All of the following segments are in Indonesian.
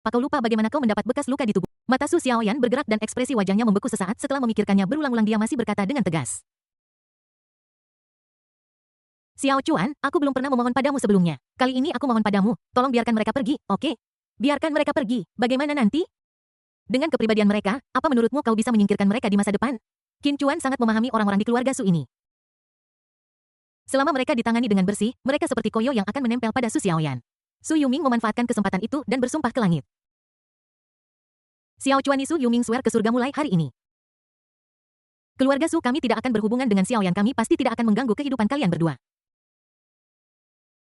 apa kau lupa bagaimana kau mendapat bekas luka di tubuh? Mata Su Xiaoyan bergerak dan ekspresi wajahnya membeku sesaat setelah memikirkannya berulang-ulang dia masih berkata dengan tegas. Xiao Chuan, aku belum pernah memohon padamu sebelumnya. Kali ini aku mohon padamu, tolong biarkan mereka pergi, oke? Biarkan mereka pergi, bagaimana nanti? Dengan kepribadian mereka, apa menurutmu kau bisa menyingkirkan mereka di masa depan? Qin Chuan sangat memahami orang-orang di keluarga Su ini. Selama mereka ditangani dengan bersih, mereka seperti koyo yang akan menempel pada Su Xiaoyan. Su Yuming memanfaatkan kesempatan itu dan bersumpah ke langit. Xiao Chuan Su Yuming swear ke surga mulai hari ini. Keluarga Su kami tidak akan berhubungan dengan Xiaoyan, kami pasti tidak akan mengganggu kehidupan kalian berdua.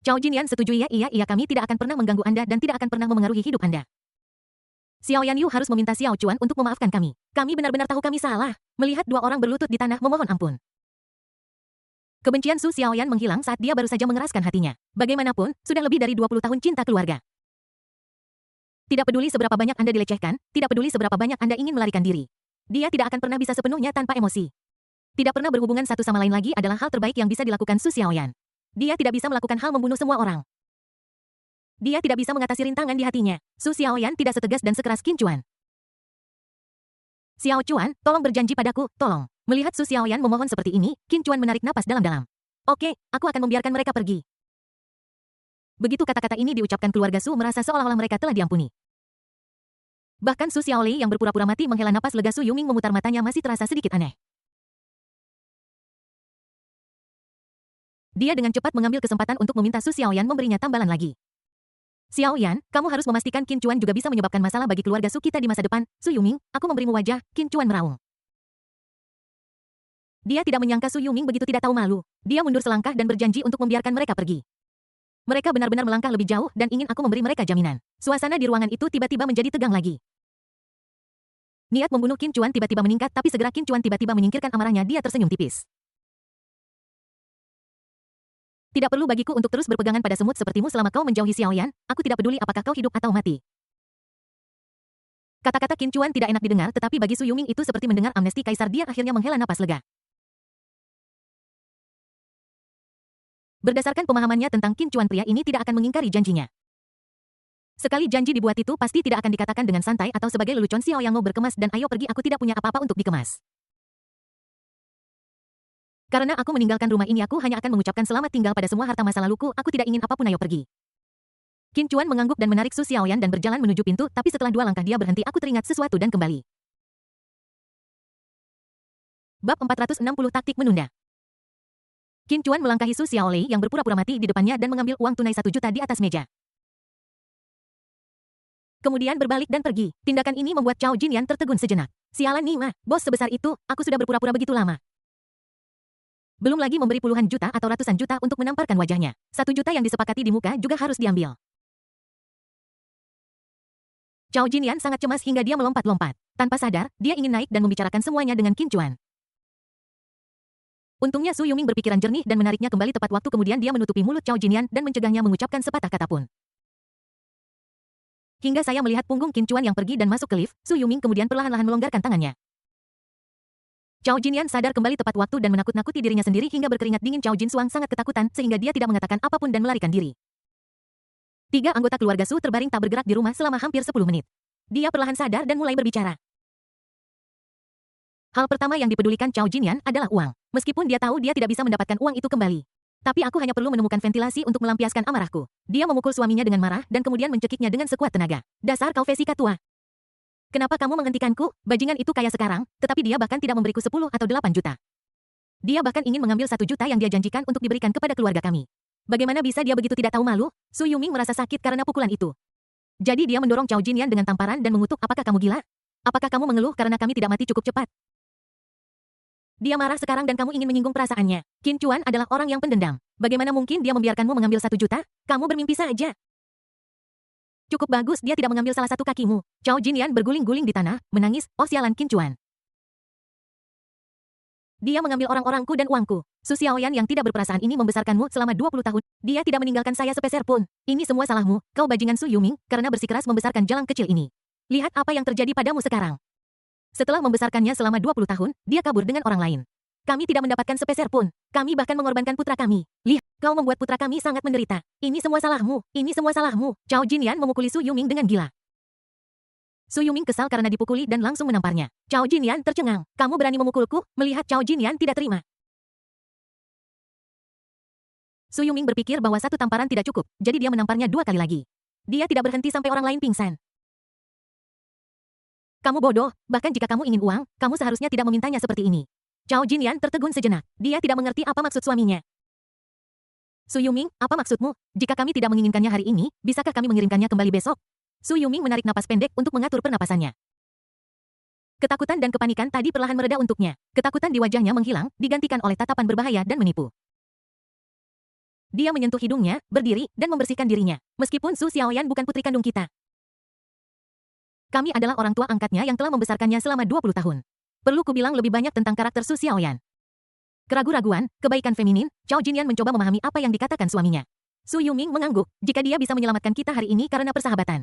Chao Jinyan setujui iya kami tidak akan pernah mengganggu Anda dan tidak akan pernah memengaruhi hidup Anda. Xiaoyan Yu harus meminta Xiao Chuan untuk memaafkan kami. Kami benar-benar tahu kami salah. Melihat dua orang berlutut di tanah memohon ampun. Kebencian Su Xiaoyan menghilang saat dia baru saja mengeraskan hatinya. Bagaimanapun, sudah lebih dari 20 tahun cinta keluarga. Tidak peduli seberapa banyak Anda dilecehkan, tidak peduli seberapa banyak Anda ingin melarikan diri. Dia tidak akan pernah bisa sepenuhnya tanpa emosi. Tidak pernah berhubungan satu sama lain lagi adalah hal terbaik yang bisa dilakukan Su Xiaoyan. Dia tidak bisa melakukan hal membunuh semua orang. Dia tidak bisa mengatasi rintangan di hatinya. Su Xiaoyan tidak setegas dan sekeras Qin Chuan. Xiao Chuan, tolong berjanji padaku, tolong. Melihat Su Xiaoyan memohon seperti ini, Qin Chuan menarik napas dalam-dalam. Oke, aku akan membiarkan mereka pergi. Begitu kata-kata ini diucapkan keluarga Su merasa seolah-olah mereka telah diampuni. Bahkan Su Xiaolei yang berpura-pura mati menghela napas lega. Su Yuming memutar matanya masih terasa sedikit aneh. Dia dengan cepat mengambil kesempatan untuk meminta Su Xiaoyan memberinya tambalan lagi. Xiaoyan, kamu harus memastikan Qin Chuan juga bisa menyebabkan masalah bagi keluarga Su kita di masa depan. Su Yuming, aku memberimu wajah. Qin Chuan meraung. Dia tidak menyangka Su Yuming begitu tidak tahu malu. Dia mundur selangkah dan berjanji untuk membiarkan mereka pergi. Mereka benar-benar melangkah lebih jauh dan ingin aku memberi mereka jaminan. Suasana di ruangan itu tiba-tiba menjadi tegang lagi. Niat membunuh Qin Chuan tiba-tiba meningkat, tapi segera Qin Chuan tiba-tiba menyingkirkan amarahnya. Dia tersenyum tipis. Tidak perlu bagiku untuk terus berpegangan pada semut sepertimu selama kau menjauhi Xiaoyan. Aku tidak peduli apakah kau hidup atau mati. Kata-kata Qin Chuan tidak enak didengar, tetapi bagi Su Yuming itu seperti mendengar amnesti kaisar. Dia akhirnya menghela napas lega. Berdasarkan pemahamannya tentang Qin Chuan, pria ini tidak akan mengingkari janjinya. Sekali janji dibuat itu pasti tidak akan dikatakan dengan santai atau sebagai lelucon. Xiaoyan mau berkemas dan ayo pergi, aku tidak punya apa-apa untuk dikemas. Karena aku meninggalkan rumah ini, aku hanya akan mengucapkan selamat tinggal pada semua harta masa laluku. Aku tidak ingin apapun, ayo pergi. Qin Chuan mengangguk dan menarik Su Xiaoyan dan berjalan menuju pintu, tapi setelah 2 langkah dia berhenti. Aku teringat sesuatu dan kembali. Bab 460 Taktik Menunda. Qin Chuan melangkahi Su Xiaolei yang berpura-pura mati di depannya dan mengambil uang tunai 1 juta di atas meja. Kemudian berbalik dan pergi. Tindakan ini membuat Chao Jinyan tertegun sejenak. Sialan nih mah, bos sebesar itu, aku sudah berpura-pura begitu lama. Belum lagi memberi puluhan juta atau ratusan juta untuk menamparkan wajahnya. 1 juta yang disepakati di muka juga harus diambil. Chao Jinyan sangat cemas hingga dia melompat-lompat. Tanpa sadar, dia ingin naik dan membicarakan semuanya dengan Qin Chuan. Untungnya Su Yuming berpikiran jernih dan menariknya kembali tepat waktu. Kemudian dia menutupi mulut Chao Jinyan dan mencegahnya mengucapkan sepatah kata pun. Hingga saya melihat punggung Qin Chuan yang pergi dan masuk ke lift, Su Yuming kemudian perlahan-lahan melonggarkan tangannya. Chao Jinyan sadar kembali tepat waktu dan menakut-nakuti dirinya sendiri hingga berkeringat dingin. Chao Jinsuang sangat ketakutan sehingga dia tidak mengatakan apapun dan melarikan diri. 3 anggota keluarga Su terbaring tak bergerak di rumah selama hampir 10 menit. Dia perlahan sadar dan mulai berbicara. Hal pertama yang dipedulikan Chao Jinyan adalah uang. Meskipun dia tahu dia tidak bisa mendapatkan uang itu kembali. Tapi aku hanya perlu menemukan ventilasi untuk melampiaskan amarahku. Dia memukul suaminya dengan marah dan kemudian mencekiknya dengan sekuat tenaga. Dasar kau Vesika tua. Kenapa kamu menghentikanku? Bajingan itu kaya sekarang, tetapi dia bahkan tidak memberiku 10 atau 8 juta. Dia bahkan ingin mengambil 1 juta yang dia janjikan untuk diberikan kepada keluarga kami. Bagaimana bisa dia begitu tidak tahu malu? Su Yuming merasa sakit karena pukulan itu. Jadi dia mendorong Chao Jinyan dengan tamparan dan mengutuk, apakah kamu gila? Apakah kamu mengeluh karena kami tidak mati cukup cepat? Dia marah sekarang dan kamu ingin menyinggung perasaannya. Qin Chuan adalah orang yang pendendam. Bagaimana mungkin dia membiarkanmu mengambil 1 juta? Kamu bermimpi saja. Cukup bagus dia tidak mengambil salah satu kakimu. Chao Jinyan berguling-guling di tanah, menangis, oh sialan Qin Chuan. Dia mengambil orang-orangku dan uangku. Su Xiaoyan yang tidak berperasaan ini membesarkanmu selama 20 tahun. Dia tidak meninggalkan saya sepeser pun. Ini semua salahmu, kau bajingan Su Yuming, karena bersikeras membesarkan jalang kecil ini. Lihat apa yang terjadi padamu sekarang. Setelah membesarkannya selama 20 tahun, dia kabur dengan orang lain. Kami tidak mendapatkan sepeser pun. Kami bahkan mengorbankan putra kami. Lihat, kau membuat putra kami sangat menderita. Ini semua salahmu. Ini semua salahmu. Chao Jinyan memukuli Su Yuming dengan gila. Su Yuming kesal karena dipukuli dan langsung menamparnya. Chao Jinyan tercengang. Kamu berani memukulku? Melihat Chao Jinyan tidak terima. Su Yuming berpikir bahwa satu tamparan tidak cukup, jadi dia menamparnya 2 kali lagi. Dia tidak berhenti sampai orang lain pingsan. Kamu bodoh, bahkan jika kamu ingin uang, kamu seharusnya tidak memintanya seperti ini. Chao Jinyan tertegun sejenak. Dia tidak mengerti apa maksud suaminya. Su Yuming, apa maksudmu? Jika kami tidak menginginkannya hari ini, bisakah kami mengirimkannya kembali besok? Su Yuming menarik napas pendek untuk mengatur pernapasannya. Ketakutan dan kepanikan tadi perlahan mereda untuknya. Ketakutan di wajahnya menghilang, digantikan oleh tatapan berbahaya dan menipu. Dia menyentuh hidungnya, berdiri, dan membersihkan dirinya. Meskipun Su Xiaoyan bukan putri kandung kita. Kami adalah orang tua angkatnya yang telah membesarkannya selama 20 tahun. Perlu kubilang lebih banyak tentang karakter Su Xiaoyan. Keraguan-raguan, kebaikan feminin, Chao Jinyan mencoba memahami apa yang dikatakan suaminya. Su Yuming mengangguk, jika dia bisa menyelamatkan kita hari ini karena persahabatan.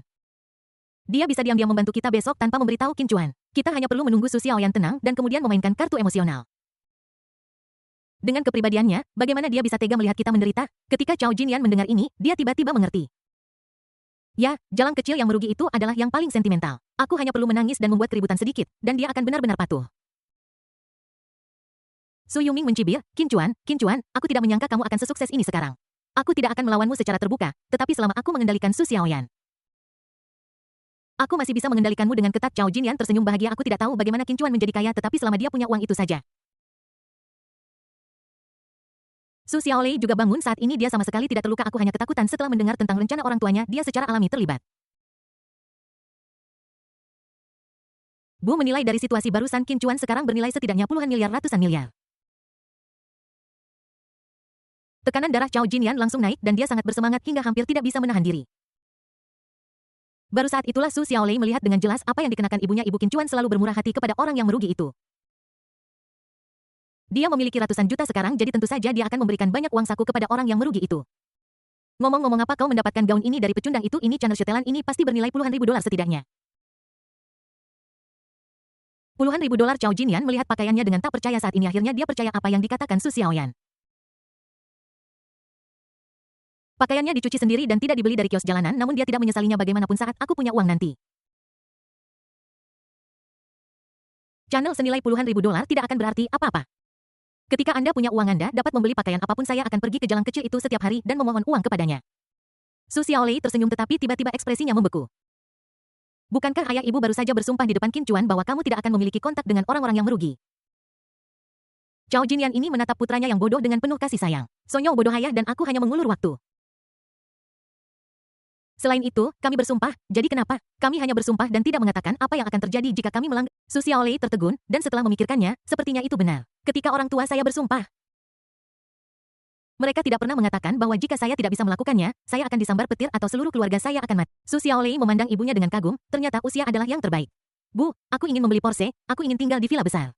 Dia bisa diam-diam membantu kita besok tanpa memberitahu Qin Chuan. Kita hanya perlu menunggu Su Xiaoyan tenang dan kemudian memainkan kartu emosional. Dengan kepribadiannya, bagaimana dia bisa tega melihat kita menderita? Ketika Chao Jinyan mendengar ini, dia tiba-tiba mengerti. Ya, jalan kecil yang merugi itu adalah yang paling sentimental. Aku hanya perlu menangis dan membuat keributan sedikit, dan dia akan benar-benar patuh. Su Yuming mencibir, Qin Chuan, aku tidak menyangka kamu akan sesukses ini sekarang. Aku tidak akan melawanmu secara terbuka, tetapi selama aku mengendalikan Su Xiaoyan. Aku masih bisa mengendalikanmu dengan ketat. Chao Jinyan tersenyum bahagia. Aku tidak tahu bagaimana Qin Chuan menjadi kaya tetapi selama dia punya uang itu saja. Su Xiaolei juga bangun saat ini dia sama sekali tidak terluka. Aku hanya ketakutan setelah mendengar tentang rencana orang tuanya. Dia secara alami terlibat. Bu menilai dari situasi barusan Qin Chuan sekarang bernilai setidaknya puluhan miliar ratusan miliar. Tekanan darah Chao Jinyan langsung naik dan dia sangat bersemangat hingga hampir tidak bisa menahan diri. Baru saat itulah Su Xiaolei melihat dengan jelas apa yang dikenakan ibunya. Ibu Qin Chuan selalu bermurah hati kepada orang yang merugi itu. Dia memiliki ratusan juta sekarang jadi tentu saja dia akan memberikan banyak uang saku kepada orang yang merugi itu. Ngomong-ngomong apa kau mendapatkan gaun ini dari pecundang itu? Ini channel setelan ini pasti bernilai puluhan ribu dolar setidaknya. Puluhan ribu dolar. Chao Jinyan melihat pakaiannya dengan tak percaya saat ini akhirnya dia percaya apa yang dikatakan Su Xiaoyan. Pakaiannya dicuci sendiri dan tidak dibeli dari kios jalanan namun dia tidak menyesalinya bagaimanapun saat aku punya uang nanti. Channel senilai puluhan ribu dolar tidak akan berarti apa-apa. Ketika Anda punya uang Anda dapat membeli pakaian apapun saya akan pergi ke jalan kecil itu setiap hari dan memohon uang kepadanya. Su Xiaolei tersenyum tetapi tiba-tiba ekspresinya membeku. Bukankah ayah ibu baru saja bersumpah di depan Qin Chuan bahwa kamu tidak akan memiliki kontak dengan orang-orang yang merugi? Chao Jinyan ini menatap putranya yang bodoh dengan penuh kasih sayang. Sonyo bodoh ayah dan aku hanya mengulur waktu. Selain itu, kami bersumpah, jadi kenapa? Kami hanya bersumpah dan tidak mengatakan apa yang akan terjadi jika kami melanggar. Su Xiaolei tertegun, dan setelah memikirkannya, sepertinya itu benar. Ketika orang tua saya bersumpah, mereka tidak pernah mengatakan bahwa jika saya tidak bisa melakukannya, saya akan disambar petir atau seluruh keluarga saya akan mati. Su Xiaolei memandang ibunya dengan kagum, ternyata usia adalah yang terbaik. Bu, aku ingin membeli Porsche, aku ingin tinggal di villa besar.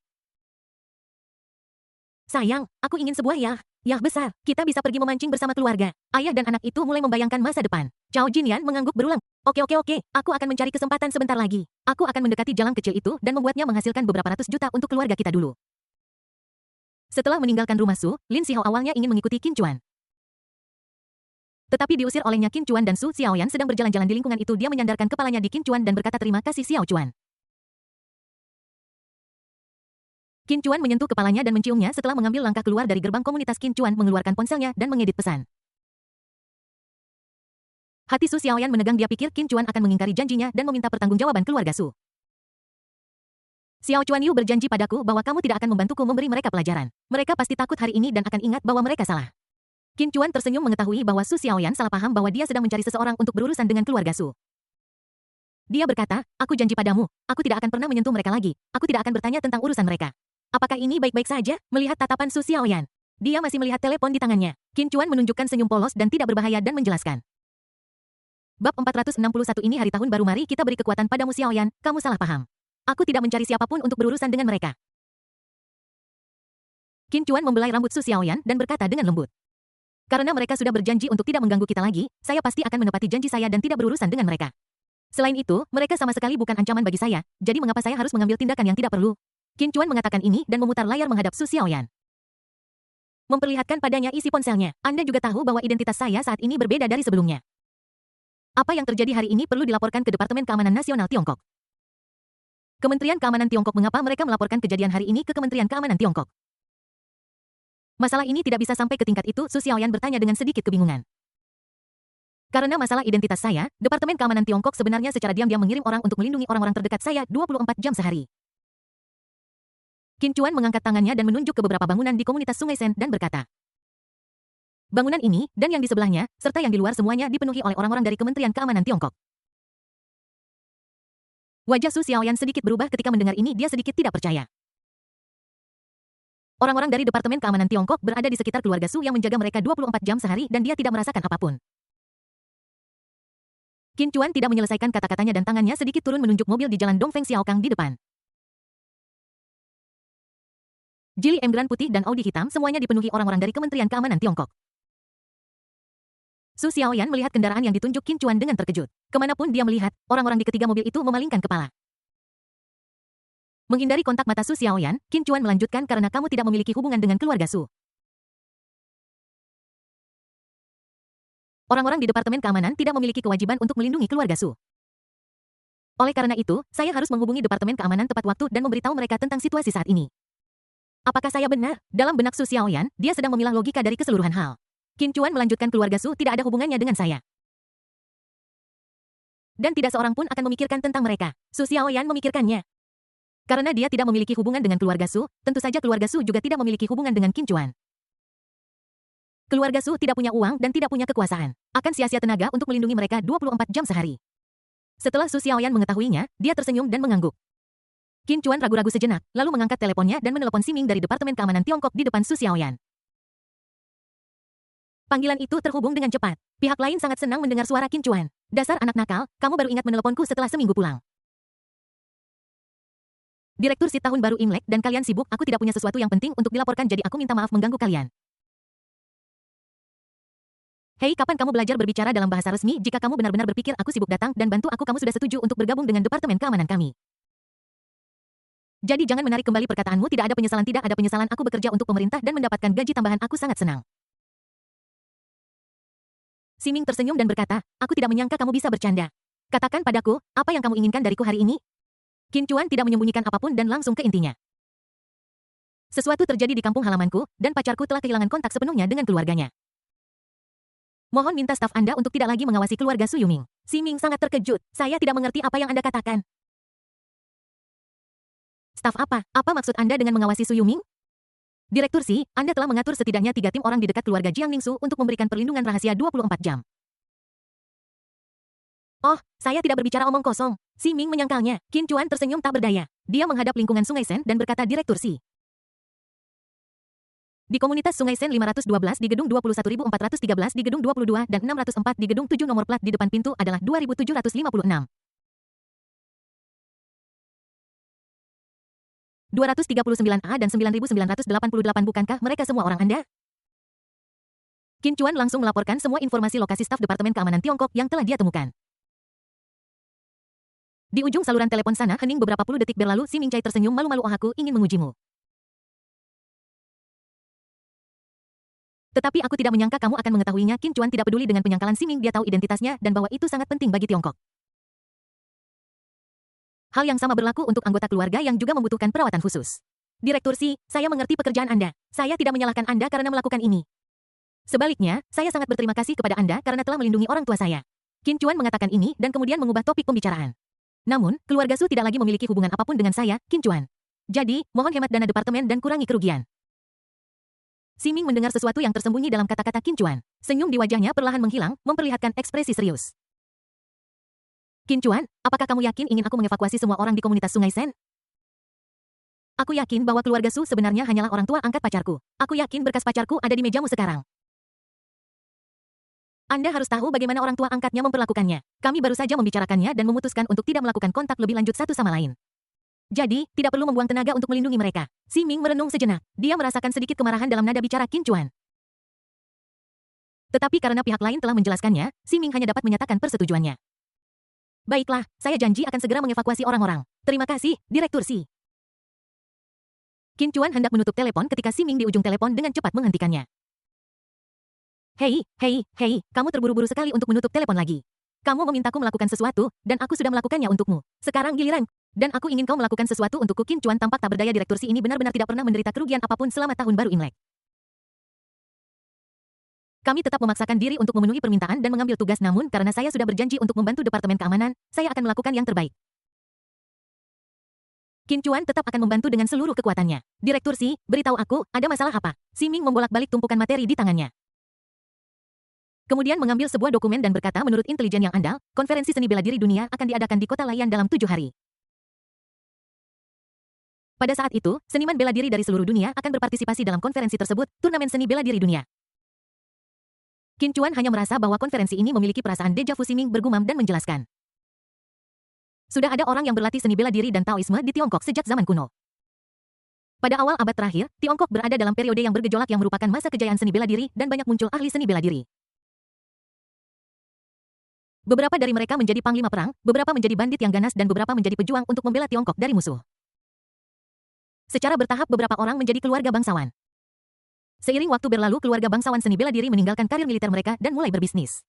Sayang, aku ingin sebuah yah besar. Kita bisa pergi memancing bersama keluarga. Ayah dan anak itu mulai membayangkan masa depan. Chao Jinyan mengangguk berulang. Oke, aku akan mencari kesempatan sebentar lagi. Aku akan mendekati jalan kecil itu dan membuatnya menghasilkan beberapa ratus juta untuk keluarga kita dulu. Setelah meninggalkan rumah Su, Lin Xihao awalnya ingin mengikuti Qin Chuan. Tetapi diusir olehnya Qin Chuan dan Su Xiaoyan sedang berjalan-jalan di lingkungan itu. Dia menyandarkan kepalanya di Qin Chuan dan berkata terima kasih Xiao Chuan. Qin Chuan menyentuh kepalanya dan menciumnya setelah mengambil langkah keluar dari gerbang komunitas. Qin Chuan mengeluarkan ponselnya dan mengedit pesan. Hati Su Xiaoyan menegang. Dia pikir Qin Chuan akan mengingkari janjinya dan meminta pertanggungjawaban keluarga Su. Xiao Chuan Yu berjanji padaku bahwa kamu tidak akan membantuku memberi mereka pelajaran. Mereka pasti takut hari ini dan akan ingat bahwa mereka salah. Qin Chuan tersenyum mengetahui bahwa Su Xiaoyan salah paham bahwa dia sedang mencari seseorang untuk berurusan dengan keluarga Su. Dia berkata, aku janji padamu, aku tidak akan pernah menyentuh mereka lagi. Aku tidak akan bertanya tentang urusan mereka. Apakah ini baik-baik saja? Melihat tatapan Su Xiaoyan, dia masih melihat telepon di tangannya. Qin Chuan menunjukkan senyum polos dan tidak berbahaya dan menjelaskan. Bab 461 ini hari tahun baru. Mari kita beri kekuatan padamu Xiaoyan, kamu salah paham. Aku tidak mencari siapapun untuk berurusan dengan mereka. Qin Chuan membelai rambut Su Xiaoyan dan berkata dengan lembut. Karena mereka sudah berjanji untuk tidak mengganggu kita lagi, saya pasti akan menepati janji saya dan tidak berurusan dengan mereka. Selain itu, mereka sama sekali bukan ancaman bagi saya, jadi mengapa saya harus mengambil tindakan yang tidak perlu? Qin Chuan mengatakan ini dan memutar layar menghadap Su Xiaoyan. Memperlihatkan padanya isi ponselnya. Anda juga tahu bahwa identitas saya saat ini berbeda dari sebelumnya. Apa yang terjadi hari ini perlu dilaporkan ke Departemen Keamanan Nasional Tiongkok. Kementerian Keamanan Tiongkok, mengapa mereka melaporkan kejadian hari ini ke Kementerian Keamanan Tiongkok? Masalah ini tidak bisa sampai ke tingkat itu, Su Xiaoyan bertanya dengan sedikit kebingungan. Karena masalah identitas saya, Departemen Keamanan Tiongkok sebenarnya secara diam-diam mengirim orang untuk melindungi orang-orang terdekat saya 24 jam sehari. Qin Chuan mengangkat tangannya dan menunjuk ke beberapa bangunan di komunitas Sungai Sen dan berkata, bangunan ini, dan yang di sebelahnya, serta yang di luar semuanya dipenuhi oleh orang-orang dari Kementerian Keamanan Tiongkok. Wajah Su Xiaoyan sedikit berubah ketika mendengar ini, dia sedikit tidak percaya. Orang-orang dari Departemen Keamanan Tiongkok berada di sekitar keluarga Su yang menjaga mereka 24 jam sehari dan dia tidak merasakan apapun. Qin Chuan tidak menyelesaikan kata-katanya dan tangannya sedikit turun menunjuk mobil di jalan Dongfeng Xiaokang di depan. Geely Emgrand putih dan Audi hitam semuanya dipenuhi orang-orang dari Kementerian Keamanan Tiongkok. Su Xiaoyan melihat kendaraan yang ditunjuk Qin Chuan dengan terkejut. Kemanapun dia melihat, orang-orang di ketiga mobil itu memalingkan kepala. Menghindari kontak mata Su Xiaoyan, Qin Chuan melanjutkan karena kamu tidak memiliki hubungan dengan keluarga Su. Orang-orang di Departemen Keamanan tidak memiliki kewajiban untuk melindungi keluarga Su. Oleh karena itu, saya harus menghubungi Departemen Keamanan tepat waktu dan memberitahu mereka tentang situasi saat ini. Apakah saya benar? Dalam benak Su Xiaoyan, dia sedang memilah logika dari keseluruhan hal. Qin Chuan melanjutkan keluarga Su tidak ada hubungannya dengan saya. Dan tidak seorang pun akan memikirkan tentang mereka. Su Xiaoyan memikirkannya. Karena dia tidak memiliki hubungan dengan keluarga Su, tentu saja keluarga Su juga tidak memiliki hubungan dengan Qin Chuan. Keluarga Su tidak punya uang dan tidak punya kekuasaan. Akan sia-sia tenaga untuk melindungi mereka 24 jam sehari. Setelah Su Xiaoyan mengetahuinya, dia tersenyum dan mengangguk. Qin Chuan ragu-ragu sejenak, lalu mengangkat teleponnya dan menelepon Si Ming dari Departemen Keamanan Tiongkok di depan Su Xiaoyan. Panggilan itu terhubung dengan cepat. Pihak lain sangat senang mendengar suara Qin Chuan. Dasar anak nakal, kamu baru ingat meneleponku setelah seminggu pulang. Direktur SIT tahun baru Imlek dan kalian sibuk, aku tidak punya sesuatu yang penting untuk dilaporkan jadi aku minta maaf mengganggu kalian. Hei, kapan kamu belajar berbicara dalam bahasa resmi? Jika kamu benar-benar berpikir aku sibuk datang dan bantu aku, kamu sudah setuju untuk bergabung dengan Departemen Keamanan kami. Jadi jangan menarik kembali perkataanmu, tidak ada penyesalan, tidak ada penyesalan, aku bekerja untuk pemerintah dan mendapatkan gaji tambahan, aku sangat senang. Si Ming tersenyum dan berkata, aku tidak menyangka kamu bisa bercanda. Katakan padaku, apa yang kamu inginkan dariku hari ini? Qin Chuan tidak menyembunyikan apapun dan langsung ke intinya. Sesuatu terjadi di kampung halamanku, dan pacarku telah kehilangan kontak sepenuhnya dengan keluarganya. Mohon minta staf Anda untuk tidak lagi mengawasi keluarga Su Yuming. Si Ming sangat terkejut. Saya tidak mengerti apa yang Anda katakan. Staf apa? Apa maksud Anda dengan mengawasi Su Yuming? Direktur Si, Anda telah mengatur setidaknya 3 tim orang di dekat keluarga Jiang Ningsu untuk memberikan perlindungan rahasia 24 jam. Oh, saya tidak berbicara omong kosong. Si Ming menyangkalnya. Qin Chuan tersenyum tak berdaya. Dia menghadap lingkungan Sungai Sen dan berkata, Direktur Si. Di komunitas Sungai Sen 512 di gedung 21413 di gedung 22 dan 604 di gedung 7 nomor plat di depan pintu adalah 2756. 239A dan 9988, bukankah mereka semua orang Anda? Qin Chuan langsung melaporkan semua informasi lokasi staf Departemen Keamanan Tiongkok yang telah dia temukan. Di ujung saluran telepon sana, hening beberapa puluh detik berlalu, Si Ming Cai tersenyum malu-malu, oh aku ingin mengujimu. Tetapi aku tidak menyangka kamu akan mengetahuinya. Qin Chuan tidak peduli dengan penyangkalan Si Ming, dia tahu identitasnya dan bahwa itu sangat penting bagi Tiongkok. Hal yang sama berlaku untuk anggota keluarga yang juga membutuhkan perawatan khusus. Direktur Si, saya mengerti pekerjaan Anda. Saya tidak menyalahkan Anda karena melakukan ini. Sebaliknya, saya sangat berterima kasih kepada Anda karena telah melindungi orang tua saya. Qin Chuan mengatakan ini dan kemudian mengubah topik pembicaraan. Namun, keluarga Su tidak lagi memiliki hubungan apapun dengan saya, Qin Chuan. Jadi, mohon hemat dana departemen dan kurangi kerugian. Si Ming mendengar sesuatu yang tersembunyi dalam kata-kata Qin Chuan. Senyum di wajahnya perlahan menghilang, memperlihatkan ekspresi serius. Qin Chuan, apakah kamu yakin ingin aku mengevakuasi semua orang di komunitas Sungai Sen? Aku yakin bahwa keluarga Su sebenarnya hanyalah orang tua angkat pacarku. Aku yakin berkas pacarku ada di mejamu sekarang. Anda harus tahu bagaimana orang tua angkatnya memperlakukannya. Kami baru saja membicarakannya dan memutuskan untuk tidak melakukan kontak lebih lanjut satu sama lain. Jadi, tidak perlu membuang tenaga untuk melindungi mereka. Si Ming merenung sejenak. Dia merasakan sedikit kemarahan dalam nada bicara Qin Chuan. Tetapi karena pihak lain telah menjelaskannya, Si Ming hanya dapat menyatakan persetujuannya. Baiklah, saya janji akan segera mengevakuasi orang-orang. Terima kasih, Direktur Si. Qin Chuan hendak menutup telepon ketika Si Ming di ujung telepon dengan cepat menghentikannya. Hei, kamu terburu-buru sekali untuk menutup telepon lagi. Kamu memintaku melakukan sesuatu, dan aku sudah melakukannya untukmu. Sekarang giliran. Dan aku ingin kau melakukan sesuatu untukku. Qin Chuan tampak tak berdaya. Direktur Si ini benar-benar tidak pernah menderita kerugian apapun selama tahun baru Imlek. Kami tetap memaksakan diri untuk memenuhi permintaan dan mengambil tugas, namun karena saya sudah berjanji untuk membantu Departemen Keamanan, saya akan melakukan yang terbaik. Qin Chuan tetap akan membantu dengan seluruh kekuatannya. Direktur Si, beritahu aku, ada masalah apa? Si Ming membolak-balik tumpukan materi di tangannya. Kemudian mengambil sebuah dokumen dan berkata, menurut intelijen yang andal, konferensi seni bela diri dunia akan diadakan di kota Laiyan dalam 7 hari. Pada saat itu, seniman bela diri dari seluruh dunia akan berpartisipasi dalam konferensi tersebut, turnamen seni bela diri dunia. Qin Chuan hanya merasa bahwa konferensi ini memiliki perasaan deja vu. Si Ming bergumam dan menjelaskan. Sudah ada orang yang berlatih seni bela diri dan Taoisme di Tiongkok sejak zaman kuno. Pada awal abad terakhir, Tiongkok berada dalam periode yang bergejolak yang merupakan masa kejayaan seni bela diri dan banyak muncul ahli seni bela diri. Beberapa dari mereka menjadi panglima perang, beberapa menjadi bandit yang ganas dan beberapa menjadi pejuang untuk membela Tiongkok dari musuh. Secara bertahap beberapa orang menjadi keluarga bangsawan. Seiring waktu berlalu, keluarga bangsawan seni bela diri meninggalkan karir militer mereka dan mulai berbisnis.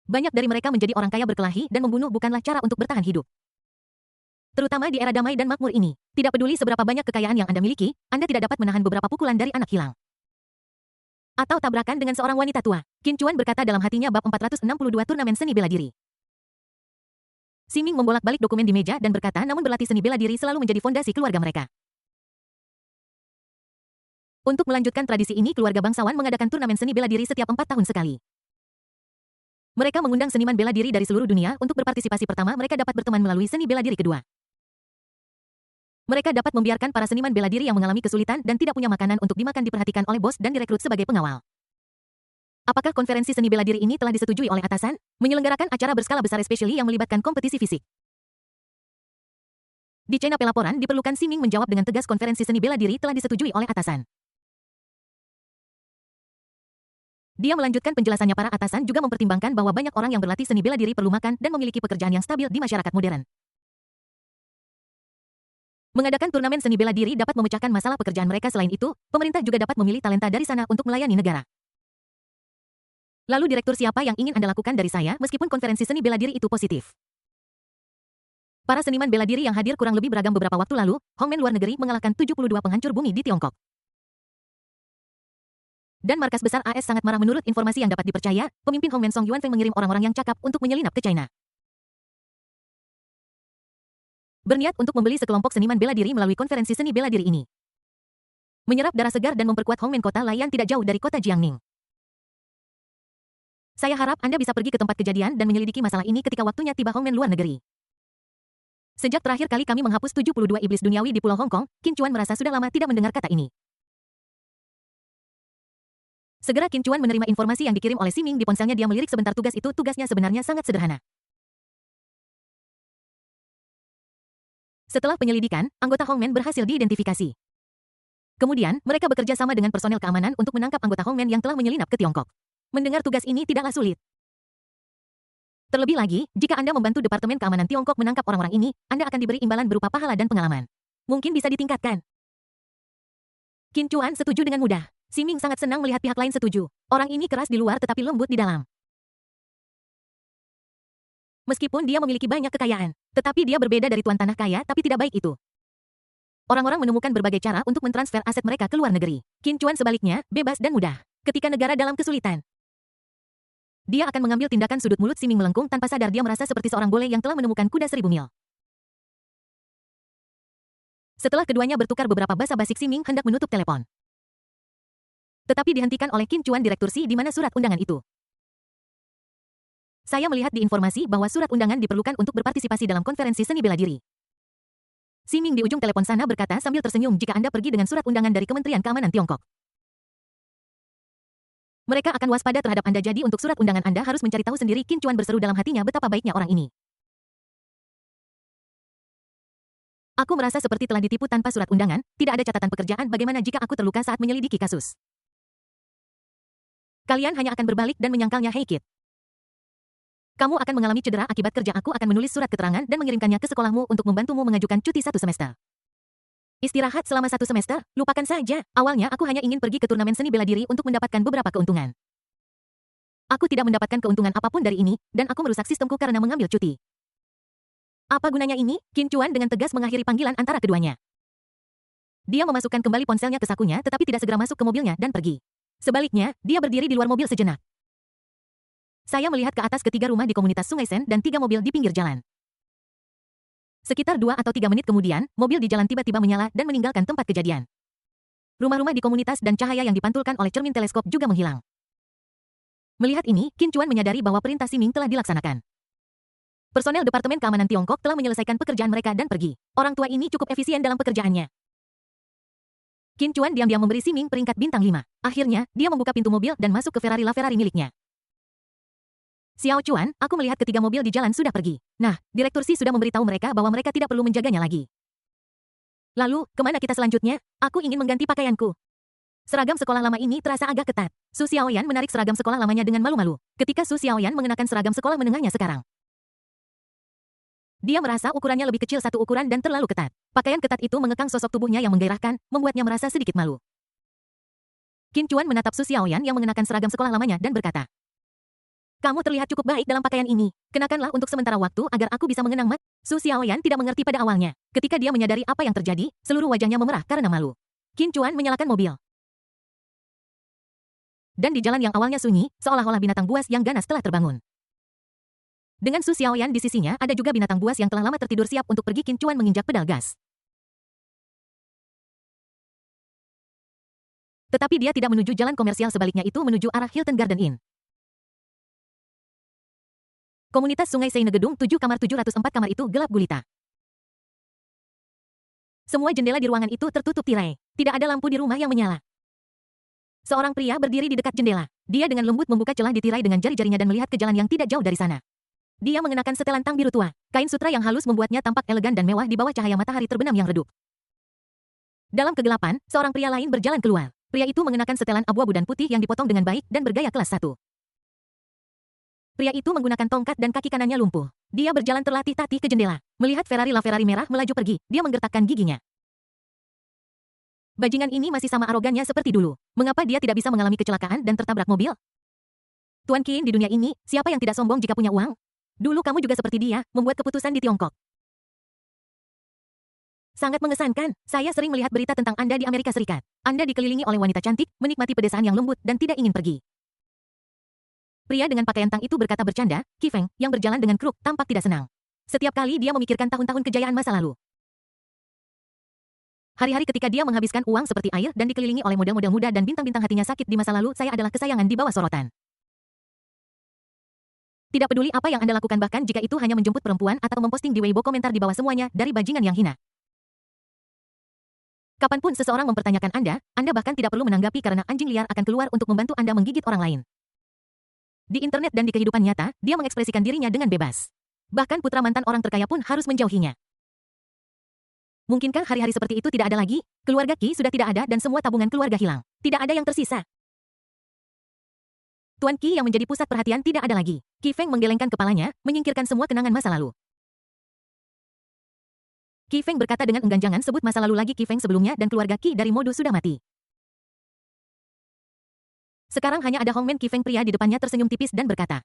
Banyak dari mereka menjadi orang kaya berkelahi dan membunuh bukanlah cara untuk bertahan hidup. Terutama di era damai dan makmur ini. Tidak peduli seberapa banyak kekayaan yang Anda miliki, Anda tidak dapat menahan beberapa pukulan dari anak hilang. Atau tabrakan dengan seorang wanita tua. Qin Chuan berkata dalam hatinya bab 462 turnamen seni bela diri. Si Ming membolak-balik dokumen di meja dan berkata namun berlatih seni bela diri selalu menjadi fondasi keluarga mereka. Untuk melanjutkan tradisi ini, keluarga bangsawan mengadakan turnamen seni bela diri setiap 4 tahun sekali. Mereka mengundang seniman bela diri dari seluruh dunia untuk berpartisipasi. Pertama, mereka dapat berteman melalui seni bela diri. Kedua, mereka dapat membiarkan para seniman bela diri yang mengalami kesulitan dan tidak punya makanan untuk dimakan diperhatikan oleh bos dan direkrut sebagai pengawal. Apakah konferensi seni bela diri ini telah disetujui oleh atasan? Menyelenggarakan acara berskala besar especially yang melibatkan kompetisi fisik. Di channel pelaporan diperlukan. Si Ming menjawab dengan tegas konferensi seni bela diri telah disetujui oleh atasan. Dia melanjutkan penjelasannya. Para atasan juga mempertimbangkan bahwa banyak orang yang berlatih seni bela diri perlu makan dan memiliki pekerjaan yang stabil di masyarakat modern. Mengadakan turnamen seni bela diri dapat memecahkan masalah pekerjaan mereka. Selain itu, pemerintah juga dapat memilih talenta dari sana untuk melayani negara. Lalu direktur, siapa yang ingin Anda lakukan dari saya meskipun konferensi seni bela diri itu positif? Para seniman bela diri yang hadir kurang lebih beragam. Beberapa waktu lalu, Hongmen luar negeri mengalahkan 72 penghancur bumi di Tiongkok. Dan markas besar AS sangat marah. Menurut informasi yang dapat dipercaya, pemimpin Hongmen Song Yuanfeng mengirim orang-orang yang cakap untuk menyelinap ke China. Berniat untuk membeli sekelompok seniman bela diri melalui konferensi seni bela diri ini. Menyerap darah segar dan memperkuat Hongmen. Kota Laiyan tidak jauh dari kota Jiangning. Saya harap Anda bisa pergi ke tempat kejadian dan menyelidiki masalah ini ketika waktunya tiba. Hongmen luar negeri. Sejak terakhir kali kami menghapus 72 iblis duniawi di Pulau Hong Kong, Qin Chuan merasa sudah lama tidak mendengar kata ini. Segera Qin Chuan menerima informasi yang dikirim oleh Si Ming di ponselnya. Dia melirik sebentar. Tugas itu tugasnya sebenarnya sangat sederhana. Setelah penyelidikan, anggota Hongmen berhasil diidentifikasi. Kemudian, mereka bekerja sama dengan personel keamanan untuk menangkap anggota Hongmen yang telah menyelinap ke Tiongkok. Mendengar tugas ini tidaklah sulit. Terlebih lagi, jika Anda membantu Departemen Keamanan Tiongkok menangkap orang-orang ini, Anda akan diberi imbalan berupa pahala dan pengalaman. Mungkin bisa ditingkatkan. Qin Chuan setuju dengan mudah. Si Ming sangat senang melihat pihak lain setuju. Orang ini keras di luar tetapi lembut di dalam. Meskipun dia memiliki banyak kekayaan, tetapi dia berbeda dari tuan tanah kaya tapi tidak baik itu. Orang-orang menemukan berbagai cara untuk mentransfer aset mereka ke luar negeri. Qin Chuan sebaliknya, bebas dan mudah. Ketika negara dalam kesulitan, dia akan mengambil tindakan. Sudut mulut Si Ming melengkung. Tanpa sadar dia merasa seperti seorang bole yang telah menemukan kuda 1000 mil. Setelah keduanya bertukar beberapa basa-basi, Si Ming hendak menutup telepon. Tetapi dihentikan oleh Qin Chuan. Direktur Si, di mana surat undangan itu? Saya melihat di informasi bahwa surat undangan diperlukan untuk berpartisipasi dalam konferensi seni bela diri. Si Ming di ujung telepon sana berkata sambil tersenyum, jika Anda pergi dengan surat undangan dari Kementerian Keamanan Tiongkok, mereka akan waspada terhadap Anda. Jadi untuk surat undangan Anda harus mencari tahu sendiri. Qin Chuan berseru dalam hatinya, betapa baiknya orang ini. Aku merasa seperti telah ditipu. Tanpa surat undangan, tidak ada catatan pekerjaan. Bagaimana jika aku terluka saat menyelidiki kasus? Kalian hanya akan berbalik dan menyangkalnya. Hei Kid, kamu akan mengalami cedera akibat kerja. Aku akan menulis surat keterangan dan mengirimkannya ke sekolahmu untuk membantumu mengajukan cuti 1 semester. Istirahat selama 1 semester, lupakan saja. Awalnya aku hanya ingin pergi ke turnamen seni bela diri untuk mendapatkan beberapa keuntungan. Aku tidak mendapatkan keuntungan apapun dari ini, dan aku merusak sistemku karena mengambil cuti. Apa gunanya ini? Qin Chuan dengan tegas mengakhiri panggilan antara keduanya. Dia memasukkan kembali ponselnya ke sakunya tetapi tidak segera masuk ke mobilnya dan pergi. Sebaliknya, dia berdiri di luar mobil sejenak. Saya melihat ke atas ketiga rumah di komunitas Sungai Sen dan 3 mobil di pinggir jalan. Sekitar 2 atau 3 menit kemudian, mobil di jalan tiba-tiba menyala dan meninggalkan tempat kejadian. Rumah-rumah di komunitas dan cahaya yang dipantulkan oleh cermin teleskop juga menghilang. Melihat ini, Qin Chuan menyadari bahwa perintah Siming telah dilaksanakan. Personel Departemen Keamanan Tiongkok telah menyelesaikan pekerjaan mereka dan pergi. Orang tua ini cukup efisien dalam pekerjaannya. Qin Chuan diam-diam memberi Siming peringkat bintang 5. Akhirnya, dia membuka pintu mobil dan masuk ke Ferrari LaFerrari miliknya. Xiao Chuan, aku melihat ketiga mobil di jalan sudah pergi. Nah, Direktur Xi sudah memberitahu mereka bahwa mereka tidak perlu menjaganya lagi. Lalu, kemana kita selanjutnya? Aku ingin mengganti pakaianku. Seragam sekolah lama ini terasa agak ketat. Su Xiaoyan menarik seragam sekolah lamanya dengan malu-malu. Ketika Su Xiaoyan mengenakan seragam sekolah menengahnya sekarang. Dia merasa ukurannya lebih kecil satu ukuran dan terlalu ketat. Pakaian ketat itu mengekang sosok tubuhnya yang menggairahkan, membuatnya merasa sedikit malu. Qin Chuan menatap Su Xiaoyan yang mengenakan seragam sekolah lamanya dan berkata, "Kamu terlihat cukup baik dalam pakaian ini. Kenakanlah untuk sementara waktu agar aku bisa mengenang mat." Su Xiaoyan tidak mengerti pada awalnya. Ketika dia menyadari apa yang terjadi, seluruh wajahnya memerah karena malu. Qin Chuan menyalakan mobil. Dan di jalan yang awalnya sunyi, seolah-olah binatang buas yang ganas telah terbangun. Dengan Su Xiaoyan di sisinya, ada juga binatang buas yang telah lama tertidur siap untuk pergi. Qin Chuan menginjak pedal gas. Tetapi dia tidak menuju jalan komersial, sebaliknya itu menuju arah Hilton Garden Inn. Komunitas Sungai Seine gedung 7 kamar 704 kamar itu gelap gulita. Semua jendela di ruangan itu tertutup tirai. Tidak ada lampu di rumah yang menyala. Seorang pria berdiri di dekat jendela. Dia dengan lembut membuka celah di tirai dengan jari-jarinya dan melihat ke jalan yang tidak jauh dari sana. Dia mengenakan setelan tang biru tua. Kain sutra yang halus membuatnya tampak elegan dan mewah di bawah cahaya matahari terbenam yang redup. Dalam kegelapan, seorang pria lain berjalan keluar. Pria itu mengenakan setelan abu-abu dan putih yang dipotong dengan baik dan bergaya kelas 1. Pria itu menggunakan tongkat dan kaki kanannya lumpuh. Dia berjalan terlatih-tatih ke jendela. Melihat Ferrari LaFerrari merah melaju pergi, dia menggertakkan giginya. Bajingan ini masih sama arogannya seperti dulu. Mengapa dia tidak bisa mengalami kecelakaan dan tertabrak mobil? Tuan Qin, di dunia ini, siapa yang tidak sombong jika punya uang? Dulu kamu juga seperti dia, membuat keputusan di Tiongkok. Sangat mengesankan. Saya sering melihat berita tentang Anda di Amerika Serikat. Anda dikelilingi oleh wanita cantik, menikmati pedesaan yang lembut, dan tidak ingin pergi. Pria dengan pakaian tang itu berkata bercanda. Qi Feng, yang berjalan dengan kruk, tampak tidak senang. Setiap kali dia memikirkan tahun-tahun kejayaan masa lalu. Hari-hari ketika dia menghabiskan uang seperti air dan dikelilingi oleh model-model muda dan bintang-bintang hatinya sakit di masa lalu, saya adalah kesayangan di bawah sorotan. Tidak peduli apa yang Anda lakukan, bahkan jika itu hanya menjemput perempuan atau memposting di Weibo, komentar di bawah semuanya dari bajingan yang hina. Kapanpun seseorang mempertanyakan Anda bahkan tidak perlu menanggapi karena anjing liar akan keluar untuk membantu Anda menggigit orang lain. Di internet dan di kehidupan nyata, dia mengekspresikan dirinya dengan bebas. Bahkan putra mantan orang terkaya pun harus menjauhinya. Mungkinkah hari-hari seperti itu tidak ada lagi? Keluarga Qi sudah tidak ada dan semua tabungan keluarga hilang. Tidak ada yang tersisa. Tuan Qi yang menjadi pusat perhatian tidak ada lagi. Qi Feng menggelengkan kepalanya, menyingkirkan semua kenangan masa lalu. Qi Feng berkata dengan enggan, jangan sebut masa lalu lagi. Qi Feng sebelumnya dan keluarga Qi dari Modu sudah mati. Sekarang hanya ada Hongmen. Qi Feng, pria di depannya, tersenyum tipis dan berkata,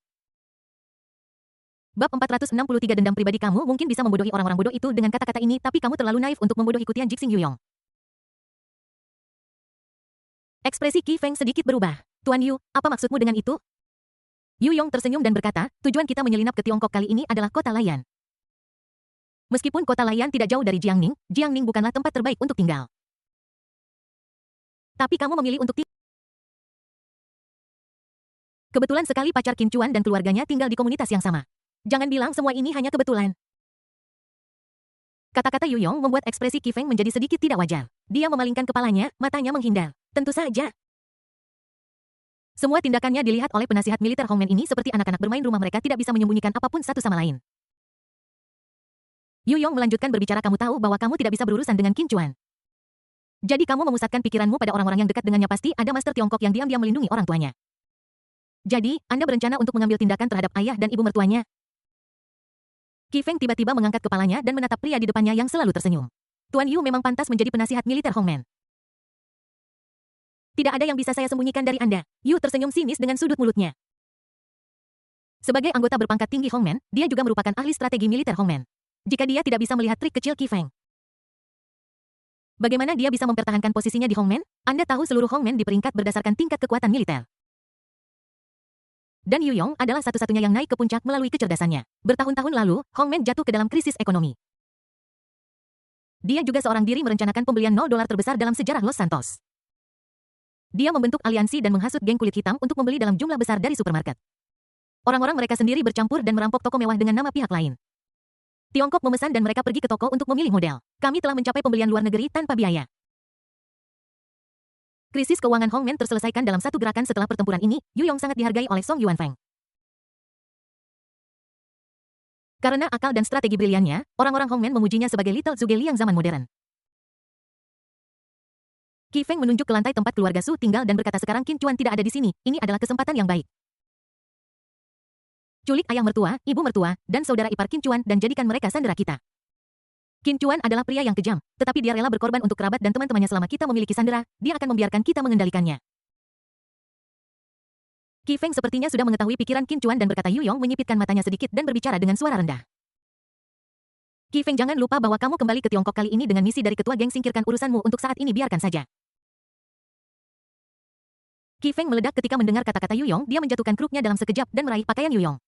Bab 463, dendam pribadi. Kamu mungkin bisa membodohi orang-orang bodoh itu dengan kata-kata ini, tapi kamu terlalu naif untuk membodohi Tian Jixing Yuyong. Ekspresi Qi Feng sedikit berubah. Tuan Yu, apa maksudmu dengan itu? Yuyong tersenyum dan berkata, tujuan kita menyelinap ke Tiongkok kali ini adalah kota Laiyan. Meskipun kota Laiyan tidak jauh dari Jiangning, Jiangning bukanlah tempat terbaik untuk tinggal. Tapi kamu memilih untuk kebetulan sekali pacar Qin Chuan dan keluarganya tinggal di komunitas yang sama. Jangan bilang semua ini hanya kebetulan. Kata-kata Yuyong membuat ekspresi Qi Feng menjadi sedikit tidak wajar. Dia memalingkan kepalanya, matanya menghindar. Tentu saja. Semua tindakannya dilihat oleh penasihat militer Hongmen ini seperti anak-anak bermain rumah, mereka tidak bisa menyembunyikan apapun satu sama lain. Yuyong melanjutkan berbicara, kamu tahu bahwa kamu tidak bisa berurusan dengan Qin Chuan. Jadi kamu memusatkan pikiranmu pada orang-orang yang dekat dengannya. Pasti ada master Tiongkok yang diam-diam melindungi orang tuanya. Jadi, Anda berencana untuk mengambil tindakan terhadap ayah dan ibu mertuanya. Qi Feng tiba-tiba mengangkat kepalanya dan menatap pria di depannya yang selalu tersenyum. Tuan Yu memang pantas menjadi penasihat militer Hongmen. Tidak ada yang bisa saya sembunyikan dari Anda. Yu tersenyum sinis dengan sudut mulutnya. Sebagai anggota berpangkat tinggi Hongmen, dia juga merupakan ahli strategi militer Hongmen. Jika dia tidak bisa melihat trik kecil Qi Feng, bagaimana dia bisa mempertahankan posisinya di Hongmen? Anda tahu seluruh Hongmen di peringkat berdasarkan tingkat kekuatan militer. Dan Yu Yong adalah satu-satunya yang naik ke puncak melalui kecerdasannya. Bertahun-tahun lalu, Hongmen jatuh ke dalam krisis ekonomi. Dia juga seorang diri merencanakan pembelian $0 terbesar dalam sejarah Los Santos. Dia membentuk aliansi dan menghasut geng kulit hitam untuk membeli dalam jumlah besar dari supermarket. Orang-orang mereka sendiri bercampur dan merampok toko mewah dengan nama pihak lain. Tiongkok memesan dan mereka pergi ke toko untuk memilih model. Kami telah mencapai pembelian luar negeri tanpa biaya. Krisis keuangan Hongmen terselesaikan dalam satu gerakan setelah pertempuran ini. Yu Yong sangat dihargai oleh Song Yuanfeng. Karena akal dan strategi briliannya, orang-orang Hongmen memujinya sebagai Little Zhuge Liang zaman modern. Qi Feng menunjuk ke lantai tempat keluarga Su tinggal dan berkata sekarang Qin Chuan tidak ada di sini. Ini adalah kesempatan yang baik. Culik ayah mertua, ibu mertua, dan saudara ipar Qin Chuan dan jadikan mereka sandera kita. Qin Chuan adalah pria yang kejam, tetapi dia rela berkorban untuk kerabat dan teman-temannya selama kita memiliki sandera, dia akan membiarkan kita mengendalikannya. Qi Feng sepertinya sudah mengetahui pikiran Qin Chuan dan berkata Yu Yong menyipitkan matanya sedikit dan berbicara dengan suara rendah. Qi Feng jangan lupa bahwa kamu kembali ke Tiongkok kali ini dengan misi dari ketua geng singkirkan urusanmu untuk saat ini biarkan saja. Qi Feng meledak ketika mendengar kata-kata Yu Yong, dia menjatuhkan kruknya dalam sekejap dan meraih pakaian Yu Yong.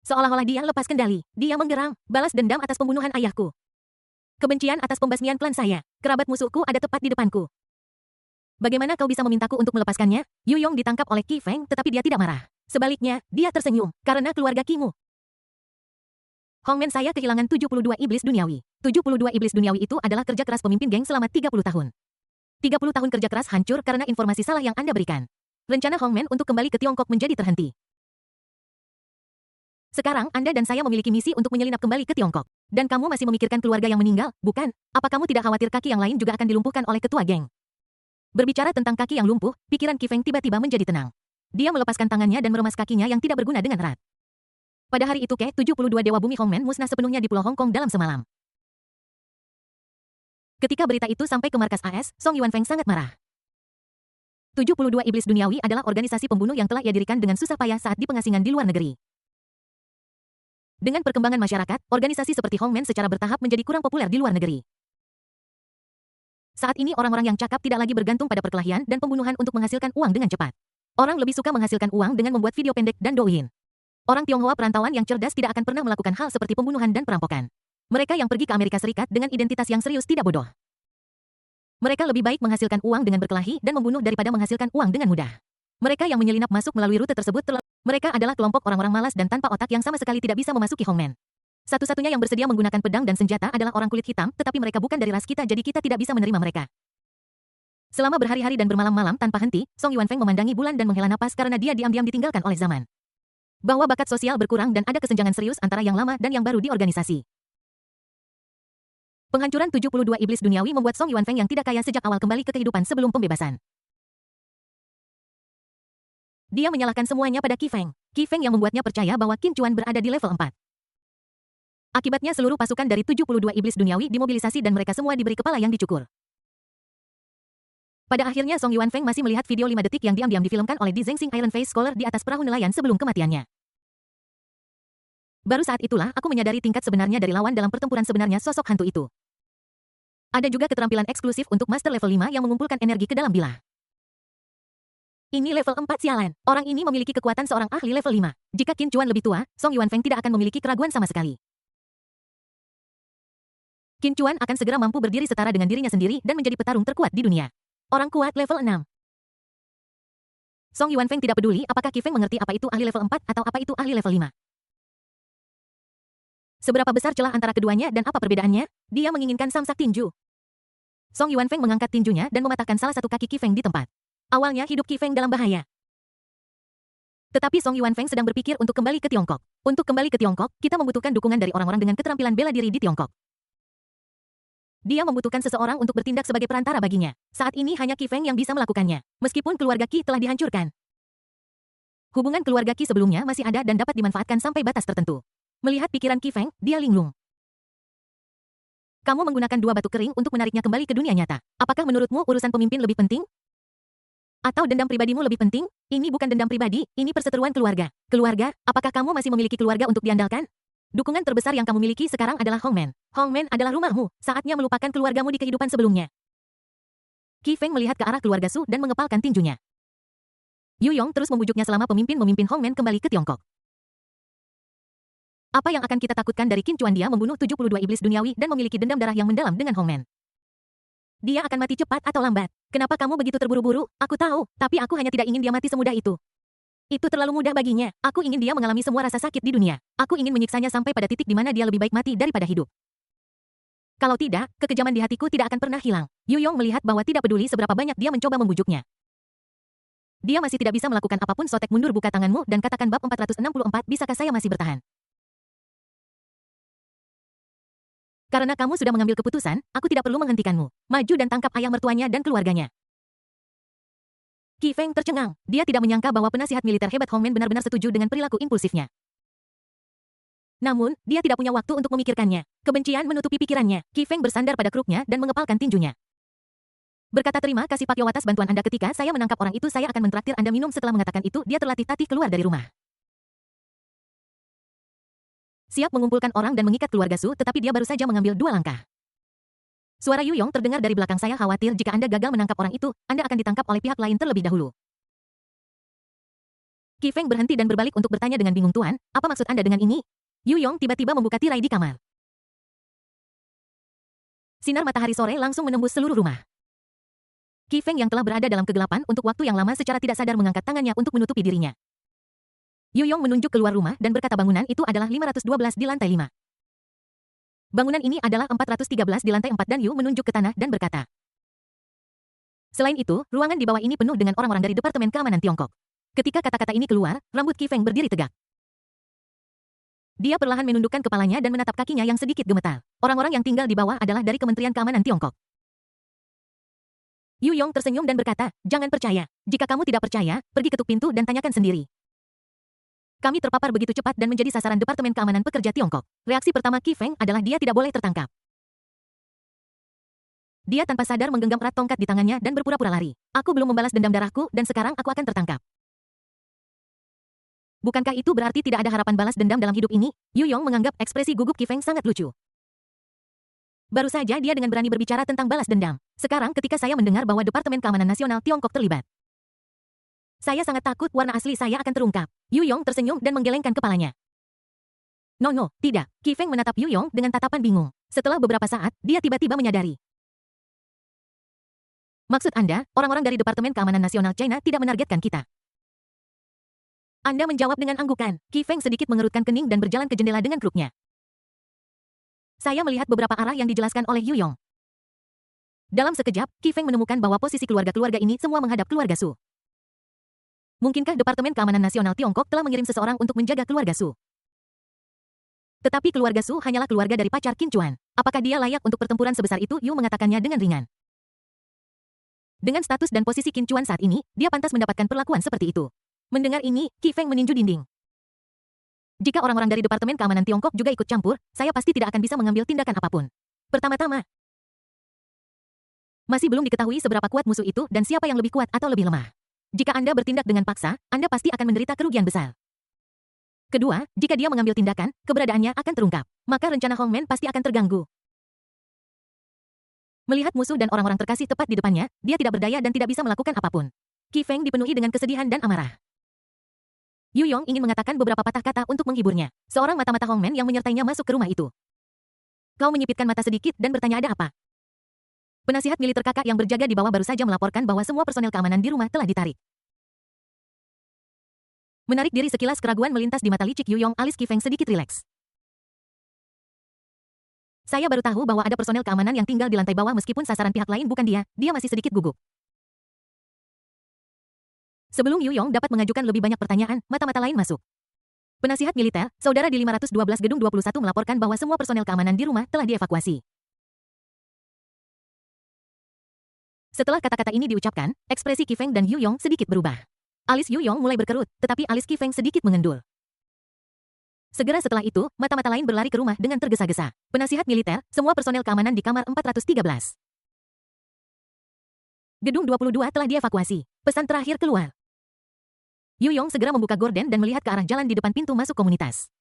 Seolah-olah dia lepas kendali, dia menggeram, balas dendam atas pembunuhan ayahku. Kebencian atas pembasmian klan saya, kerabat musuhku ada tepat di depanku. Bagaimana kau bisa memintaku untuk melepaskannya? Yu Yong ditangkap oleh Qi Feng tetapi dia tidak marah. Sebaliknya, dia tersenyum, karena keluarga Kimu. Hongmen saya kehilangan 72 iblis duniawi. 72 iblis duniawi itu adalah kerja keras pemimpin geng selama 30 tahun. 30 tahun kerja keras hancur karena informasi salah yang Anda berikan. Rencana Hongmen untuk kembali ke Tiongkok menjadi terhenti. Sekarang Anda dan saya memiliki misi untuk menyelinap kembali ke Tiongkok. Dan kamu masih memikirkan keluarga yang meninggal, bukan? Apa kamu tidak khawatir kaki yang lain juga akan dilumpuhkan oleh ketua geng? Berbicara tentang kaki yang lumpuh, pikiran Qi Feng tiba-tiba menjadi tenang. Dia melepaskan tangannya dan meremas kakinya yang tidak berguna dengan erat. Pada hari itu ke-72 Dewa Bumi Hongmen musnah sepenuhnya di Pulau Hong Kong dalam semalam. Ketika berita itu sampai ke markas AS, Song Yuanfeng sangat marah. 72 iblis duniawi adalah organisasi pembunuh yang telah ia dirikan dengan susah payah saat di pengasingan di luar negeri. Dengan perkembangan masyarakat, organisasi seperti Hongmen secara bertahap menjadi kurang populer di luar negeri. Saat ini orang-orang yang cakap tidak lagi bergantung pada perkelahian dan pembunuhan untuk menghasilkan uang dengan cepat. Orang lebih suka menghasilkan uang dengan membuat video pendek dan douyin. Orang Tionghoa perantauan yang cerdas tidak akan pernah melakukan hal seperti pembunuhan dan perampokan. Mereka yang pergi ke Amerika Serikat dengan identitas yang serius tidak bodoh. Mereka lebih baik menghasilkan uang dengan berkelahi dan membunuh daripada menghasilkan uang dengan mudah. Mereka yang menyelinap masuk melalui rute tersebut mereka adalah kelompok orang-orang malas dan tanpa otak yang sama sekali tidak bisa memasuki Hongmen. Satu-satunya yang bersedia menggunakan pedang dan senjata adalah orang kulit hitam, tetapi mereka bukan dari ras kita jadi kita tidak bisa menerima mereka. Selama berhari-hari dan bermalam-malam tanpa henti, Song Yuanfeng memandangi bulan dan menghela napas karena dia diam-diam ditinggalkan oleh zaman. Bahwa bakat sosial berkurang dan ada kesenjangan serius antara yang lama dan yang baru di organisasi. Penghancuran 72 iblis duniawi membuat Song Yuanfeng yang tidak kaya sejak awal kembali ke kehidupan sebelum pembebasan. Dia menyalahkan semuanya pada Qi Feng. Qi Feng yang membuatnya percaya bahwa Qin Chuan berada di level 4. Akibatnya seluruh pasukan dari 72 iblis duniawi dimobilisasi dan mereka semua diberi kepala yang dicukur. Pada akhirnya Song Yuanfeng masih melihat video 5 detik yang diam-diam difilmkan oleh Di Zengxing Iron Face Scholar di atas perahu nelayan sebelum kematiannya. Baru saat itulah aku menyadari tingkat sebenarnya dari lawan dalam pertempuran sebenarnya sosok hantu itu. Ada juga keterampilan eksklusif untuk Master level 5 yang mengumpulkan energi ke dalam bilah. Ini level 4 sialan. Orang ini memiliki kekuatan seorang ahli level 5. Jika Qin Chuan lebih tua, Song Yuanfeng tidak akan memiliki keraguan sama sekali. Qin Chuan akan segera mampu berdiri setara dengan dirinya sendiri dan menjadi petarung terkuat di dunia. Orang kuat level 6. Song Yuanfeng tidak peduli apakah Qi Feng mengerti apa itu ahli level 4 atau apa itu ahli level 5. Seberapa besar celah antara keduanya dan apa perbedaannya? Dia menginginkan samsak tinju. Song Yuanfeng mengangkat tinjunya dan mematahkan salah satu kaki Qi Feng di tempat. Awalnya hidup Qi Feng dalam bahaya. Tetapi Song Yuanfeng sedang berpikir untuk kembali ke Tiongkok. Untuk kembali ke Tiongkok, kita membutuhkan dukungan dari orang-orang dengan keterampilan bela diri di Tiongkok. Dia membutuhkan seseorang untuk bertindak sebagai perantara baginya. Saat ini hanya Qi Feng yang bisa melakukannya. Meskipun keluarga Qi telah dihancurkan. Hubungan keluarga Qi sebelumnya masih ada dan dapat dimanfaatkan sampai batas tertentu. Melihat pikiran Qi Feng, dia linglung. Kamu menggunakan 2 batu kering untuk menariknya kembali ke dunia nyata. Apakah menurutmu urusan pemimpin lebih penting? Atau dendam pribadimu lebih penting? Ini bukan dendam pribadi, ini perseteruan keluarga. Keluarga, apakah kamu masih memiliki keluarga untuk diandalkan? Dukungan terbesar yang kamu miliki sekarang adalah Hongmen. Hongmen adalah rumahmu. Saatnya melupakan keluargamu di kehidupan sebelumnya. Qi Feng melihat ke arah keluarga Su dan mengepalkan tinjunya. Yu Yong terus membujuknya selama pemimpin memimpin Hongmen kembali ke Tiongkok. Apa yang akan kita takutkan dari Qin Chuan? Dia membunuh 72 iblis duniawi dan memiliki dendam darah yang mendalam dengan Hongmen. Dia akan mati cepat atau lambat. Kenapa kamu begitu terburu-buru? Aku tahu, tapi aku hanya tidak ingin dia mati semudah itu. Itu terlalu mudah baginya. Aku ingin dia mengalami semua rasa sakit di dunia. Aku ingin menyiksanya sampai pada titik di mana dia lebih baik mati daripada hidup. Kalau tidak, kekejaman di hatiku tidak akan pernah hilang. Yu Yong melihat bahwa tidak peduli seberapa banyak dia mencoba membujuknya. Dia masih tidak bisa melakukan apapun. Sotek mundur, buka tanganmu dan katakan bab 464, bisakah saya masih bertahan? Karena kamu sudah mengambil keputusan, aku tidak perlu menghentikanmu. Maju dan tangkap ayah mertuanya dan keluarganya. Qi Feng tercengang. Dia tidak menyangka bahwa penasihat militer hebat Hongmen benar-benar setuju dengan perilaku impulsifnya. Namun, dia tidak punya waktu untuk memikirkannya. Kebencian menutupi pikirannya. Qi Feng bersandar pada kruknya dan mengepalkan tinjunya. Berkata, terima kasih Pak Yo atas bantuan Anda ketika saya menangkap orang itu. Saya akan mentraktir Anda minum. Setelah mengatakan itu, dia terlatih-tatih keluar dari rumah. Siap mengumpulkan orang dan mengikat keluarga Su, tetapi dia baru saja mengambil 2 langkah. Suara Yu Yong terdengar dari belakang. Saya khawatir jika Anda gagal menangkap orang itu, Anda akan ditangkap oleh pihak lain terlebih dahulu. Qi Feng berhenti dan berbalik untuk bertanya dengan bingung, Tuan, apa maksud Anda dengan ini? Yu Yong tiba-tiba membuka tirai di kamar. Sinar matahari sore langsung menembus seluruh rumah. Qi Feng yang telah berada dalam kegelapan untuk waktu yang lama secara tidak sadar mengangkat tangannya untuk menutupi dirinya. Yu Yong menunjuk keluar rumah dan berkata, bangunan itu adalah 512 di lantai 5. Bangunan ini adalah 413 di lantai 4 dan Yu menunjuk ke tanah dan berkata. Selain itu, ruangan di bawah ini penuh dengan orang-orang dari Departemen Keamanan Tiongkok. Ketika kata-kata ini keluar, rambut Qi Feng berdiri tegak. Dia perlahan menundukkan kepalanya dan menatap kakinya yang sedikit gemetar. Orang-orang yang tinggal di bawah adalah dari Kementerian Keamanan Tiongkok. Yu Yong tersenyum dan berkata, jangan percaya. Jika kamu tidak percaya, pergi ketuk pintu dan tanyakan sendiri. Kami terpapar begitu cepat dan menjadi sasaran Departemen Keamanan Pekerja Tiongkok. Reaksi pertama Qi Feng adalah dia tidak boleh tertangkap. Dia tanpa sadar menggenggam erat tongkat di tangannya dan berpura-pura lari. Aku belum membalas dendam darahku dan sekarang aku akan tertangkap. Bukankah itu berarti tidak ada harapan balas dendam dalam hidup ini? Yu Yong menganggap ekspresi gugup Qi Feng sangat lucu. Baru saja dia dengan berani berbicara tentang balas dendam. Sekarang ketika saya mendengar bahwa Departemen Keamanan Nasional Tiongkok terlibat. Saya sangat takut warna asli saya akan terungkap. Yu Yong tersenyum dan menggelengkan kepalanya. No, tidak. Qi Feng menatap Yu Yong dengan tatapan bingung. Setelah beberapa saat, dia tiba-tiba menyadari. Maksud Anda, orang-orang dari Departemen Keamanan Nasional China tidak menargetkan kita? Anda menjawab dengan anggukan. Qi Feng sedikit mengerutkan kening dan berjalan ke jendela dengan kruknya. Saya melihat beberapa arah yang dijelaskan oleh Yu Yong. Dalam sekejap, Qi Feng menemukan bahwa posisi keluarga-keluarga ini semua menghadap keluarga Su. Mungkinkah Departemen Keamanan Nasional Tiongkok telah mengirim seseorang untuk menjaga keluarga Su? Tetapi keluarga Su hanyalah keluarga dari pacar Qin Chuan. Apakah dia layak untuk pertempuran sebesar itu? Yu mengatakannya dengan ringan. Dengan status dan posisi Qin Chuan saat ini, dia pantas mendapatkan perlakuan seperti itu. Mendengar ini, Qi Feng meninju dinding. Jika orang-orang dari Departemen Keamanan Tiongkok juga ikut campur, saya pasti tidak akan bisa mengambil tindakan apapun. Pertama-tama, masih belum diketahui seberapa kuat musuh itu dan siapa yang lebih kuat atau lebih lemah. Jika Anda bertindak dengan paksa, Anda pasti akan menderita kerugian besar. Kedua, jika dia mengambil tindakan, keberadaannya akan terungkap. Maka rencana Hongmen pasti akan terganggu. Melihat musuh dan orang-orang terkasih tepat di depannya, dia tidak berdaya dan tidak bisa melakukan apapun. Qi Feng dipenuhi dengan kesedihan dan amarah. Yu Yong ingin mengatakan beberapa patah kata untuk menghiburnya. Seorang mata-mata Hongmen yang menyertainya masuk ke rumah itu. Kau menyipitkan mata sedikit dan bertanya ada apa? Penasihat militer kakak yang berjaga di bawah baru saja melaporkan bahwa semua personel keamanan di rumah telah ditarik. Menarik diri sekilas keraguan melintas di mata licik Yu Yong, alis Qi Feng sedikit rileks. Saya baru tahu bahwa ada personel keamanan yang tinggal di lantai bawah meskipun sasaran pihak lain bukan dia masih sedikit gugup. Sebelum Yu Yong dapat mengajukan lebih banyak pertanyaan, mata-mata lain masuk. Penasihat militer, saudara di 512 gedung 21 melaporkan bahwa semua personel keamanan di rumah telah dievakuasi. Setelah kata-kata ini diucapkan, ekspresi Qi Feng dan Yu Yong sedikit berubah. Alis Yu Yong mulai berkerut, tetapi alis Qi Feng sedikit mengendul. Segera setelah itu, mata-mata lain berlari ke rumah dengan tergesa-gesa. Penasihat militer, semua personel keamanan di kamar 413. Gedung 22 telah dievakuasi. Pesan terakhir keluar. Yu Yong segera membuka gorden dan melihat ke arah jalan di depan pintu masuk komunitas.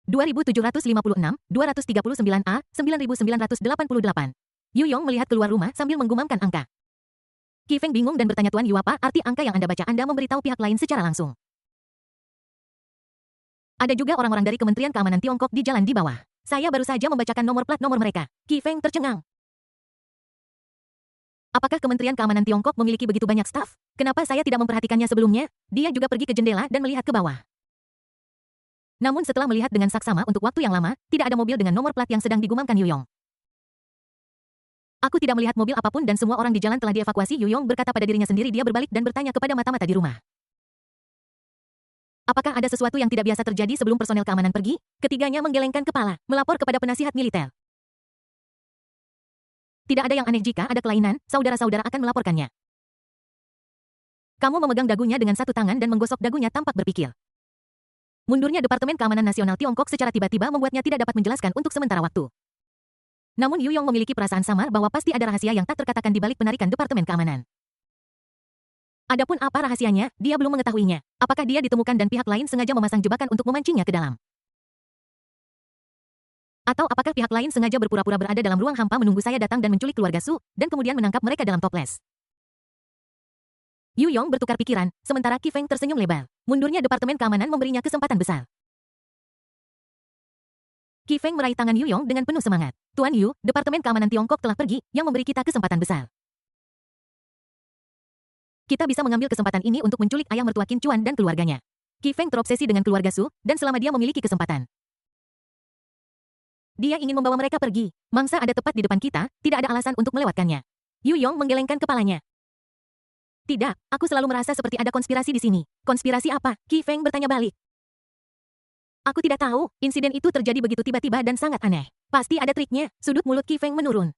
2756, 239A, 9988. Yu Yong melihat keluar rumah sambil menggumamkan angka. Qi Feng bingung dan bertanya, Tuan Yu, apa arti angka yang Anda baca? Anda memberitahu pihak lain secara langsung. Ada juga orang-orang dari Kementerian Keamanan Tiongkok di jalan di bawah. Saya baru saja membacakan nomor plat nomor mereka. Qi Feng tercengang. Apakah Kementerian Keamanan Tiongkok memiliki begitu banyak staf? Kenapa saya tidak memperhatikannya sebelumnya? Dia juga pergi ke jendela dan melihat ke bawah. Namun setelah melihat dengan saksama untuk waktu yang lama, tidak ada mobil dengan nomor plat yang sedang digumamkan Yu Yong. Aku tidak melihat mobil apapun dan semua orang di jalan telah dievakuasi. Yu Yong berkata pada dirinya sendiri. Dia berbalik dan bertanya kepada mata-mata di rumah. Apakah ada sesuatu yang tidak biasa terjadi sebelum personel keamanan pergi? Ketiganya menggelengkan kepala, melapor kepada penasihat militer. Tidak ada yang aneh jika ada kelainan, saudara-saudara akan melaporkannya. Kamu memegang dagunya dengan satu tangan dan menggosok dagunya tampak berpikir. Mundurnya Departemen Keamanan Nasional Tiongkok secara tiba-tiba membuatnya tidak dapat menjelaskan untuk sementara waktu. Namun Yu Yong memiliki perasaan samar bahwa pasti ada rahasia yang tak terkatakan di balik penarikan Departemen Keamanan. Adapun apa rahasianya, dia belum mengetahuinya. Apakah dia ditemukan dan pihak lain sengaja memasang jebakan untuk memancingnya ke dalam? Atau apakah pihak lain sengaja berpura-pura berada dalam ruang hampa menunggu saya datang dan menculik keluarga Su, dan kemudian menangkap mereka dalam toples? Yu Yong bertukar pikiran, sementara Qi Feng tersenyum lebar. Mundurnya Departemen Keamanan memberinya kesempatan besar. Qi Feng meraih tangan Yu Yong dengan penuh semangat. Tuan Yu, Departemen Keamanan Tiongkok telah pergi, yang memberi kita kesempatan besar. Kita bisa mengambil kesempatan ini untuk menculik ayah mertua Qin Chuan dan keluarganya. Qi Feng terobsesi dengan keluarga Su, dan selama dia memiliki kesempatan, dia ingin membawa mereka pergi. Mangsa ada tepat di depan kita, tidak ada alasan untuk melewatkannya. Yu Yong menggelengkan kepalanya. Tidak, aku selalu merasa seperti ada konspirasi di sini. Konspirasi apa? Qi Feng bertanya balik. Aku tidak tahu, insiden itu terjadi begitu tiba-tiba dan sangat aneh. Pasti ada triknya. Sudut mulut Qi Feng menurun.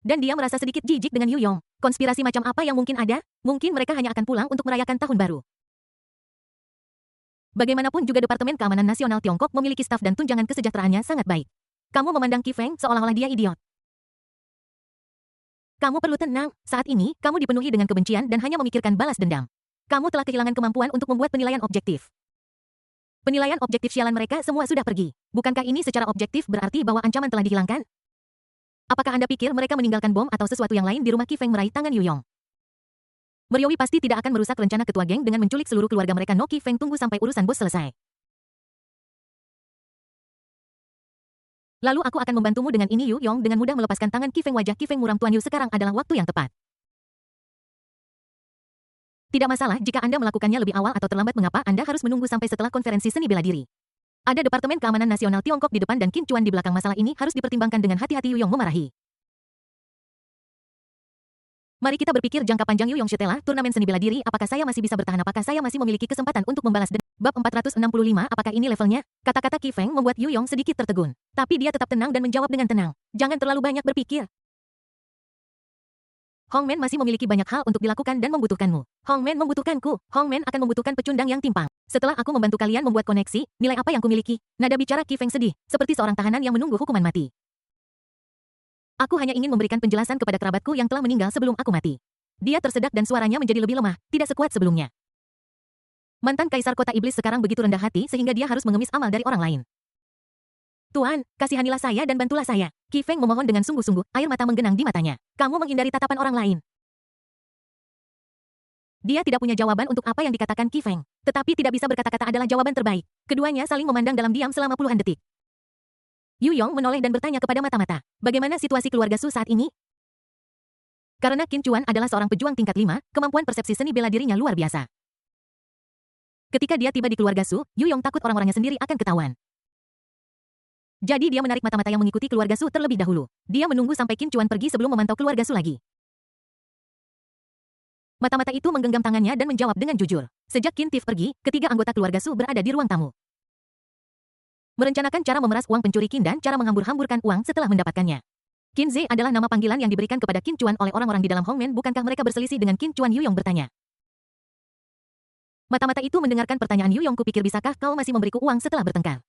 Dan dia merasa sedikit jijik dengan Yu Yong. Konspirasi macam apa yang mungkin ada? Mungkin mereka hanya akan pulang untuk merayakan tahun baru. Bagaimanapun juga Departemen Keamanan Nasional Tiongkok memiliki staf dan tunjangan kesejahteraannya sangat baik. Kamu memandang Qi Feng seolah-olah dia idiot. Kamu perlu tenang, saat ini, kamu dipenuhi dengan kebencian dan hanya memikirkan balas dendam. Kamu telah kehilangan kemampuan untuk membuat penilaian objektif. Penilaian objektif sialan mereka semua sudah pergi. Bukankah ini secara objektif berarti bahwa ancaman telah dihilangkan? Apakah Anda pikir mereka meninggalkan bom atau sesuatu yang lain di rumah? Qi Feng meraih tangan Yu Yong. Meriowi pasti tidak akan merusak rencana ketua geng dengan menculik seluruh keluarga mereka. No, Qi Feng, tunggu sampai urusan bos selesai. Lalu aku akan membantumu dengan ini. Yu Yong dengan mudah melepaskan tangan Qi Feng. Wajah Qi Feng muram. Tuan Yu, sekarang adalah waktu yang tepat. Tidak masalah jika Anda melakukannya lebih awal atau terlambat. Mengapa Anda harus menunggu sampai setelah konferensi seni bela diri? Ada Departemen Keamanan Nasional Tiongkok di depan dan Qin Chuan di belakang. Masalah ini harus dipertimbangkan dengan hati-hati. Yu Yong memarahi. Mari kita berpikir jangka panjang. Yu Yong setelah turnamen seni bela diri, apakah saya masih bisa bertahan? Apakah saya masih memiliki kesempatan untuk membalas dendam? Bab 465, apakah ini levelnya? Kata-kata Qi Feng membuat Yu Yong sedikit tertegun. Tapi dia tetap tenang dan menjawab dengan tenang. Jangan terlalu banyak berpikir. Hong Men masih memiliki banyak hal untuk dilakukan dan membutuhkanmu. Hong Men membutuhkanku. Hong Men akan membutuhkan pecundang yang timpang. Setelah aku membantu kalian membuat koneksi, nilai apa yang kumiliki? Nada bicara Qi Feng sedih, seperti seorang tahanan yang menunggu hukuman mati. Aku hanya ingin memberikan penjelasan kepada kerabatku yang telah meninggal sebelum aku mati. Dia tersedak dan suaranya menjadi lebih lemah, tidak sekuat sebelumnya. Mantan Kaisar Kota Iblis sekarang begitu rendah hati sehingga dia harus mengemis amal dari orang lain. Tuan, kasihanilah saya dan bantulah saya. Qi Feng memohon dengan sungguh-sungguh, air mata menggenang di matanya. Kamu menghindari tatapan orang lain. Dia tidak punya jawaban untuk apa yang dikatakan Qi Feng. Tetapi tidak bisa berkata-kata adalah jawaban terbaik. Keduanya saling memandang dalam diam selama puluhan detik. Yu Yong menoleh dan bertanya kepada mata-mata. Bagaimana situasi keluarga Su saat ini? Karena Qin Chuan adalah seorang pejuang tingkat 5, kemampuan persepsi seni bela dirinya luar biasa. Ketika dia tiba di keluarga Su, Yu Yong takut orang-orangnya sendiri akan ketahuan. Jadi dia menarik mata-mata yang mengikuti keluarga Su terlebih dahulu. Dia menunggu sampai Qin Chuan pergi sebelum memantau keluarga Su lagi. Mata-mata itu menggenggam tangannya dan menjawab dengan jujur. Sejak Qin Tif pergi, ketiga anggota keluarga Su berada di ruang tamu. Merencanakan cara memeras uang pencuri Qin dan cara menghambur-hamburkan uang setelah mendapatkannya. Qin Ze adalah nama panggilan yang diberikan kepada Qin Chuan oleh orang-orang di dalam Hong Men. Bukankah mereka berselisih dengan Qin Chuan? Yu Yong bertanya. Mata-mata itu mendengarkan pertanyaan Yu Yong. Kupikir bisakah kau masih memberiku uang setelah bertengkar?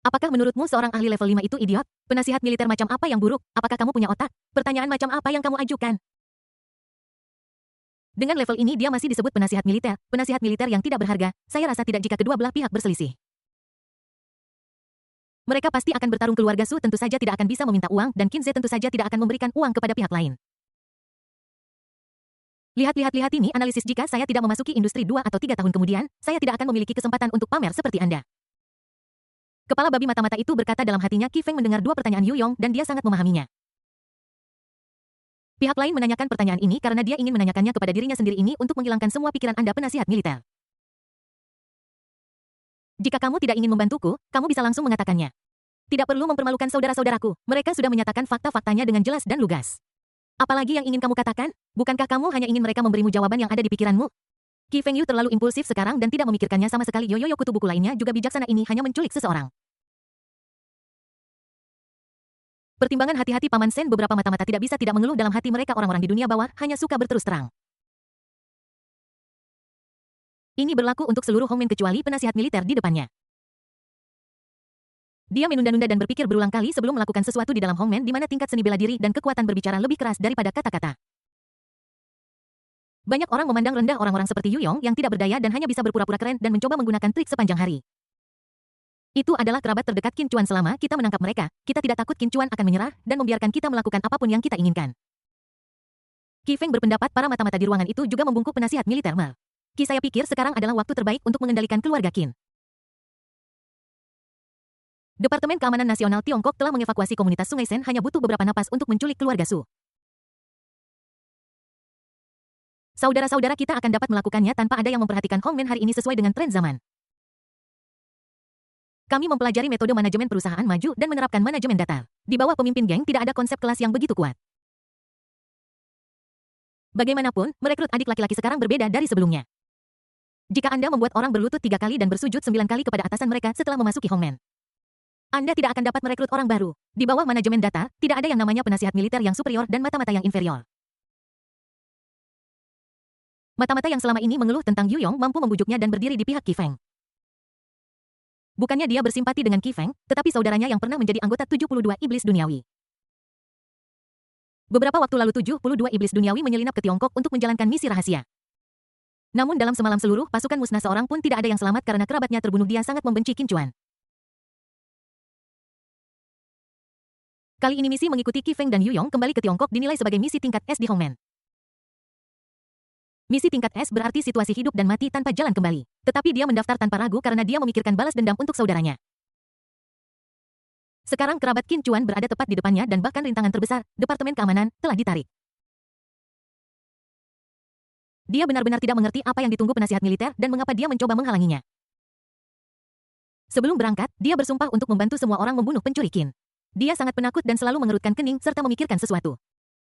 Apakah menurutmu seorang ahli level 5 itu idiot? Penasihat militer macam apa yang buruk? Apakah kamu punya otak? Pertanyaan macam apa yang kamu ajukan? Dengan level ini dia masih disebut penasihat militer yang tidak berharga. Saya rasa tidak jika kedua belah pihak berselisih. Mereka pasti akan bertarung. Keluarga Su tentu saja tidak akan bisa meminta uang dan Qin Ze tentu saja tidak akan memberikan uang kepada pihak lain. Lihat ini analisis. Jika saya tidak memasuki industri 2 atau 3 tahun kemudian, saya tidak akan memiliki kesempatan untuk pamer seperti Anda. Kepala babi mata-mata itu berkata dalam hatinya. Qi Feng mendengar dua pertanyaan Yu Yong dan dia sangat memahaminya. Pihak lain menanyakan pertanyaan ini karena dia ingin menanyakannya kepada dirinya sendiri ini untuk menghilangkan semua pikiran Anda penasihat militer. Jika kamu tidak ingin membantuku, kamu bisa langsung mengatakannya. Tidak perlu mempermalukan saudara-saudaraku, mereka sudah menyatakan fakta-faktanya dengan jelas dan lugas. Apalagi yang ingin kamu katakan? Bukankah kamu hanya ingin mereka memberimu jawaban yang ada di pikiranmu? Qi Feng Yu terlalu impulsif sekarang dan tidak memikirkannya sama sekali. Yoyo kutu buku lainnya juga bijaksana, ini hanya menculik seseorang. Pertimbangan hati-hati Paman Sen. Beberapa mata-mata tidak bisa tidak mengeluh dalam hati mereka. Orang-orang di dunia bawah hanya suka berterus terang. Ini berlaku untuk seluruh Hongmen kecuali penasihat militer di depannya. Dia menunda-nunda dan berpikir berulang kali sebelum melakukan sesuatu di dalam Hongmen di mana tingkat seni bela diri dan kekuatan berbicara lebih keras daripada kata-kata. Banyak orang memandang rendah orang-orang seperti Yu Yong yang tidak berdaya dan hanya bisa berpura-pura keren dan mencoba menggunakan trik sepanjang hari. Itu adalah kerabat terdekat Qin Chuan. Selama kita menangkap mereka, kita tidak takut Qin Chuan akan menyerah dan membiarkan kita melakukan apapun yang kita inginkan. Qi Feng berpendapat para mata-mata di ruangan itu juga membungkuk penasihat militer Mel. Qi, saya pikir sekarang adalah waktu terbaik untuk mengendalikan keluarga Qin. Departemen Keamanan Nasional Tiongkok telah mengevakuasi komunitas Sungai Sen, hanya butuh beberapa napas untuk menculik keluarga Su. Saudara-saudara kita akan dapat melakukannya tanpa ada yang memperhatikan Hongmen hari ini sesuai dengan tren zaman. Kami mempelajari metode manajemen perusahaan maju dan menerapkan manajemen data. Di bawah pemimpin geng tidak ada konsep kelas yang begitu kuat. Bagaimanapun, merekrut adik laki-laki sekarang berbeda dari sebelumnya. Jika Anda membuat orang berlutut 3 kali dan bersujud 9 kali kepada atasan mereka setelah memasuki Hongmen, Anda tidak akan dapat merekrut orang baru. Di bawah manajemen data, tidak ada yang namanya penasihat militer yang superior dan mata-mata yang inferior. Mata-mata yang selama ini mengeluh tentang Yu Yong mampu membujuknya dan berdiri di pihak Qi Feng. Bukannya dia bersimpati dengan Qi Feng, tetapi saudaranya yang pernah menjadi anggota 72 Iblis Duniawi. Beberapa waktu lalu 72 Iblis Duniawi menyelinap ke Tiongkok untuk menjalankan misi rahasia. Namun dalam semalam seluruh pasukan musnah, seorang pun tidak ada yang selamat karena kerabatnya terbunuh. Dia sangat membenci Qin Chuan. Kali ini misi mengikuti Qi Feng dan Yu Yong kembali ke Tiongkok dinilai sebagai misi tingkat S di Hongmen. Misi tingkat S berarti situasi hidup dan mati tanpa jalan kembali. Tetapi dia mendaftar tanpa ragu karena dia memikirkan balas dendam untuk saudaranya. Sekarang kerabat Qin Chuan berada tepat di depannya dan bahkan rintangan terbesar, Departemen Keamanan, telah ditarik. Dia benar-benar tidak mengerti apa yang ditunggu penasihat militer dan mengapa dia mencoba menghalanginya. Sebelum berangkat, dia bersumpah untuk membantu semua orang membunuh pencuri Qin. Dia sangat penakut dan selalu mengerutkan kening serta memikirkan sesuatu.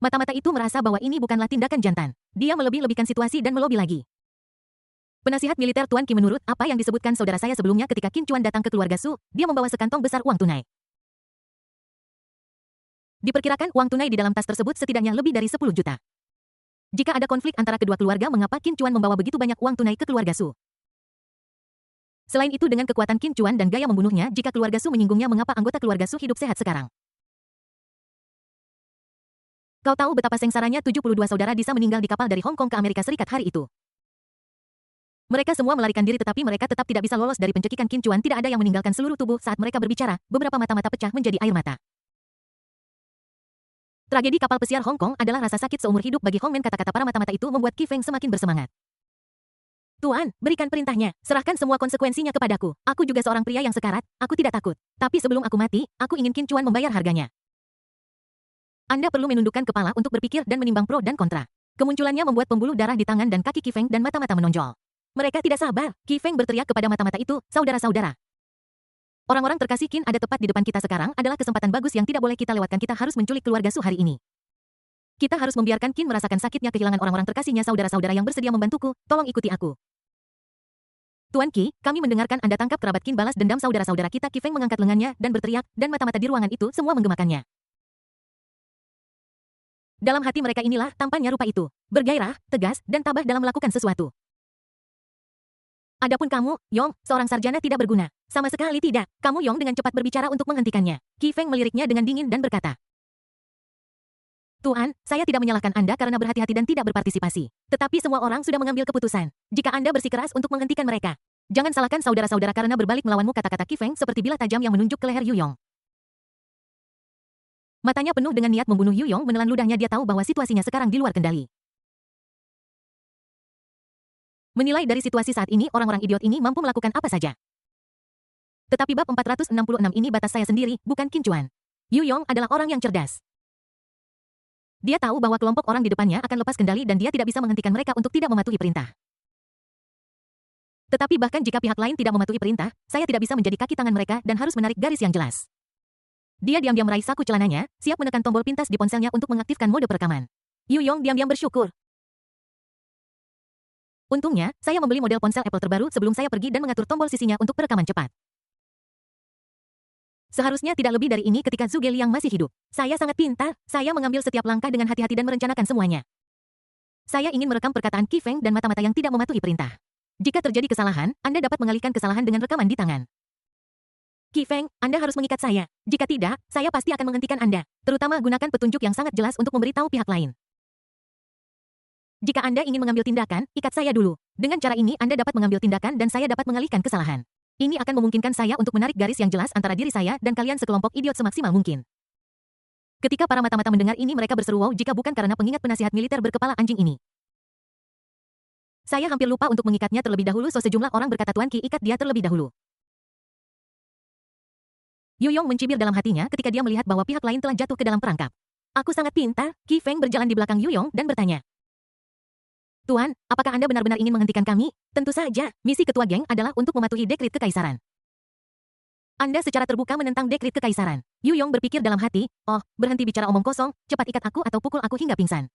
Mata-mata itu merasa bahwa ini bukanlah tindakan jantan. Dia melebih-lebihkan situasi dan melobi lagi. Penasihat militer Tuan Qi, menurut apa yang disebutkan saudara saya sebelumnya, ketika Qin Chuan datang ke keluarga Su, dia membawa sekantong besar uang tunai. Diperkirakan uang tunai di dalam tas tersebut setidaknya lebih dari 10 juta. Jika ada konflik antara kedua keluarga, mengapa Qin Chuan membawa begitu banyak uang tunai ke keluarga Su? Selain itu, dengan kekuatan Qin Chuan dan gaya membunuhnya, jika keluarga Su menyinggungnya, mengapa anggota keluarga Su hidup sehat sekarang? Kau tahu betapa sengsaranya 72 saudara bisa meninggal di kapal dari Hong Kong ke Amerika Serikat hari itu. Mereka semua melarikan diri tetapi mereka tetap tidak bisa lolos dari pencekikan Qin Chuan. Tidak ada yang meninggalkan seluruh tubuh saat mereka berbicara, beberapa mata-mata pecah menjadi air mata. Tragedi kapal pesiar Hong Kong adalah rasa sakit seumur hidup bagi Hongmen. Kata-kata para mata-mata itu membuat Qi Feng semakin bersemangat. Tuan, berikan perintahnya. Serahkan semua konsekuensinya kepadaku. Aku juga seorang pria yang sekarat, aku tidak takut. Tapi sebelum aku mati, aku ingin Qin Chuan membayar harganya. Anda perlu menundukkan kepala untuk berpikir dan menimbang pro dan kontra. Kemunculannya membuat pembuluh darah di tangan dan kaki Qi Feng dan mata-mata menonjol. Mereka tidak sabar. Qi Feng berteriak kepada mata-mata itu, saudara-saudara. Orang-orang terkasih Qin ada tepat di depan kita sekarang, adalah kesempatan bagus yang tidak boleh kita lewatkan. Kita harus menculik keluarga Su hari ini. Kita harus membiarkan Qin merasakan sakitnya kehilangan orang-orang terkasihnya. Saudara-saudara yang bersedia membantuku, tolong ikuti aku. Tuan Qi, kami mendengarkan Anda tangkap kerabat Qin balas dendam saudara-saudara kita. Qi Feng mengangkat lengannya dan berteriak, dan mata-mata di ruangan itu semua menggemakannya. Dalam hati mereka inilah tampannya rupa itu. Bergairah, tegas, dan tabah dalam melakukan sesuatu. Adapun kamu, Yong, seorang sarjana tidak berguna. Sama sekali tidak. Kamu Yong dengan cepat berbicara untuk menghentikannya. Qi Feng meliriknya dengan dingin dan berkata, Tuan, saya tidak menyalahkan Anda karena berhati-hati dan tidak berpartisipasi. Tetapi semua orang sudah mengambil keputusan. Jika Anda bersikeras untuk menghentikan mereka, Jangan salahkan saudara-saudara karena berbalik melawanmu, kata-kata Qi Feng seperti bilah tajam yang menunjuk ke leher Yu Yong. Matanya penuh dengan niat membunuh Yu Yong menelan ludahnya, dia tahu bahwa situasinya sekarang di luar kendali. Menilai dari situasi saat ini, orang-orang idiot ini mampu melakukan apa saja. Tetapi bab 466 ini batas saya sendiri, bukan Qin Chuan. Yu Yong adalah orang yang cerdas. Dia tahu bahwa kelompok orang di depannya akan lepas kendali dan dia tidak bisa menghentikan mereka untuk tidak mematuhi perintah. Tetapi bahkan jika pihak lain tidak mematuhi perintah, saya tidak bisa menjadi kaki tangan mereka dan harus menarik garis yang jelas. Dia diam-diam meraih saku celananya, siap menekan tombol pintas di ponselnya untuk mengaktifkan mode perekaman. Yu Yong diam-diam bersyukur. Untungnya, saya membeli model ponsel Apple terbaru sebelum saya pergi dan mengatur tombol sisinya untuk perekaman cepat. Seharusnya tidak lebih dari ini ketika Zhuge Liang masih hidup. Saya sangat pintar, saya mengambil setiap langkah dengan hati-hati dan merencanakan semuanya. Saya ingin merekam perkataan Qi Feng dan mata-mata yang tidak mematuhi perintah. Jika terjadi kesalahan, Anda dapat mengalihkan kesalahan dengan rekaman di tangan. Qi Feng, Anda harus mengikat saya. Jika tidak, saya pasti akan menghentikan Anda. Terutama gunakan petunjuk yang sangat jelas untuk memberitahu pihak lain. Jika Anda ingin mengambil tindakan, ikat saya dulu. Dengan cara ini Anda dapat mengambil tindakan dan saya dapat mengalihkan kesalahan. Ini akan memungkinkan saya untuk menarik garis yang jelas antara diri saya dan kalian sekelompok idiot semaksimal mungkin. Ketika para mata-mata mendengar ini mereka berseru wow jika bukan karena pengingat penasihat militer berkepala anjing ini. Saya hampir lupa untuk mengikatnya terlebih dahulu, sejumlah orang berkata Tuan Qi, ikat dia terlebih dahulu. Yu Yong mencibir dalam hatinya ketika dia melihat bahwa pihak lain telah jatuh ke dalam perangkap. Aku sangat pintar. Qi Feng berjalan di belakang Yu Yong dan bertanya. Tuan, apakah Anda benar-benar ingin menghentikan kami? Tentu saja, misi ketua geng adalah untuk mematuhi dekrit kekaisaran. Anda secara terbuka menentang dekrit kekaisaran. Yu Yong berpikir dalam hati, oh, berhenti bicara omong kosong, cepat ikat aku atau pukul aku hingga pingsan.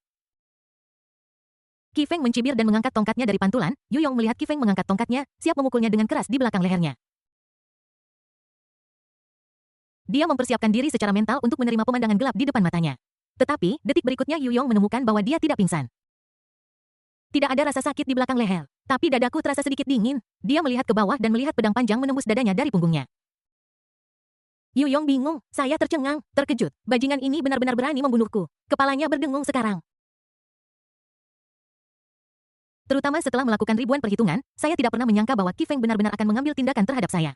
Qi Feng mencibir dan mengangkat tongkatnya dari pantulan. Yu Yong melihat Qi Feng mengangkat tongkatnya, siap memukulnya dengan keras di belakang lehernya. Dia mempersiapkan diri secara mental untuk menerima pemandangan gelap di depan matanya. Tetapi, detik berikutnya Yu Yong menemukan bahwa dia tidak pingsan. Tidak ada rasa sakit di belakang leher, tapi dadaku terasa sedikit dingin. Dia melihat ke bawah dan melihat pedang panjang menembus dadanya dari punggungnya. Yu Yong bingung, saya tercengang, terkejut. Bajingan ini benar-benar berani membunuhku. Kepalanya berdengung sekarang. Terutama setelah melakukan ribuan perhitungan, saya tidak pernah menyangka bahwa Qi Feng benar-benar akan mengambil tindakan terhadap saya.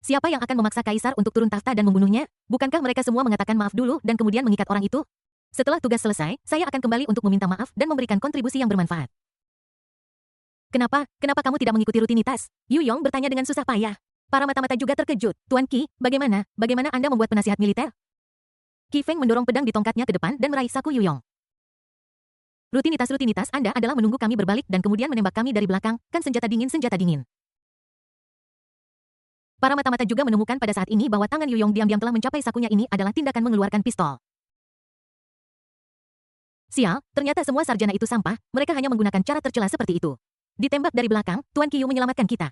Siapa yang akan memaksa kaisar untuk turun tahta dan membunuhnya? Bukankah mereka semua mengatakan maaf dulu dan kemudian mengikat orang itu? Setelah tugas selesai, saya akan kembali untuk meminta maaf dan memberikan kontribusi yang bermanfaat. Kenapa kamu tidak mengikuti rutinitas? Yu Yong bertanya dengan susah payah. Para mata-mata juga terkejut. Tuan Qi, bagaimana Anda membuat penasihat militer? Qi Feng mendorong pedang di tongkatnya ke depan dan meraih saku Yu Yong. Rutinitas Anda adalah menunggu kami berbalik dan kemudian menembak kami dari belakang, kan senjata dingin. Para mata-mata juga menemukan pada saat ini bahwa tangan Yu Yong diam-diam telah mencapai sakunya. Ini adalah tindakan mengeluarkan pistol. Sial, ternyata semua sarjana itu sampah, mereka hanya menggunakan cara tercela seperti itu. Ditembak dari belakang, Tuan Qiu menyelamatkan kita.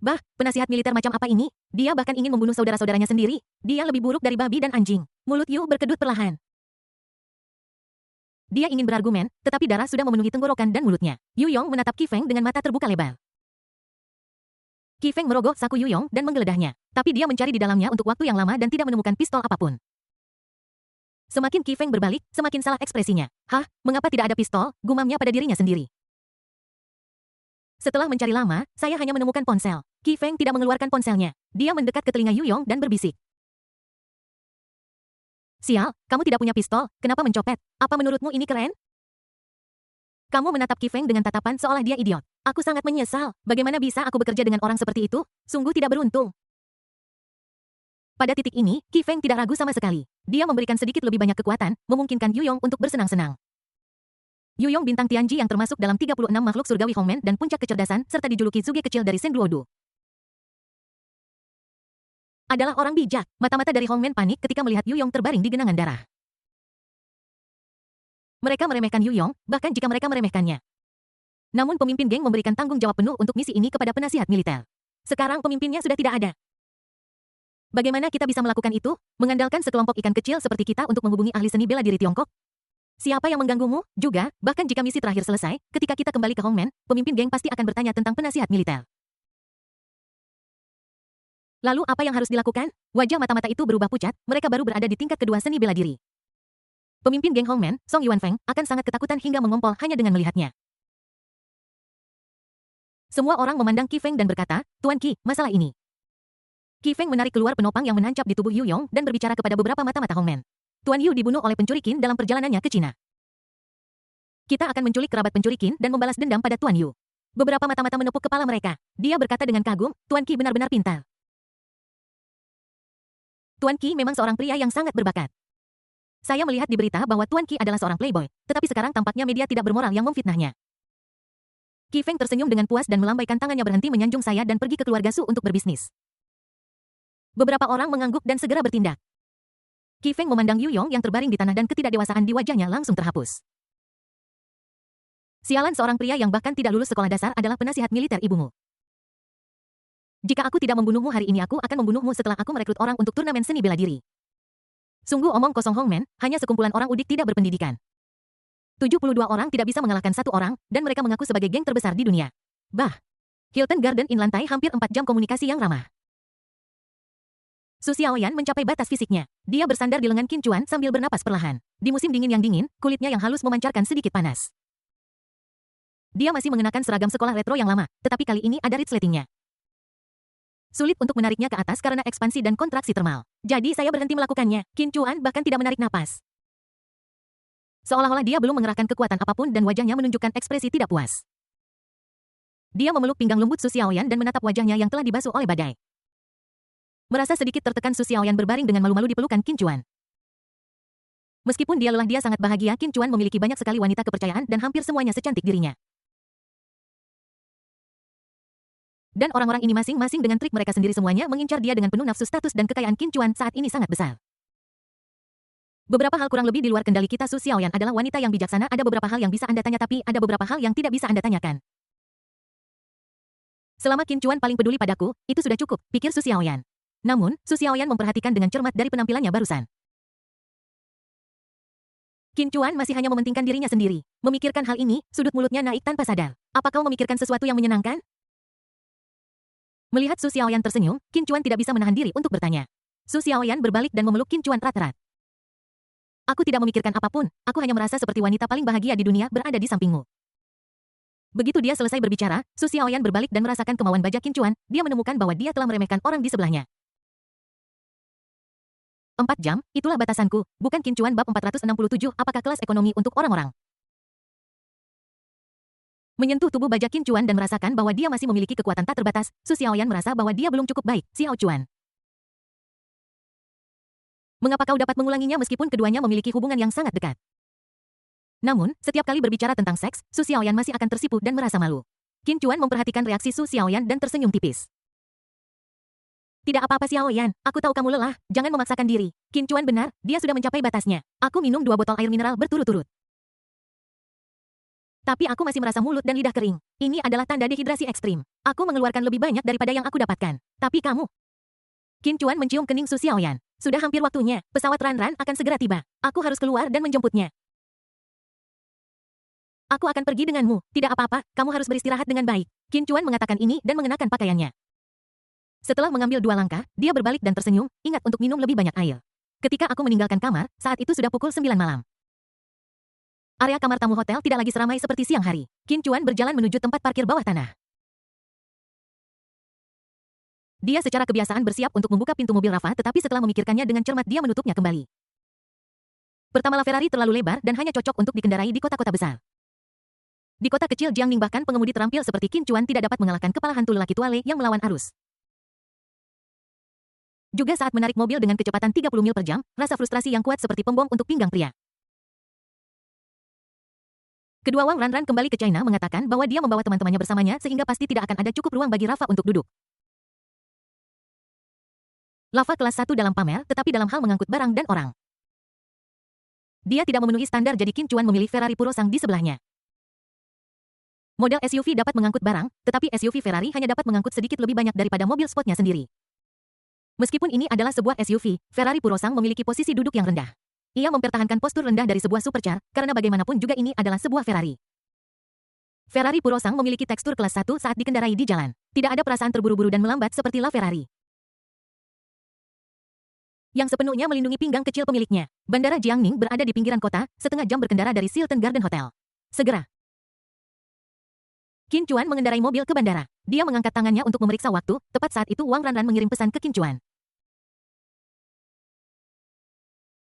Bah, penasihat militer macam apa ini? Dia bahkan ingin membunuh saudara-saudaranya sendiri. Dia lebih buruk dari babi dan anjing. Mulut Yu berkedut perlahan. Dia ingin berargumen, tetapi darah sudah memenuhi tenggorokan dan mulutnya. Yu Yong menatap Qi Feng dengan mata terbuka lebar. Qi Feng merogoh saku Yu Yong dan menggeledahnya. Tapi dia mencari di dalamnya untuk waktu yang lama dan tidak menemukan pistol apapun. Semakin Qi Feng berbalik, semakin salah ekspresinya. Hah, mengapa tidak ada pistol? Gumamnya pada dirinya sendiri. Setelah mencari lama, saya hanya menemukan ponsel. Qi Feng tidak mengeluarkan ponselnya. Dia mendekat ke telinga Yu Yong dan berbisik. Sial, kamu tidak punya pistol, kenapa mencopet? Apa menurutmu ini keren? Kamu menatap Qi Feng dengan tatapan seolah dia idiot. Aku sangat menyesal, bagaimana bisa aku bekerja dengan orang seperti itu? Sungguh tidak beruntung. Pada titik ini, Qi Feng tidak ragu sama sekali. Dia memberikan sedikit lebih banyak kekuatan, memungkinkan Yu Yong untuk bersenang-senang. Yu Yong bintang Tianji yang termasuk dalam 36 makhluk surgawi Hongmen dan puncak kecerdasan serta dijuluki Zhuge kecil dari Shenduodu. Adalah orang bijak. Mata-mata dari Hongmen panik ketika melihat Yu Yong terbaring di genangan darah. Mereka meremehkan Yu Yong, bahkan jika mereka meremehkannya. Namun pemimpin geng memberikan tanggung jawab penuh untuk misi ini kepada penasihat militer. Sekarang pemimpinnya sudah tidak ada. Bagaimana kita bisa melakukan itu? Mengandalkan sekelompok ikan kecil seperti kita untuk menghubungi ahli seni bela diri Tiongkok? Siapa yang mengganggumu? Juga, bahkan jika misi terakhir selesai, ketika kita kembali ke Hongmen, pemimpin geng pasti akan bertanya tentang penasihat militer. Lalu apa yang harus dilakukan? Wajah mata-mata itu berubah pucat, mereka baru berada di tingkat kedua seni bela diri. Pemimpin geng Hongmen, Song Yuanfeng, akan sangat ketakutan hingga mengompol hanya dengan melihatnya. Semua orang memandang Qi Feng dan berkata, Tuan Qi, masalah ini. Qi Feng menarik keluar penopang yang menancap di tubuh Yu Yong dan berbicara kepada beberapa mata-mata Hongmen. Tuan Yu dibunuh oleh pencuri Qin dalam perjalanannya ke Cina. Kita akan menculik kerabat pencuri Qin dan membalas dendam pada Tuan Yu. Beberapa mata-mata menepuk kepala mereka. Dia berkata dengan kagum, Tuan Qi benar-benar pintar. Tuan Qi memang seorang pria yang sangat berbakat. Saya melihat di berita bahwa Tuan Qi adalah seorang playboy, tetapi sekarang tampaknya media tidak bermoral yang memfitnahnya. Qi Feng tersenyum dengan puas dan melambaikan tangannya berhenti menyanjung saya dan pergi ke keluarga Su untuk berbisnis. Beberapa orang mengangguk dan segera bertindak. Qi Feng memandang Yu Yong yang terbaring di tanah dan ketidakdewasaan di wajahnya langsung terhapus. Sialan, seorang pria yang bahkan tidak lulus sekolah dasar adalah penasihat militer ibumu. Jika aku tidak membunuhmu hari ini, aku akan membunuhmu setelah aku merekrut orang untuk turnamen seni bela diri. Sungguh omong kosong Hongmen, hanya sekumpulan orang udik tidak berpendidikan. 72 orang tidak bisa mengalahkan satu orang, dan mereka mengaku sebagai geng terbesar di dunia. Bah, Hilton Garden Inn lantai hampir 4 jam komunikasi yang ramah. Su Xiaoyan mencapai batas fisiknya. Dia bersandar di lengan Qin Chuan sambil bernapas perlahan. Di musim dingin yang dingin, kulitnya yang halus memancarkan sedikit panas. Dia masih mengenakan seragam sekolah retro yang lama, tetapi kali ini ada resletingnya. Sulit untuk menariknya ke atas karena ekspansi dan kontraksi termal. Jadi saya berhenti melakukannya. Qin Chuan bahkan tidak menarik napas. Seolah-olah dia belum mengerahkan kekuatan apapun dan wajahnya menunjukkan ekspresi tidak puas. Dia memeluk pinggang lembut Su Xiaoyan dan menatap wajahnya yang telah dibasuh oleh badai. Merasa sedikit tertekan, Su Xiaoyan berbaring dengan malu-malu di pelukan Qin Chuan. Meskipun dia lelah, dia sangat bahagia. Qin Chuan memiliki banyak sekali wanita kepercayaan dan hampir semuanya secantik dirinya. Dan orang-orang ini masing-masing dengan trik mereka sendiri semuanya mengincar dia dengan penuh nafsu. Status dan kekayaan Qin Chuan saat ini sangat besar. Beberapa hal kurang lebih di luar kendali kita. Su Xiaoyan adalah wanita yang bijaksana. Ada beberapa hal yang bisa Anda tanya, tapi ada beberapa hal yang tidak bisa Anda tanyakan. Selama Qin Chuan paling peduli padaku, itu sudah cukup, pikir Su Xiaoyan. Namun, Su Xiaoyan memperhatikan dengan cermat dari penampilannya barusan. Qin Chuan masih hanya mementingkan dirinya sendiri. Memikirkan hal ini, sudut mulutnya naik tanpa sadar. Apa kau memikirkan sesuatu yang menyenangkan? Melihat Su Xiaoyan tersenyum, Qin Chuan tidak bisa menahan diri untuk bertanya. Su Xiaoyan berbalik dan memeluk Qin Chuan erat-erat. Aku tidak memikirkan apapun, aku hanya merasa seperti wanita paling bahagia di dunia berada di sampingmu. Begitu dia selesai berbicara, Su Xiaoyan berbalik dan merasakan kemauan baja Qin Chuan. Dia menemukan bahwa dia telah meremehkan orang di sebelahnya. 4 jam, itulah batasanku, bukan? Qin Chuan bab 467, apakah kelas ekonomi untuk orang-orang? Menyentuh tubuh baja Qin Chuan dan merasakan bahwa dia masih memiliki kekuatan tak terbatas, Su Xiaoyan merasa bahwa dia belum cukup baik. Xiao Chuan, mengapa kau dapat mengulanginya meskipun keduanya memiliki hubungan yang sangat dekat? Namun, setiap kali berbicara tentang seks, Su Xiaoyan masih akan tersipu dan merasa malu. Qin Chuan memperhatikan reaksi Su Xiaoyan dan tersenyum tipis. Tidak apa-apa Xiaoyan, aku tahu kamu lelah, jangan memaksakan diri. Qin Chuan benar, dia sudah mencapai batasnya. Aku minum 2 botol air mineral berturut-turut. Tapi aku masih merasa mulut dan lidah kering. Ini adalah tanda dehidrasi ekstrim. Aku mengeluarkan lebih banyak daripada yang aku dapatkan. Tapi kamu... Qin Chuan mencium kening Su Xiaoyan. Sudah hampir waktunya, pesawat Ran-Ran akan segera tiba. Aku harus keluar dan menjemputnya. Aku akan pergi denganmu, tidak apa-apa, kamu harus beristirahat dengan baik. Qin Chuan mengatakan ini dan mengenakan pakaiannya. Setelah mengambil 2 langkah, dia berbalik dan tersenyum, ingat untuk minum lebih banyak air. Ketika aku meninggalkan kamar, saat itu sudah pukul 9 malam. Area kamar tamu hotel tidak lagi seramai seperti siang hari. Qin Chuan berjalan menuju tempat parkir bawah tanah. Dia secara kebiasaan bersiap untuk membuka pintu mobil Rafa, tetapi setelah memikirkannya dengan cermat dia menutupnya kembali. Pertama, Ferrari terlalu lebar dan hanya cocok untuk dikendarai di kota-kota besar. Di kota kecil Jiangning bahkan pengemudi terampil seperti Qin Chuan tidak dapat mengalahkan kepala hantu lelaki tuale yang melawan arus. Juga saat menarik mobil dengan kecepatan 30 mil per jam, rasa frustrasi yang kuat seperti pembom untuk pinggang pria. Kedua Wang Ran-Ran kembali ke China mengatakan bahwa dia membawa teman-temannya bersamanya sehingga pasti tidak akan ada cukup ruang bagi Rafa untuk duduk. Lava kelas 1 dalam pamer, tetapi dalam hal mengangkut barang dan orang. Dia tidak memenuhi standar, jadi Qin Chuan memilih Ferrari Purosang di sebelahnya. Model SUV dapat mengangkut barang, tetapi SUV Ferrari hanya dapat mengangkut sedikit lebih banyak daripada mobil sportnya sendiri. Meskipun ini adalah sebuah SUV, Ferrari Purosang memiliki posisi duduk yang rendah. Ia mempertahankan postur rendah dari sebuah supercar, karena bagaimanapun juga ini adalah sebuah Ferrari. Ferrari Purosang memiliki tekstur kelas 1 saat dikendarai di jalan. Tidak ada perasaan terburu-buru dan melambat seperti La Ferrari, yang sepenuhnya melindungi pinggang kecil pemiliknya. Bandara Jiangning berada di pinggiran kota, setengah jam berkendara dari Hilton Garden Hotel. Segera, Qin Chuan mengendarai mobil ke bandara. Dia mengangkat tangannya untuk memeriksa waktu, tepat saat itu Wang Ranran mengirim pesan ke Qin Chuan.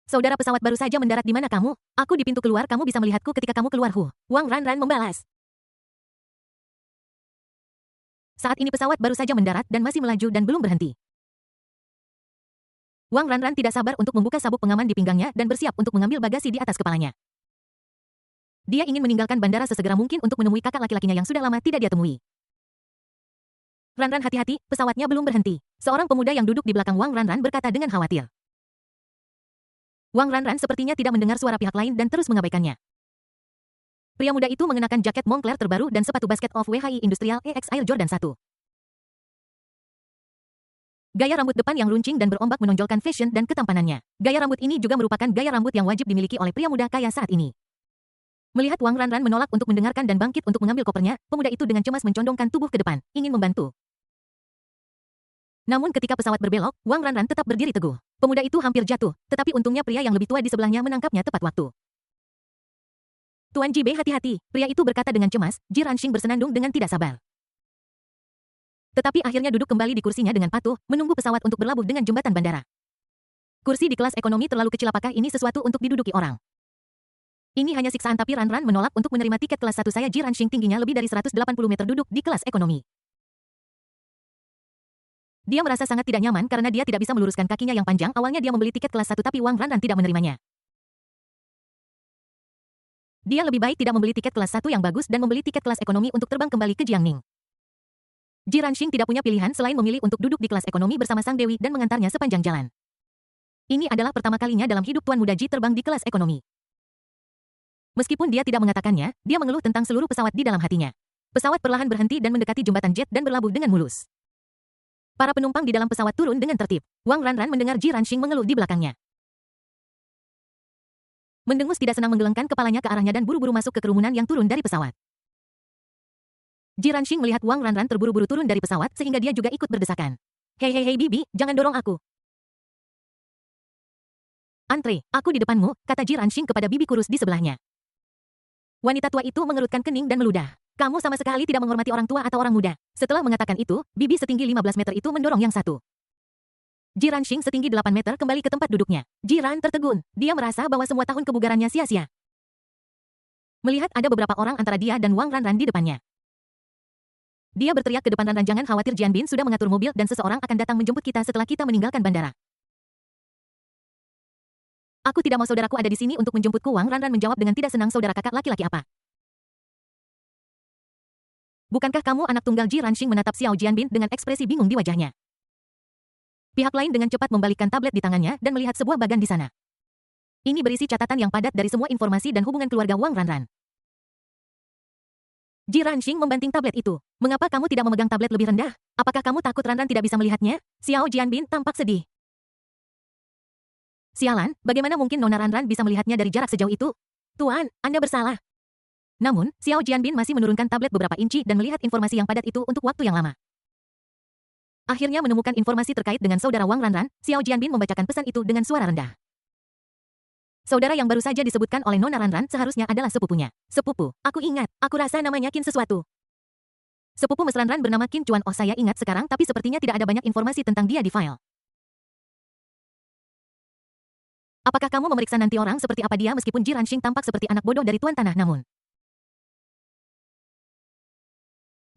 Saudara, pesawat baru saja mendarat, di mana kamu? Aku di pintu keluar, kamu bisa melihatku ketika kamu keluar. Wang Ranran membalas. Saat ini pesawat baru saja mendarat dan masih melaju dan belum berhenti. Wang Ranran tidak sabar untuk membuka sabuk pengaman di pinggangnya dan bersiap untuk mengambil bagasi di atas kepalanya. Dia ingin meninggalkan bandara sesegera mungkin untuk menemui kakak laki-lakinya yang sudah lama tidak dia temui. Ranran, hati-hati, pesawatnya belum berhenti. Seorang pemuda yang duduk di belakang Wang Ranran berkata dengan khawatir. Wang Ranran sepertinya tidak mendengar suara pihak lain dan terus mengabaikannya. Pria muda itu mengenakan jaket Moncler terbaru dan sepatu basket of WHI Industrial EX Air Jordan 1. Gaya rambut depan yang runcing dan berombak menonjolkan fashion dan ketampanannya. Gaya rambut ini juga merupakan gaya rambut yang wajib dimiliki oleh pria muda kaya saat ini. Melihat Wang Ranran menolak untuk mendengarkan dan bangkit untuk mengambil kopernya, pemuda itu dengan cemas mencondongkan tubuh ke depan, ingin membantu. Namun ketika pesawat berbelok, Wang Ranran tetap berdiri teguh. Pemuda itu hampir jatuh, tetapi untungnya pria yang lebih tua di sebelahnya menangkapnya tepat waktu. Tuan Jibe, hati-hati, pria itu berkata dengan cemas. Ji Ranxing bersenandung dengan tidak sabar. Tetapi akhirnya duduk kembali di kursinya dengan patuh, menunggu pesawat untuk berlabuh dengan jembatan bandara. Kursi di kelas ekonomi terlalu kecil, apakah ini sesuatu untuk diduduki orang? Ini hanya siksaan, tapi Ranran menolak untuk menerima tiket kelas 1 saya. Ji Ranxing tingginya lebih dari 180 meter duduk di kelas ekonomi. Dia merasa sangat tidak nyaman karena dia tidak bisa meluruskan kakinya yang panjang. Awalnya dia membeli tiket kelas 1 tapi Wang Ranran tidak menerimanya. Dia lebih baik tidak membeli tiket kelas 1 yang bagus dan membeli tiket kelas ekonomi untuk terbang kembali ke Jiangning. Ji Ranxing tidak punya pilihan selain memilih untuk duduk di kelas ekonomi bersama Sang Dewi dan mengantarnya sepanjang jalan. Ini adalah pertama kalinya dalam hidup Tuan Muda Ji terbang di kelas ekonomi. Meskipun dia tidak mengatakannya, dia mengeluh tentang seluruh pesawat di dalam hatinya. Pesawat perlahan berhenti dan mendekati jembatan jet dan berlabuh dengan mulus. Para penumpang di dalam pesawat turun dengan tertib. Wang Ranran mendengar Ji Ranxing mengeluh di belakangnya. Mendengus tidak senang menggelengkan kepalanya ke arahnya dan buru-buru masuk ke kerumunan yang turun dari pesawat. Ji Ranxing melihat Wang Ranran terburu-buru turun dari pesawat sehingga dia juga ikut berdesakan. Hei Bibi, jangan dorong aku. Antre, aku di depanmu, kata Ji Ranxing kepada bibi kurus di sebelahnya. Wanita tua itu mengerutkan kening dan meludah. Kamu sama sekali tidak menghormati orang tua atau orang muda. Setelah mengatakan itu, bibi setinggi 15 meter itu mendorong yang satu. Ji Ranxing setinggi 8 meter kembali ke tempat duduknya. Ji Ran tertegun. Dia merasa bahwa semua tahun kebugarannya sia-sia. Melihat ada beberapa orang antara dia dan Wang Ranran di depannya. Dia berteriak ke depan Ranran, jangan khawatir, Jian Bin sudah mengatur mobil dan seseorang akan datang menjemput kita setelah kita meninggalkan bandara. Aku tidak mau saudaraku ada di sini untuk menjemputku. Wang Ranran menjawab dengan tidak senang. Saudara kakak laki-laki apa? Bukankah kamu anak tunggal? Ji Ranxing menatap Xiao Jianbin dengan ekspresi bingung di wajahnya. Pihak lain dengan cepat membalikkan tablet di tangannya dan melihat sebuah bagan di sana. Ini berisi catatan yang padat dari semua informasi dan hubungan keluarga Wang Ranran. Ji Ranxing membanting tablet itu. Mengapa kamu tidak memegang tablet lebih rendah? Apakah kamu takut Ranran tidak bisa melihatnya? Xiao Jianbin tampak sedih. Sialan, bagaimana mungkin Nona Ranran bisa melihatnya dari jarak sejauh itu? Tuan, Anda bersalah. Namun, Xiao Jianbin masih menurunkan tablet beberapa inci dan melihat informasi yang padat itu untuk waktu yang lama. Akhirnya menemukan informasi terkait dengan saudara Wang Ranran, Xiao Jianbin membacakan pesan itu dengan suara rendah. Saudara yang baru saja disebutkan oleh Nona Ranran seharusnya adalah sepupunya. Sepupu, aku ingat, aku rasa namanya Qin sesuatu. Sepupu Mes Ranran bernama Qin Chuan. Oh, saya ingat sekarang, tapi sepertinya tidak ada banyak informasi tentang dia di file. Apakah kamu memeriksa nanti orang seperti apa dia? Meskipun Ji Ranxing tampak seperti anak bodoh dari Tuan Tanah, namun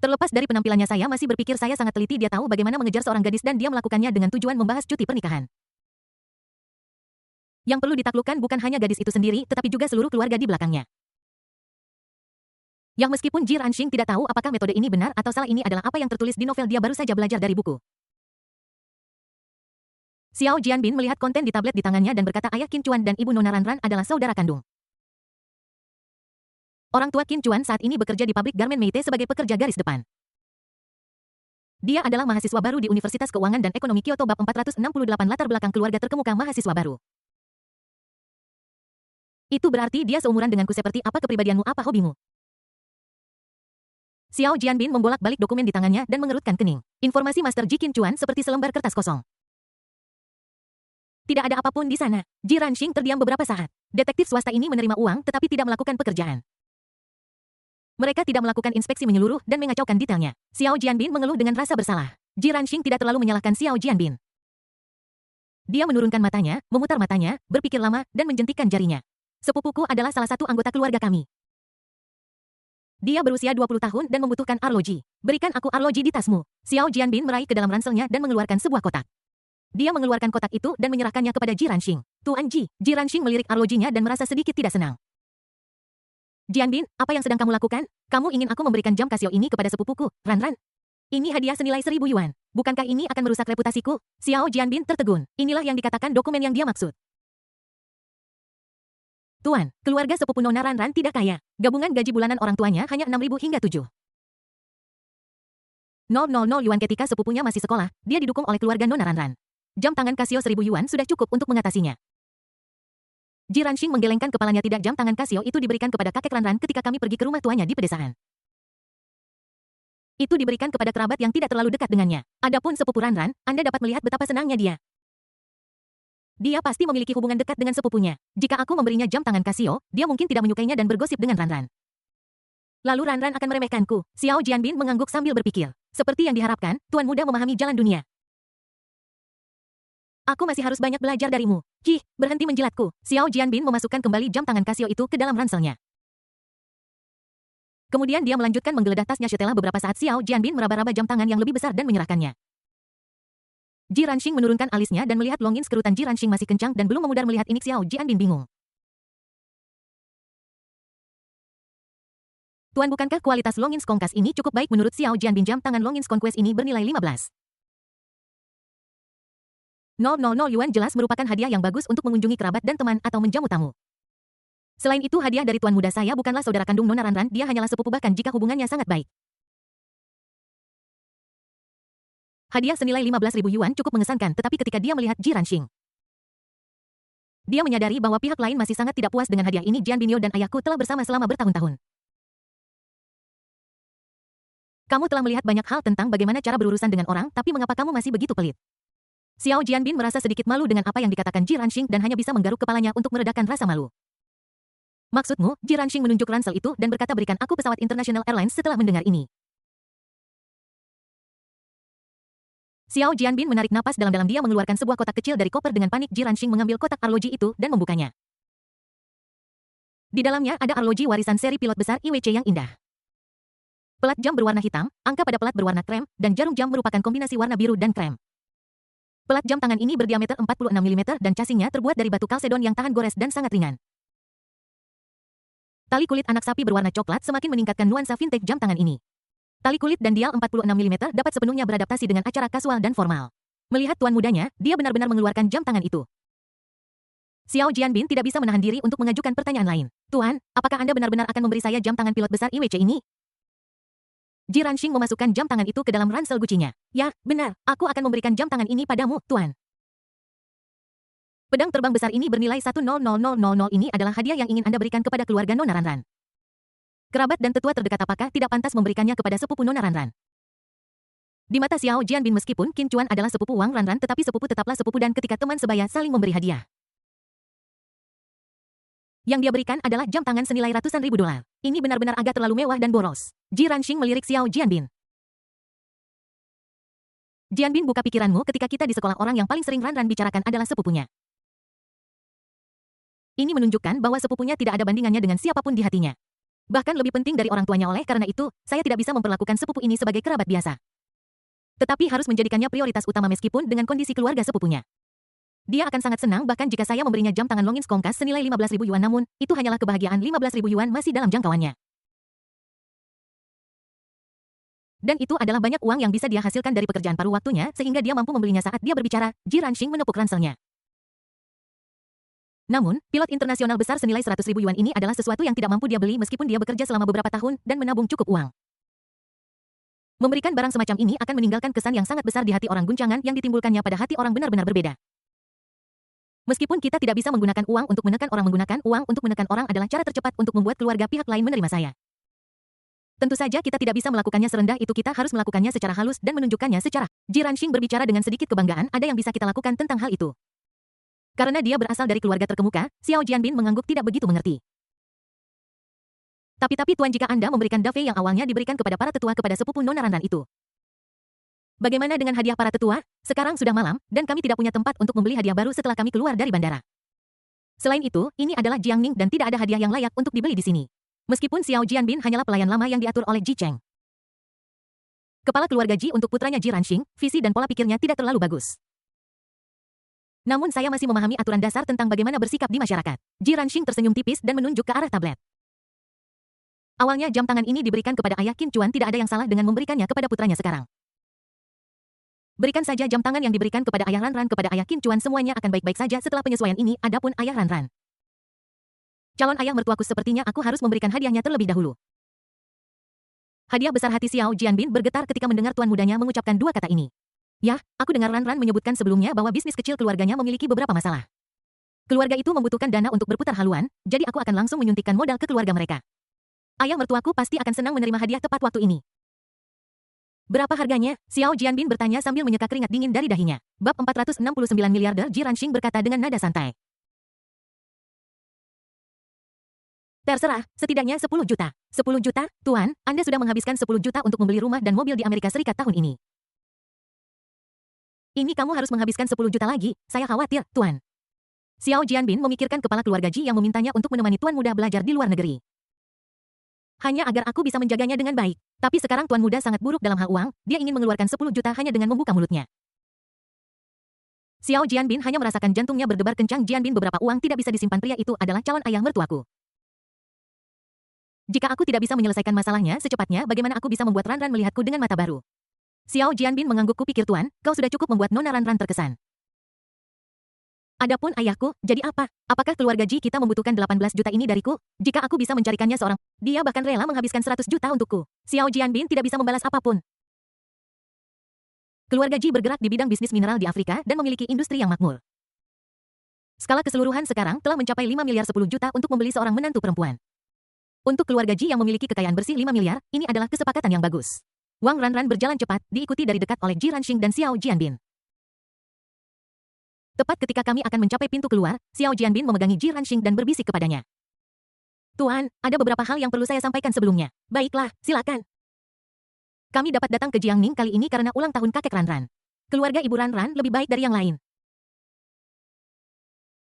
terlepas dari penampilannya saya masih berpikir saya sangat teliti. Dia tahu bagaimana mengejar seorang gadis dan dia melakukannya dengan tujuan membahas cuti pernikahan. Yang perlu ditaklukkan bukan hanya gadis itu sendiri, tetapi juga seluruh keluarga di belakangnya. Yang meskipun Ji Ranxing tidak tahu apakah metode ini benar atau salah, ini adalah apa yang tertulis di novel dia baru saja belajar dari buku. Xiao Jianbin melihat konten di tablet di tangannya dan berkata ayah Qin Chuan dan ibu Nona Ranran adalah saudara kandung. Orang tua Qin Chuan saat ini bekerja di pabrik garmen Meite sebagai pekerja garis depan. Dia adalah mahasiswa baru di Universitas Keuangan dan Ekonomi Kyoto bab 468. Latar belakang keluarga terkemuka mahasiswa baru. Itu berarti dia seumuran denganku. Seperti apa kepribadianmu, apa hobimu? Xiao Jianbin membolak-balik dokumen di tangannya dan mengerutkan kening. Informasi Master Ji Qin Chuan seperti selembar kertas kosong. Tidak ada apapun di sana. Ji Ranxing terdiam beberapa saat. Detektif swasta ini menerima uang tetapi tidak melakukan pekerjaan. Mereka tidak melakukan inspeksi menyeluruh dan mengacaukan detailnya. Xiao Jianbin mengeluh dengan rasa bersalah. Ji Ranxing tidak terlalu menyalahkan Xiao Jianbin. Dia menurunkan matanya, memutar matanya, berpikir lama, dan menjentikan jarinya. Sepupuku adalah salah satu anggota keluarga kami. Dia berusia 20 tahun dan membutuhkan arloji. Berikan aku arloji di tasmu. Xiao Jianbin meraih ke dalam ranselnya dan mengeluarkan sebuah kotak. Dia mengeluarkan kotak itu dan menyerahkannya kepada Ji Ranxing. Tuan Ji, Ji Ranxing melirik arlojinya dan merasa sedikit tidak senang. Jianbin, apa yang sedang kamu lakukan? Kamu ingin aku memberikan jam Casio ini kepada sepupuku, Ran? Ini hadiah senilai 1000 yuan. Bukankah ini akan merusak reputasiku? Xiao Jianbin tertegun. Inilah yang dikatakan dokumen yang dia maksud. Tuan, keluarga sepupu Nona Ran tidak kaya. Gabungan gaji bulanan orang tuanya hanya 6.000 hingga 7.000 yuan ketika sepupunya masih sekolah. Dia didukung oleh keluarga Nona Ran. Jam tangan Casio 1000 yuan sudah cukup untuk mengatasinya. Ji Ranxing menggelengkan kepalanya. Tidak, jam tangan Casio itu diberikan kepada kakek Ran ketika kami pergi ke rumah tuanya di pedesaan. Itu diberikan kepada kerabat yang tidak terlalu dekat dengannya. Adapun sepupu Ran, Anda dapat melihat betapa senangnya dia. Dia pasti memiliki hubungan dekat dengan sepupunya. Jika aku memberinya jam tangan Casio, dia mungkin tidak menyukainya dan bergosip dengan Ran. Lalu Ran akan meremehkanku. Xiao Jianbin mengangguk sambil berpikir. Seperti yang diharapkan, Tuan muda memahami jalan dunia. Aku masih harus banyak belajar darimu. Ji, berhenti menjilatku. Xiao Jianbin memasukkan kembali jam tangan Casio itu ke dalam ranselnya. Kemudian dia melanjutkan menggeledah tasnya. Setelah beberapa saat Xiao Jianbin meraba-raba jam tangan yang lebih besar dan menyerahkannya. Ji Ranxing menurunkan alisnya dan melihat longin kerutan Ji Ranxing masih kencang dan belum memudar. Melihat ini Xiao Jianbin bingung. Tuan, bukankah kualitas longin Conquest ini cukup baik? Menurut Xiao Jianbin, jam tangan longin Conquest ini bernilai 15.000 yuan jelas merupakan hadiah yang bagus untuk mengunjungi kerabat dan teman atau menjamu tamu. Selain itu, hadiah dari tuan muda saya bukanlah saudara kandung Nona Ran, dia hanyalah sepupu bahkan jika hubungannya sangat baik. Hadiah senilai 15.000 yuan cukup mengesankan, tetapi ketika dia melihat Ji Ranxing, dia menyadari bahwa pihak lain masih sangat tidak puas dengan hadiah ini. Jianbin dan ayahku telah bersama selama bertahun-tahun. Kamu telah melihat banyak hal tentang bagaimana cara berurusan dengan orang, tapi mengapa kamu masih begitu pelit? Xiao Jianbin merasa sedikit malu dengan apa yang dikatakan Ji Ranxing dan hanya bisa menggaruk kepalanya untuk meredakan rasa malu. Maksudmu? Ji Ranxing menunjuk ransel itu dan berkata, berikan aku pesawat International Airlines. Setelah mendengar ini, Xiao Jianbin menarik napas dalam-dalam. Dia mengeluarkan sebuah kotak kecil dari koper dengan panik. Ji Ranxing mengambil kotak arloji itu dan membukanya. Di dalamnya ada arloji warisan seri pilot besar IWC yang indah. Pelat jam berwarna hitam, angka pada pelat berwarna krem, dan jarum jam merupakan kombinasi warna biru dan krem. Pelat jam tangan ini berdiameter 46 mm dan casingnya terbuat dari batu kalsedon yang tahan gores dan sangat ringan. Tali kulit anak sapi berwarna coklat semakin meningkatkan nuansa vintage jam tangan ini. Tali kulit dan dial 46 mm dapat sepenuhnya beradaptasi dengan acara kasual dan formal. Melihat tuan mudanya, dia benar-benar mengeluarkan jam tangan itu. Xiao Jianbin tidak bisa menahan diri untuk mengajukan pertanyaan lain. Tuan, apakah Anda benar-benar akan memberi saya jam tangan pilot besar IWC ini? Ji Ranxing memasukkan jam tangan itu ke dalam ransel gucinya. Ya, benar, aku akan memberikan jam tangan ini padamu, Tuan. Pedang terbang besar ini bernilai 100.000 ini adalah hadiah yang ingin Anda berikan kepada keluarga Nona Ran. Kerabat dan tetua terdekat apakah tidak pantas memberikannya kepada sepupu Nona Ran? Di mata Xiao Jianbin meskipun Qin Chuan adalah sepupu Wang Ran tetapi sepupu tetaplah sepupu dan ketika teman sebaya saling memberi hadiah. Yang dia berikan adalah jam tangan senilai ratusan ribu dolar. Ini benar-benar agak terlalu mewah dan boros. Ji Ranxing melirik Xiao Jianbin. Jianbin, buka pikiranmu, ketika kita di sekolah orang yang paling sering Ran bicarakan adalah sepupunya. Ini menunjukkan bahwa sepupunya tidak ada bandingannya dengan siapapun di hatinya. Bahkan lebih penting dari orang tuanya. Oleh karena itu, saya tidak bisa memperlakukan sepupu ini sebagai kerabat biasa. Tetapi harus menjadikannya prioritas utama meskipun dengan kondisi keluarga sepupunya. Dia akan sangat senang bahkan jika saya memberinya jam tangan longin Conquest senilai 15.000 yuan, namun, itu hanyalah kebahagiaan. 15.000 yuan masih dalam jangkauannya. Dan itu adalah banyak uang yang bisa dia hasilkan dari pekerjaan paruh waktunya sehingga dia mampu membelinya. Saat dia berbicara, Ji Ranxing menepuk ranselnya. Namun, pilot internasional besar senilai 100.000 yuan ini adalah sesuatu yang tidak mampu dia beli meskipun dia bekerja selama beberapa tahun dan menabung cukup uang. Memberikan barang semacam ini akan meninggalkan kesan yang sangat besar di hati orang. Guncangan yang ditimbulkannya pada hati orang benar-benar berbeda. Meskipun kita tidak bisa menggunakan uang untuk menekan orang, menggunakan uang untuk menekan orang adalah cara tercepat untuk membuat keluarga pihak lain menerima saya. Tentu saja kita tidak bisa melakukannya serendah itu, kita harus melakukannya secara halus dan menunjukkannya secara. Ji Ranxing berbicara dengan sedikit kebanggaan. Ada yang bisa kita lakukan tentang hal itu. Karena dia berasal dari keluarga terkemuka, Xiao Jianbin mengangguk tidak begitu mengerti. Tapi Tuan, jika Anda memberikan Dafei yang awalnya diberikan kepada para tetua kepada sepupu Nona Ranran itu, bagaimana dengan hadiah para tetua? Sekarang sudah malam, dan kami tidak punya tempat untuk membeli hadiah baru setelah kami keluar dari bandara. Selain itu, ini adalah Jiangning dan tidak ada hadiah yang layak untuk dibeli di sini. Meskipun Xiao Jianbin hanyalah pelayan lama yang diatur oleh Ji Cheng. Kepala keluarga Ji untuk putranya Ji Ranxing, visi dan pola pikirnya tidak terlalu bagus. Namun saya masih memahami aturan dasar tentang bagaimana bersikap di masyarakat. Ji Ranxing tersenyum tipis dan menunjuk ke arah tablet. Awalnya jam tangan ini diberikan kepada ayah Qin Chuan, tidak ada yang salah dengan memberikannya kepada putranya sekarang. Berikan saja jam tangan yang diberikan kepada ayah Ranran kepada ayah Qin Chuan, semuanya akan baik-baik saja setelah penyesuaian ini, adapun ayah Ranran. Calon ayah mertuaku, sepertinya aku harus memberikan hadiahnya terlebih dahulu. Hadiah besar. Hati Xiao Jianbin bergetar ketika mendengar tuan mudanya mengucapkan dua kata ini. Ya, aku dengar Ranran menyebutkan sebelumnya bahwa bisnis kecil keluarganya memiliki beberapa masalah. Keluarga itu membutuhkan dana untuk berputar haluan, jadi aku akan langsung menyuntikkan modal ke keluarga mereka. Ayah mertuaku pasti akan senang menerima hadiah tepat waktu ini. Berapa harganya? Xiao Jianbin bertanya sambil menyeka keringat dingin dari dahinya. Bab 469 miliarder. Ji Ranxing berkata dengan nada santai. Terserah, setidaknya 10 juta. 10 juta, Tuan, Anda sudah menghabiskan 10 juta untuk membeli rumah dan mobil di Amerika Serikat tahun ini. Ini kamu harus menghabiskan 10 juta lagi, saya khawatir, Tuan. Xiao Jianbin memikirkan kepala keluarga Ji yang memintanya untuk menemani tuan muda belajar di luar negeri. Hanya agar aku bisa menjaganya dengan baik. Tapi sekarang tuan muda sangat buruk dalam hal uang, dia ingin mengeluarkan 10 juta hanya dengan membuka mulutnya. Xiao Jianbin hanya merasakan jantungnya berdebar kencang. Jianbin, beberapa uang tidak bisa disimpan. Pria itu adalah calon ayah mertuaku. Jika aku tidak bisa menyelesaikan masalahnya secepatnya, bagaimana aku bisa membuat Ranran melihatku dengan mata baru? Xiao Jianbin mengangguk. Kupikir Tuan, kau sudah cukup membuat Nona Ranran terkesan. Adapun ayahku, jadi apa? Apakah keluarga Ji kita membutuhkan 18 juta ini dariku? Jika aku bisa mencarikannya seorang, dia bahkan rela menghabiskan 100 juta untukku. Xiao Jianbin tidak bisa membalas apapun. Keluarga Ji bergerak di bidang bisnis mineral di Afrika dan memiliki industri yang makmur. Skala keseluruhan sekarang telah mencapai 5 miliar 10 juta untuk membeli seorang menantu perempuan. Untuk keluarga Ji yang memiliki kekayaan bersih 5 miliar, ini adalah kesepakatan yang bagus. Wang Ranran berjalan cepat, diikuti dari dekat oleh Ji Ranxing dan Xiao Jianbin. Tepat ketika kami akan mencapai pintu keluar, Xiao Jianbin memegangi Ji Ranxing dan berbisik kepadanya. Tuan, ada beberapa hal yang perlu saya sampaikan sebelumnya. Baiklah, silakan. Kami dapat datang ke Jiangning kali ini karena ulang tahun kakek Ranran. Keluarga ibu Ranran lebih baik dari yang lain.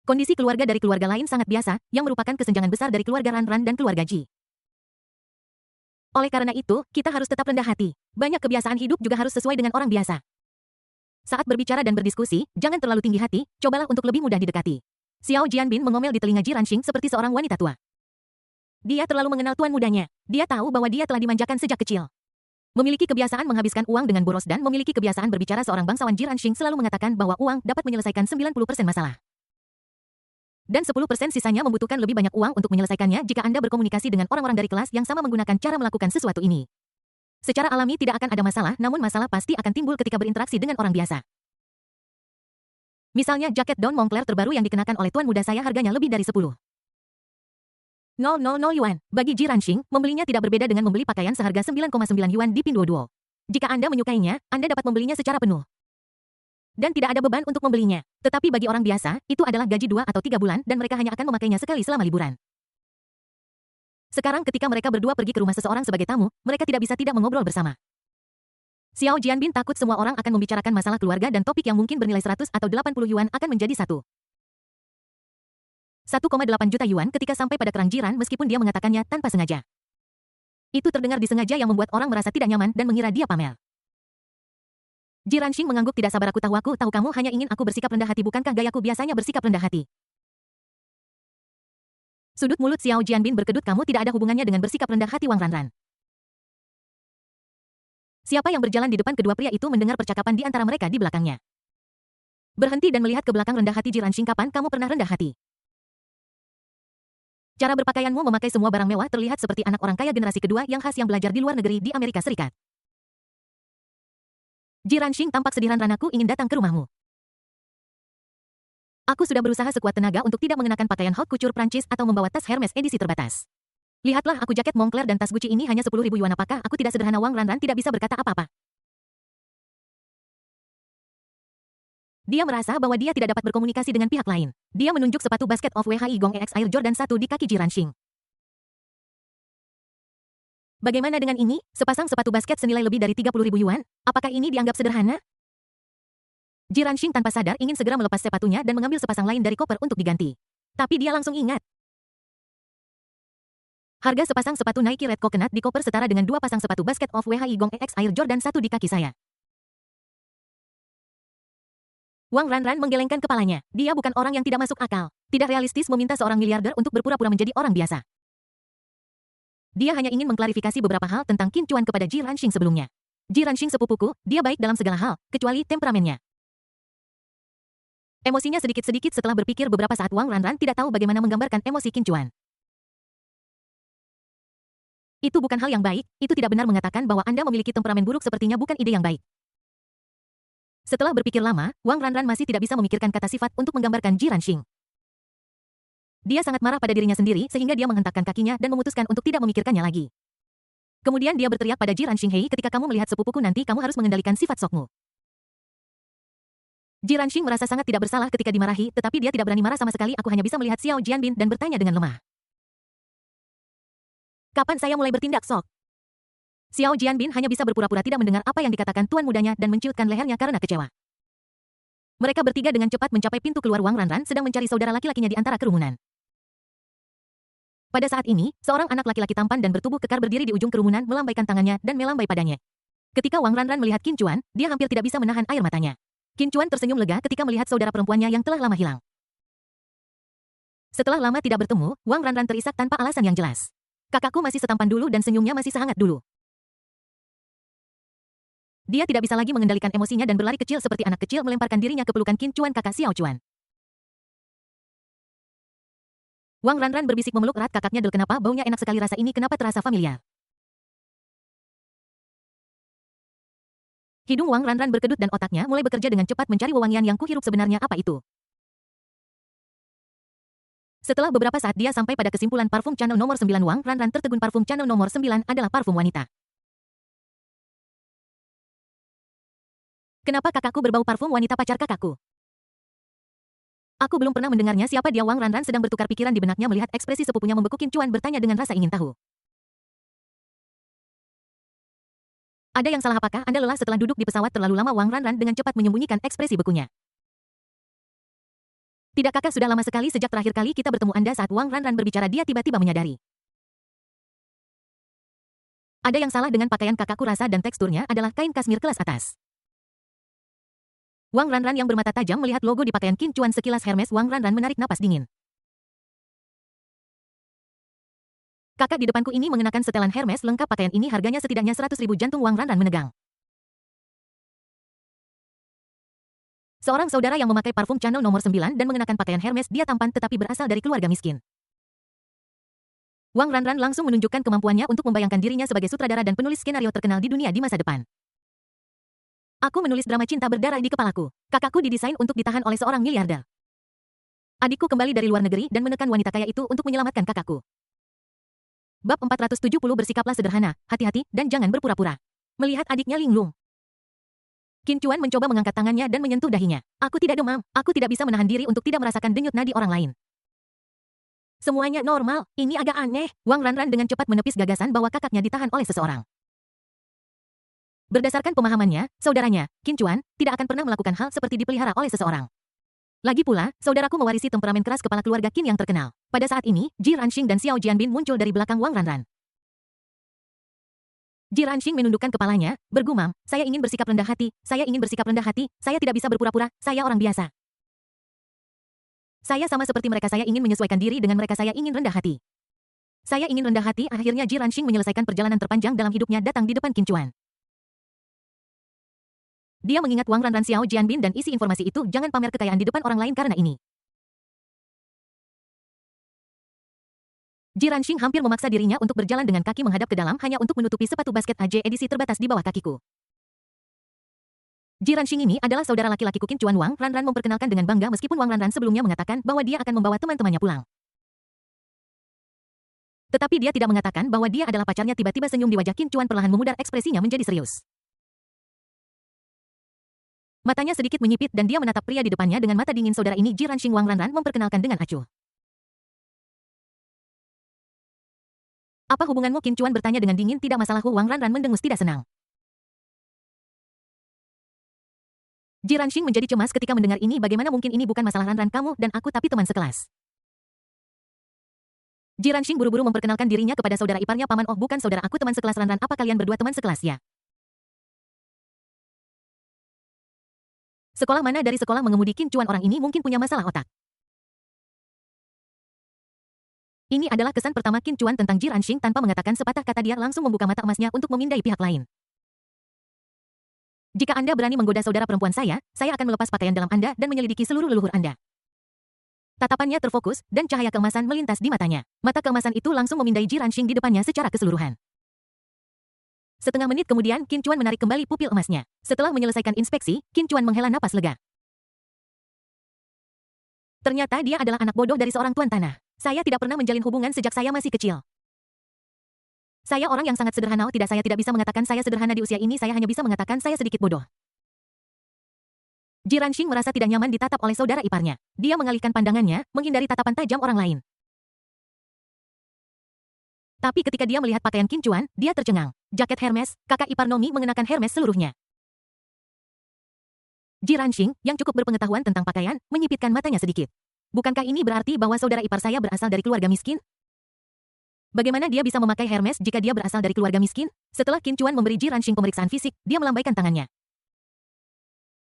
Kondisi keluarga dari keluarga lain sangat biasa, yang merupakan kesenjangan besar dari keluarga Ranran dan keluarga Ji. Oleh karena itu, kita harus tetap rendah hati. Banyak kebiasaan hidup juga harus sesuai dengan orang biasa. Saat berbicara dan berdiskusi, jangan terlalu tinggi hati, cobalah untuk lebih mudah didekati. Xiao Jianbin mengomel di telinga Ji Ranxing seperti seorang wanita tua. Dia terlalu mengenal tuan mudanya. Dia tahu bahwa dia telah dimanjakan sejak kecil. Memiliki kebiasaan menghabiskan uang dengan boros dan memiliki kebiasaan berbicara, seorang bangsawan. Ji Ranxing selalu mengatakan bahwa uang dapat menyelesaikan 90% masalah. Dan 10% sisanya membutuhkan lebih banyak uang untuk menyelesaikannya jika Anda berkomunikasi dengan orang-orang dari kelas yang sama menggunakan cara melakukan sesuatu ini. Secara alami tidak akan ada masalah, namun masalah pasti akan timbul ketika berinteraksi dengan orang biasa. Misalnya jaket daun Moncler terbaru yang dikenakan oleh tuan muda saya harganya lebih dari 10.000 yuan. Bagi Ji Ranxing, membelinya tidak berbeda dengan membeli pakaian seharga 9,9 yuan di Pinduoduo. Jika Anda menyukainya, Anda dapat membelinya secara penuh. Dan tidak ada beban untuk membelinya. Tetapi bagi orang biasa, itu adalah gaji 2 atau 3 bulan dan mereka hanya akan memakainya sekali selama liburan. Sekarang ketika mereka berdua pergi ke rumah seseorang sebagai tamu, mereka tidak bisa tidak mengobrol bersama. Xiao Jianbin takut semua orang akan membicarakan masalah keluarga dan topik yang mungkin bernilai 100 atau 80 yuan akan menjadi 1,8 juta yuan ketika sampai pada kerang jiran, meskipun dia mengatakannya tanpa sengaja. Itu terdengar disengaja yang membuat orang merasa tidak nyaman dan mengira dia pamer. Ji Ranxing mengangguk. Tidak sabar, aku tahu kamu hanya ingin aku bersikap rendah hati, bukankah gayaku biasanya bersikap rendah hati? Sudut mulut Xiao Jianbin berkedut. Kamu tidak ada hubungannya dengan bersikap rendah hati Wang Ranran. Siapa yang berjalan di depan kedua pria itu mendengar percakapan di antara mereka di belakangnya. Berhenti dan melihat ke belakang. Rendah hati Ji Ranxing, kapan kamu pernah rendah hati? Cara berpakaianmu memakai semua barang mewah terlihat seperti anak orang kaya generasi kedua yang khas yang belajar di luar negeri di Amerika Serikat. Ji Ranxing tampak sedih. Ranranku ingin datang ke rumahmu. Aku sudah berusaha sekuat tenaga untuk tidak mengenakan pakaian haute couture Prancis atau membawa tas Hermes edisi terbatas. Lihatlah, aku jaket Moncler dan tas Gucci ini hanya 10.000 yuan. Apakah aku tidak sederhana? Wang Ranran tidak bisa berkata apa-apa. Dia merasa bahwa dia tidak dapat berkomunikasi dengan pihak lain. Dia menunjuk sepatu basket of WHI Gong EX Air Jordan 1 di kaki Ji Ranxing. Bagaimana dengan ini? Sepasang sepatu basket senilai lebih dari 30.000 yuan? Apakah ini dianggap sederhana? Ji Ranxing tanpa sadar ingin segera melepas sepatunya dan mengambil sepasang lain dari koper untuk diganti. Tapi dia langsung ingat. Harga sepasang sepatu Nike Red Coconut di koper setara dengan 2 pasang sepatu basket Off-White Gong X Air Jordan 1 di kaki saya. Wang Ranran menggelengkan kepalanya. Dia bukan orang yang tidak masuk akal. Tidak realistis meminta seorang miliarder untuk berpura-pura menjadi orang biasa. Dia hanya ingin mengklarifikasi beberapa hal tentang Qin Chuan kepada Ji Ranxing sebelumnya. Ji Ranxing sepupuku, dia baik dalam segala hal, kecuali temperamennya. Emosinya sedikit-sedikit setelah berpikir beberapa saat Wang Ranran tidak tahu bagaimana menggambarkan emosi Qin Chuan. Itu bukan hal yang baik, itu tidak benar mengatakan bahwa Anda memiliki temperamen buruk sepertinya bukan ide yang baik. Setelah berpikir lama, Wang Ranran masih tidak bisa memikirkan kata sifat untuk menggambarkan Ji Ranxing. Dia sangat marah pada dirinya sendiri sehingga dia menghentakkan kakinya dan memutuskan untuk tidak memikirkannya lagi. Kemudian dia berteriak pada Ji Ranxing, "Hei, ketika kamu melihat sepupuku nanti kamu harus mengendalikan sifat sokmu." Ji Ranxing merasa sangat tidak bersalah ketika dimarahi, tetapi dia tidak berani marah sama sekali. Aku hanya bisa melihat Xiao Jianbin dan bertanya dengan lemah. Kapan saya mulai bertindak, Sok? Xiao Jianbin hanya bisa berpura-pura tidak mendengar apa yang dikatakan tuan mudanya dan menciutkan lehernya karena kecewa. Mereka bertiga dengan cepat mencapai pintu keluar. Wang Ranran sedang mencari saudara laki-lakinya di antara kerumunan. Pada saat ini, seorang anak laki-laki tampan dan bertubuh kekar berdiri di ujung kerumunan melambaikan tangannya dan melambai padanya. Ketika Wang Ranran melihat Qin Chuan, dia hampir tidak bisa menahan air matanya. Qin Chuan tersenyum lega ketika melihat saudara perempuannya yang telah lama hilang. Setelah lama tidak bertemu, Wang Ranran terisak tanpa alasan yang jelas. Kakakku masih setampan dulu dan senyumnya masih sehangat dulu. Dia tidak bisa lagi mengendalikan emosinya dan berlari kecil seperti anak kecil melemparkan dirinya ke pelukan Qin Chuan, kakak Xiao Chuan. Wang Ranran berbisik memeluk erat kakaknya. Kenapa baunya enak sekali, rasa ini kenapa terasa familiar. Hidung Wang Ranran berkedut dan otaknya mulai bekerja dengan cepat mencari wewangian yang kuhirup sebenarnya apa itu. Setelah beberapa saat dia sampai pada kesimpulan parfum Chanel nomor 9. Wang Ranran tertegun, parfum Chanel nomor 9 adalah parfum wanita. Kenapa kakakku berbau parfum wanita, pacar kakakku? Aku belum pernah mendengarnya. Siapa dia? Wang Ranran sedang bertukar pikiran di benaknya melihat ekspresi sepupunya membeku. Qin Chuan bertanya dengan rasa ingin tahu. Ada yang salah apakah Anda lelah setelah duduk di pesawat terlalu lama? Wang Ranran dengan cepat menyembunyikan ekspresi bekunya. Tidak, kakak, sudah lama sekali sejak terakhir kali kita bertemu. Anda saat Wang Ranran berbicara dia tiba-tiba menyadari. Ada yang salah dengan pakaian kakakku, rasa dan teksturnya adalah kain kasmir kelas atas. Wang Ranran yang bermata tajam melihat logo di pakaian Qin Chuan sekilas Hermes. Wang Ranran menarik napas dingin. Kakak di depanku ini mengenakan setelan Hermes lengkap. Pakaian ini harganya setidaknya 100.000 jantung. Wang Ranran menegang. Seorang saudara yang memakai parfum Chanel nomor 9 dan mengenakan pakaian Hermes. Dia tampan tetapi berasal dari keluarga miskin. Wang Ranran langsung menunjukkan kemampuannya untuk membayangkan dirinya sebagai sutradara dan penulis skenario terkenal di dunia di masa depan. Aku menulis drama cinta berdarah di kepalaku. Kakakku didesain untuk ditahan oleh seorang miliarder. Adikku kembali dari luar negeri dan menekan wanita kaya itu untuk menyelamatkan kakakku. Bab 470. Bersikaplah sederhana, hati-hati, dan jangan berpura-pura. Melihat adiknya linglung, Qin Chuan mencoba mengangkat tangannya dan menyentuh dahinya. Aku tidak demam, aku tidak bisa menahan diri untuk tidak merasakan denyut nadi orang lain. Semuanya normal, ini agak aneh. Wang Ranran dengan cepat menepis gagasan bahwa kakaknya ditahan oleh seseorang. Berdasarkan pemahamannya, saudaranya, Qin Chuan, tidak akan pernah melakukan hal seperti dipelihara oleh seseorang. Lagi pula, saudaraku mewarisi temperamen keras kepala keluarga Qin yang terkenal. Pada saat ini, Ji Ranxing dan Xiao Jianbin muncul dari belakang Wang Ranran. Ji Ranxing menundukkan kepalanya, bergumam, saya ingin bersikap rendah hati, saya ingin bersikap rendah hati, saya tidak bisa berpura-pura, saya orang biasa. Saya sama seperti mereka, saya ingin menyesuaikan diri dengan mereka, saya ingin rendah hati. Saya ingin rendah hati. Akhirnya Ji Ranxing menyelesaikan perjalanan terpanjang dalam hidupnya datang di depan Qin Chuan. Dia mengingat Wang Ranran, Xiao Jianbin dan isi informasi itu, jangan pamer kekayaan di depan orang lain karena ini. Ji Ranxing hampir memaksa dirinya untuk berjalan dengan kaki menghadap ke dalam hanya untuk menutupi sepatu basket AJ edisi terbatas di bawah kakiku. Ji Ranxing ini adalah saudara laki-lakiku Qin Chuan. Wang Ranran memperkenalkan dengan bangga meskipun Wang Ranran sebelumnya mengatakan bahwa dia akan membawa teman-temannya pulang. Tetapi dia tidak mengatakan bahwa dia adalah pacarnya. Tiba-tiba senyum di wajah Qin Chuan perlahan memudar, ekspresinya menjadi serius. Matanya sedikit menyipit dan dia menatap pria di depannya dengan mata dingin. Saudara ini Ji Ranxing, Wang Ranran memperkenalkan dengan acuh. Apa hubunganmu? Qin Chuan bertanya dengan dingin. Tidak masalah. Wang Ranran mendengus tidak senang. Ji Ranxing menjadi cemas ketika mendengar ini. Bagaimana mungkin ini bukan masalah Ranran kamu dan aku tapi teman sekelas. Ji Ranxing buru-buru memperkenalkan dirinya kepada saudara iparnya. Paman, oh bukan saudara aku, teman sekelas Ranran. Apa kalian berdua teman sekelas ya? Sekolah mana? Dari sekolah mengemudi. Qin Chuan, orang ini mungkin punya masalah otak. Ini adalah kesan pertama Qin Chuan tentang Ji Ranxing. Tanpa mengatakan sepatah kata dia langsung membuka mata emasnya untuk memindai pihak lain. Jika Anda berani menggoda saudara perempuan saya akan melepas pakaian dalam Anda dan menyelidiki seluruh leluhur Anda. Tatapannya terfokus, dan cahaya keemasan melintas di matanya. Mata keemasan itu langsung memindai Ji Ranxing di depannya secara keseluruhan. Setengah menit kemudian, Qin Chuan menarik kembali pupil emasnya. Setelah menyelesaikan inspeksi, Qin Chuan menghela napas lega. Ternyata dia adalah anak bodoh dari seorang tuan tanah. Saya tidak pernah menjalin hubungan sejak saya masih kecil. Saya orang yang sangat sederhana. Tidak, saya tidak bisa mengatakan saya sederhana di usia ini. Saya hanya bisa mengatakan saya sedikit bodoh. Ji Ranxing merasa tidak nyaman ditatap oleh saudara iparnya. Dia mengalihkan pandangannya, menghindari tatapan tajam orang lain. Tapi ketika dia melihat pakaian Qin Chuan, dia tercengang. Jaket Hermes, kakak ipar Nomi mengenakan Hermes seluruhnya. Ji Ranxing, yang cukup berpengetahuan tentang pakaian, menyipitkan matanya sedikit. Bukankah ini berarti bahwa saudara ipar saya berasal dari keluarga miskin? Bagaimana dia bisa memakai Hermes jika dia berasal dari keluarga miskin? Setelah Qin Chuan memberi Ji Ranxing pemeriksaan fisik, dia melambaikan tangannya.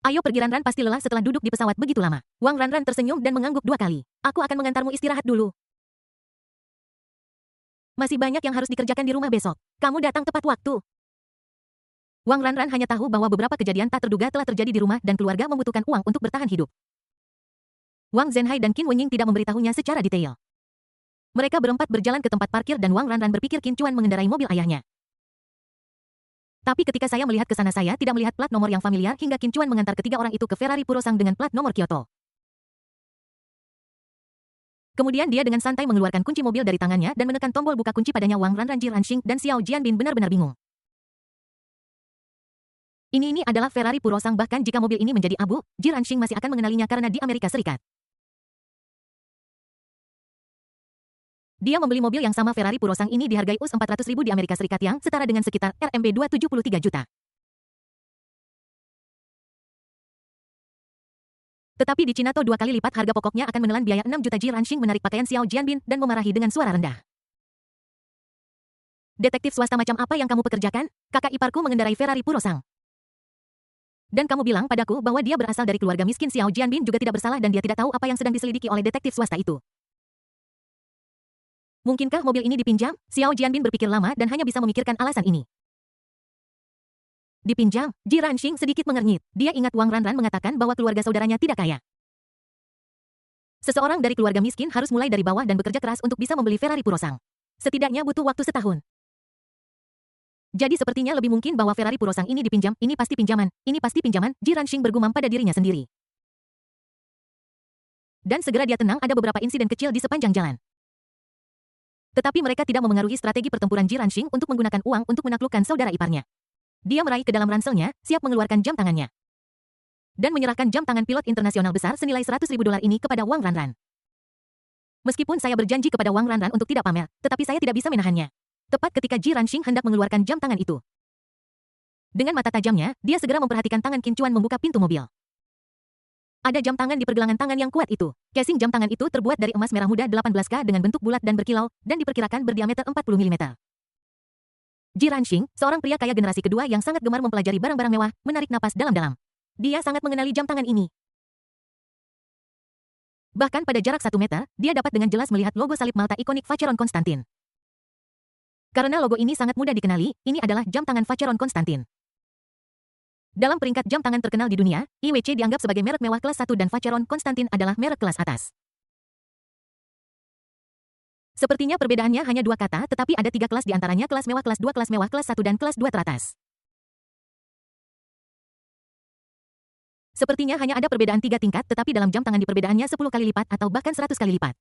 Ayo pergi, Ranran pasti lelah setelah duduk di pesawat begitu lama. Wang Ranran tersenyum dan mengangguk 2 kali. Aku akan mengantarmu istirahat dulu. Masih banyak yang harus dikerjakan di rumah besok. Kamu datang tepat waktu. Wang Ranran hanya tahu bahwa beberapa kejadian tak terduga telah terjadi di rumah dan keluarga membutuhkan uang untuk bertahan hidup. Wang Zhenhai dan Qin Wenying tidak memberitahunya secara detail. Mereka berempat berjalan ke tempat parkir dan Wang Ranran berpikir Qin Chuan mengendarai mobil ayahnya. Tapi ketika saya melihat ke sana saya tidak melihat plat nomor yang familiar hingga Qin Chuan mengantar ketiga orang itu ke Ferrari Purosang dengan plat nomor Kyoto. Kemudian dia dengan santai mengeluarkan kunci mobil dari tangannya dan menekan tombol buka kunci padanya. Wang Ranran, Ji Ranxing, dan Xiao Jianbin benar-benar bingung. Ini adalah Ferrari Purosang, bahkan jika mobil ini menjadi abu, Ji Ranxing masih akan mengenalinya karena di Amerika Serikat. Dia membeli mobil yang sama Ferrari Purosang ini dihargai US 400.000 di Amerika Serikat yang setara dengan sekitar RMB 273 juta. Tetapi di Cina 2 kali lipat harga pokoknya akan menelan biaya 6 juta. Ji Ranxing menarik pakaian Xiao Jianbin dan memarahi dengan suara rendah. Detektif swasta macam apa yang kamu pekerjakan? Kakak iparku mengendarai Ferrari Purosang. Dan kamu bilang padaku bahwa dia berasal dari keluarga miskin. Xiao Jianbin juga tidak bersalah dan dia tidak tahu apa yang sedang diselidiki oleh detektif swasta itu. Mungkinkah mobil ini dipinjam? Xiao Jianbin berpikir lama dan hanya bisa memikirkan alasan ini. Dipinjam? Ji Ranxing sedikit mengernyit. Dia ingat Wang Ranran mengatakan bahwa keluarga saudaranya tidak kaya. Seseorang dari keluarga miskin harus mulai dari bawah dan bekerja keras untuk bisa membeli Ferrari Purosang. Setidaknya butuh waktu setahun. Jadi sepertinya lebih mungkin bahwa Ferrari Purosang ini dipinjam. Ini pasti pinjaman. Ini pasti pinjaman. Ji Ranxing bergumam pada dirinya sendiri. Dan segera dia tenang. Ada beberapa insiden kecil di sepanjang jalan. Tetapi mereka tidak memengaruhi strategi pertempuran Ji Ranxing untuk menggunakan uang untuk menaklukkan saudara iparnya. Dia meraih ke dalam ranselnya, siap mengeluarkan jam tangannya. Dan menyerahkan jam tangan pilot internasional besar senilai $100.000 ini kepada Wang Ranran. Meskipun saya berjanji kepada Wang Ranran untuk tidak pamer, tetapi saya tidak bisa menahannya. Tepat ketika Ji Ranxing hendak mengeluarkan jam tangan itu. Dengan mata tajamnya, dia segera memperhatikan tangan Qin Chuan membuka pintu mobil. Ada jam tangan di pergelangan tangan yang kuat itu. Casing jam tangan itu terbuat dari emas merah muda 18K dengan bentuk bulat dan berkilau, dan diperkirakan berdiameter 40 mm. Ji Ranxing, seorang pria kaya generasi kedua yang sangat gemar mempelajari barang-barang mewah, menarik napas dalam-dalam. Dia sangat mengenali jam tangan ini. Bahkan pada jarak 1 meter, dia dapat dengan jelas melihat logo salib Malta ikonik Vacheron Constantin. Karena logo ini sangat mudah dikenali, ini adalah jam tangan Vacheron Constantin. Dalam peringkat jam tangan terkenal di dunia, IWC dianggap sebagai merek mewah kelas 1 dan Vacheron Constantin adalah merek kelas atas. Sepertinya perbedaannya hanya 2 kata, tetapi ada 3 kelas di antaranya kelas mewah, kelas 2, kelas mewah, kelas 1 dan kelas 2 teratas. Sepertinya hanya ada perbedaan 3 tingkat, tetapi dalam jam tangan di perbedaannya 10 kali lipat atau bahkan 100 kali lipat.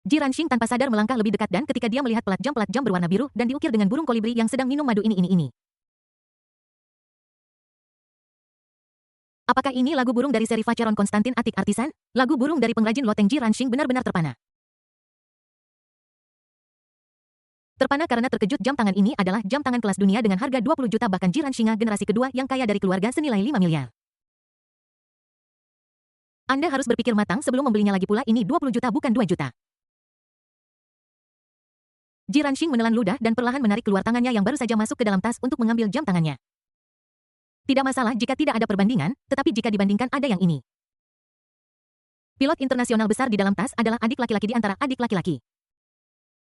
Ji Ranxing tanpa sadar melangkah lebih dekat dan ketika dia melihat plat jam berwarna biru dan diukir dengan burung kolibri yang sedang minum madu ini. Apakah ini lagu burung dari seri Vacheron Constantin Atik Artisan? Lagu burung dari pengrajin loteng. Ji Ranxing benar-benar terpana. Terpana karena terkejut, jam tangan ini adalah jam tangan kelas dunia dengan harga 20 juta, bahkan Jiran Shinga generasi kedua yang kaya dari keluarga senilai 5 miliar. Anda harus berpikir matang sebelum membelinya, lagi pula ini 20 juta bukan 2 juta. Jiran Shing menelan ludah dan perlahan menarik keluar tangannya yang baru saja masuk ke dalam tas untuk mengambil jam tangannya. Tidak masalah jika tidak ada perbandingan, tetapi jika dibandingkan ada yang ini. Pilot internasional besar di dalam tas adalah adik laki-laki di antara adik laki-laki.